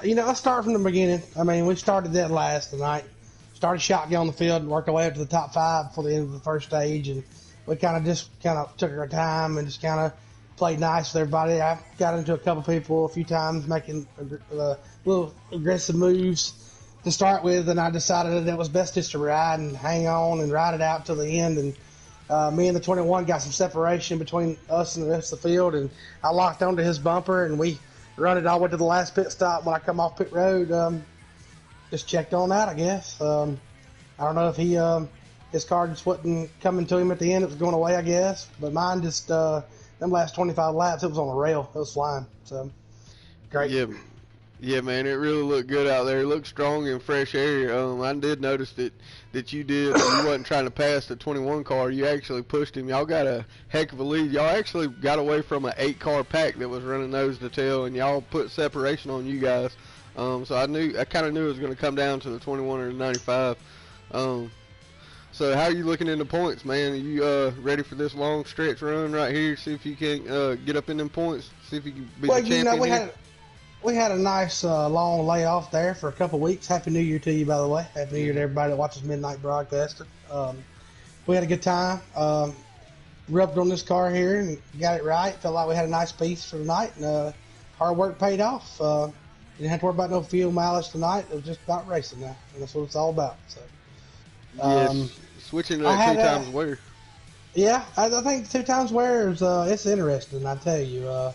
let's start from the beginning. I mean, we started that last tonight. Started shotgun on the field and worked our way up to the top 5 before the end of the first stage, and we kind of took our time and just kind of played nice with everybody. I got into a couple people a few times making little aggressive moves to start with, and I decided that it was best just to ride and hang on and ride it out till the end. And me and the 21 got some separation between us and the rest of the field, and I locked onto his bumper, and we run it all the way to the last pit stop. When I come off pit road, just checked on that, I guess. I don't know if his car just wasn't coming to him at the end. It was going away, I guess. But mine just, them last 25 laps, it was on the rail. It was flying. So, great. Yeah, man, it really looked good out there. It looked strong and fresh air. I did notice that you wasn't trying to pass the 21 car. You actually pushed him. Y'all got a heck of a lead. Y'all actually got away from an 8-car pack that was running nose to tail, and y'all put separation on you guys. So I kind of knew it was going to come down to the 21 or the 95. So how are you looking in the points, man? Are you ready for this long stretch run right here? See if you can get up in them points. See if you can be the champion here. We had a nice long layoff there for a couple weeks. Happy New Year to you, by the way. Happy New Year to everybody that watches Midnight Broadcaster. We had a good time. Rubbed on this car here and got it right. Felt like we had a nice piece for the night, and hard work paid off. You didn't have to worry about no fuel mileage tonight. It was just about racing now, and that's what it's all about. So, yes, switching to that 2 times wear. Yeah, I think 2 times wear is it's interesting. I tell you.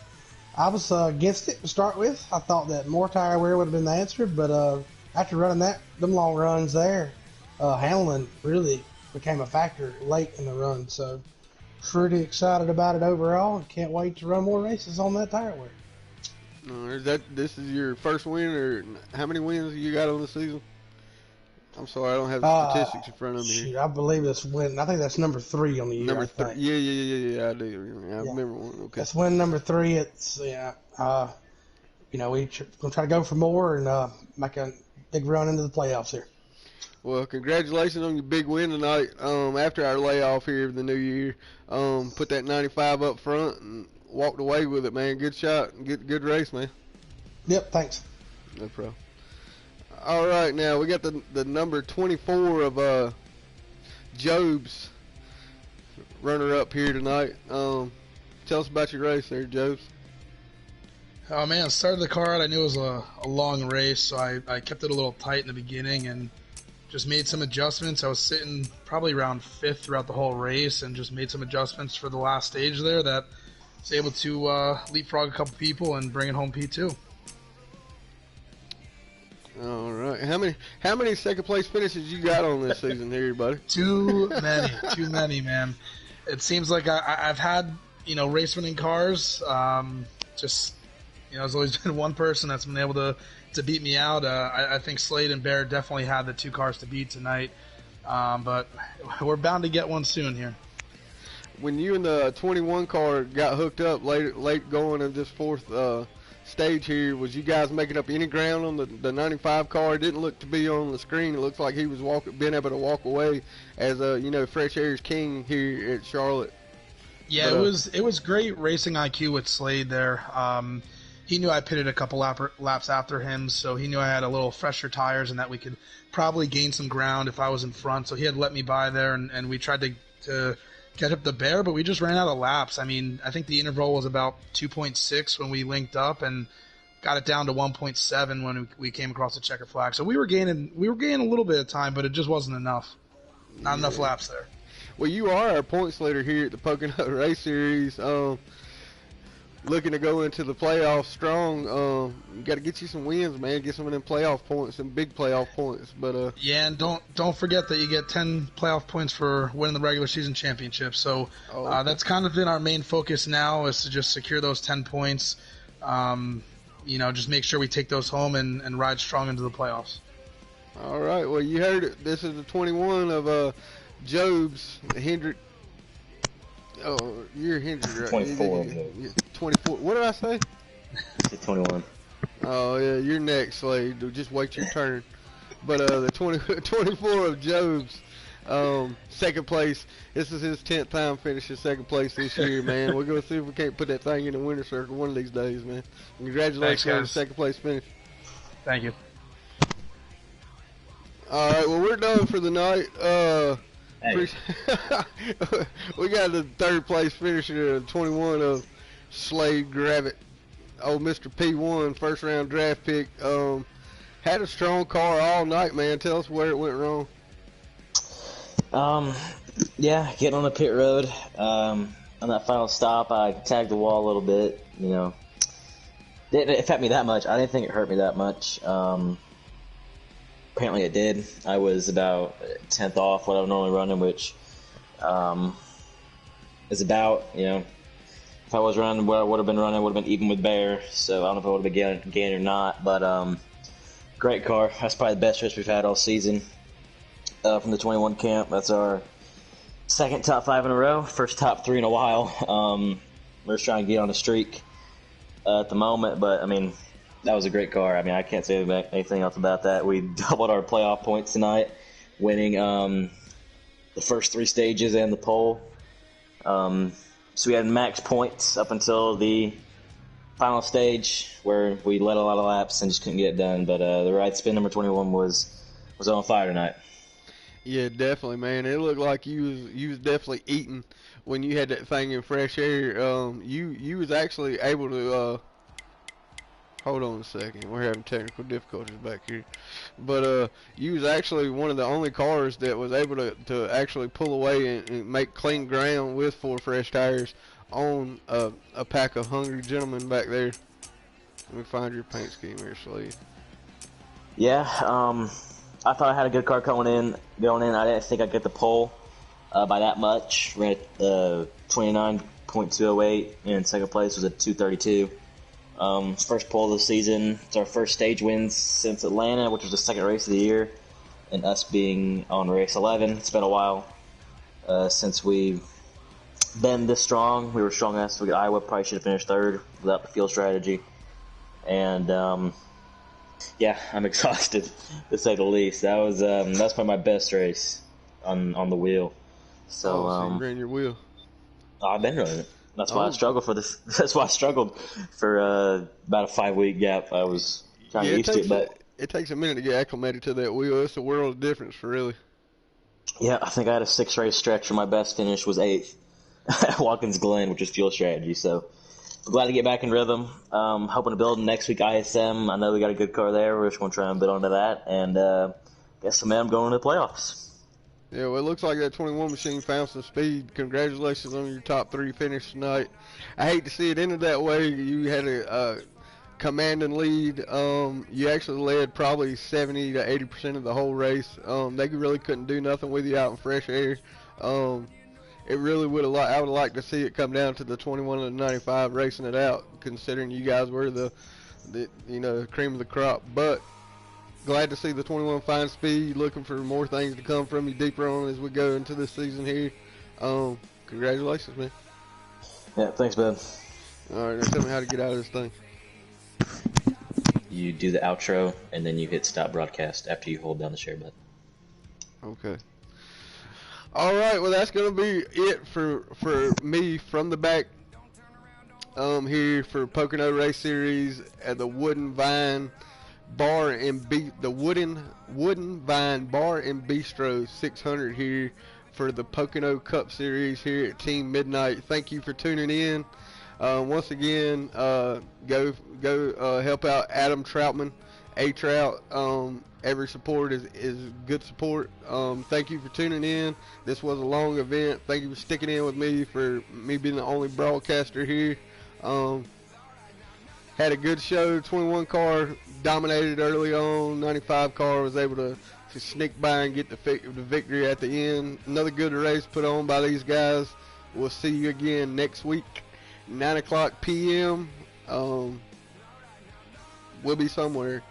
I was against it to start with. I thought that more tire wear would have been the answer, but after running them long runs there, handling really became a factor late in the run. So pretty excited about it overall, and can't wait to run more races on that tire wear. This is your first win, or how many wins you got on the season? I'm sorry, I don't have the statistics in front of me. Shoot, I believe it's win. I think that's number 3 on the year. Number 3. Yeah, I do. I remember one. Okay. That's win number 3. It's we're gonna try to go for more and make a big run into the playoffs here. Well, congratulations on your big win tonight. After our layoff here of the new year, put that 95 up front and walked away with it, man. Good shot, good race, man. Yep, thanks. No problem. All right, now we got the number 24 of Jobs runner up here tonight. Tell us about your race there, Jobs. Oh man, started the car out. I knew it was a long race, so I kept it a little tight in the beginning and just made some adjustments. I was sitting probably around 5th throughout the whole race and just made some adjustments for the last stage there that was able to leapfrog a couple people and bring it home P2. All right. How many second place finishes you got on this season here, buddy? Too many, man. It seems like I've had race winning cars. There's always been one person that's been able to beat me out. I think Slade and Bear definitely had the 2 cars to beat tonight, but we're bound to get one soon here. When you and the 21 car got hooked up late going in this 4th stage here, was you guys making up any ground on the 95 car? It didn't look to be on the screen. It looks like he was being able to walk away as fresh air's king here at Charlotte. Yeah, it was great racing IQ with Slade there. He knew I pitted a couple laps after him, so he knew I had a little fresher tires and that we could probably gain some ground if I was in front. So he had let me by there, and we tried to catch up the Bear, but we just ran out of laps. I mean, I think the interval was about 2.6 when we linked up, and got it down to 1.7 when we came across the checker flag. So we were gaining a little bit of time, but it just wasn't enough. Not enough laps there. Well, you are our points leader here at the Pocono Race Series. Looking to go into the playoffs strong. You got to get you some wins, man. Get some of them playoff points, some big playoff points. But yeah, and don't forget that you get 10 playoff points for winning the regular season championship. So that's kind of been our main focus now, is to just secure those 10 points. Just make sure we take those home and ride strong into the playoffs. All right. Well, you heard it. This is the 21 of Jobs Hendrick. Oh, you're Hendrick, right? 24. 24. What did I say? 21. Oh, yeah, you're next, Slade. Just wait your turn. But the 24 of Jobs, second place. This is his 10th time finishing second place this year, man. We're going to see if we can't put that thing in the winner's circle one of these days, man. Congratulations on the second place finish. Thank you. All right, well, we're done for the night. Hey. We got the 3rd place finisher, 21 of Slade Gravitt. Oh, Mr. P1, first round draft pick. Had a strong car all night, man. Tell us where it went wrong. Yeah, getting on the pit road. On that final stop, I tagged the wall a little bit. didn't affect me that much. I didn't think it hurt me that much. Apparently it did. I was about 10th off what I'm normally running, which is about, if I was running what I would have been running, I would have been even with Bear. So I don't know if I would have been gained or not. But great car. That's probably the best race we've had all season from the 21 camp. That's our second top 5 in a row, first top 3 in a while. We're just trying to get on a streak at the moment, but I mean, that was a great car. I mean, I can't say anything else about that. We doubled our playoff points tonight, winning the first 3 stages and the pole. So we had max points up until the final stage where we led a lot of laps and just couldn't get it done. But the ride spin number 21 was on fire tonight. Yeah, definitely, man. It looked like you was definitely eating when you had that thing in fresh air. You was actually able to hold on a second. We're having technical difficulties back here. But you was actually one of the only cars that was able to actually pull away and make clean ground with 4 fresh tires on a pack of hungry gentlemen back there. Let me find your paint scheme here, Slade. Yeah, I thought I had a good car going in. I didn't think I'd get the pole by that much. Ran at 29.208, and second place was at 232. First pole of the season. It's our first stage wins since Atlanta, which was the second race of the year, and us being on race 11. It's been a while since we've been this strong. We were strong last week at Iowa. Probably should have finished third without the field strategy. And yeah, I'm exhausted to say the least. That's probably my best race on the wheel. So, so you ran your wheel. I've been running it. That's why I struggled for this. That's why I struggled for about a 5-week gap. I was trying to get used to it, but it takes a minute to get acclimated to that wheel. It's a world of difference, for really. Yeah, I think I had a 6-race stretch, and my best finish was 8th at Watkins Glen, which is fuel strategy. So I'm glad to get back in rhythm. Hoping to build next week ISM. I know we got a good car there. We're just going to try and build onto that, and guess some I'm going to the playoffs. Yeah, well, it looks like that 21 machine found some speed. Congratulations on your top 3 finish tonight. I hate to see it ended that way. You had a commanding lead. You actually led probably 70 to 80% of the whole race. They really couldn't do nothing with you out in fresh air. It really would have. I would have liked to see it come down to the 21 and 95 racing it out, considering you guys were the cream of the crop. But glad to see the 21 find speed. Looking for more things to come from you deeper on as we go into this season here. Congratulations, man. Yeah, thanks, Ben. All right, now tell me how to get out of this thing. You do the outro, and then you hit stop broadcast after you hold down the share button. Okay. All right, well, that's going to be it for me from the back here for Pocono Race Series at the Wooden Vine Bar and the Wooden Vine Bar and Bistro 600 here for the Pocono Cup Series here at Team Midnight. Thank you for tuning in. Once again, go help out Adam Troutman, A-Trout. Every support is good support. Thank you for tuning in. This was a long event. Thank you for sticking in with me for me being the only broadcaster here. Had a good show. 21 car dominated early on. 95 car was able to sneak by and get the victory at the end. Another good race put on by these guys. We'll see you again next week, 9 o'clock p.m. We'll be somewhere.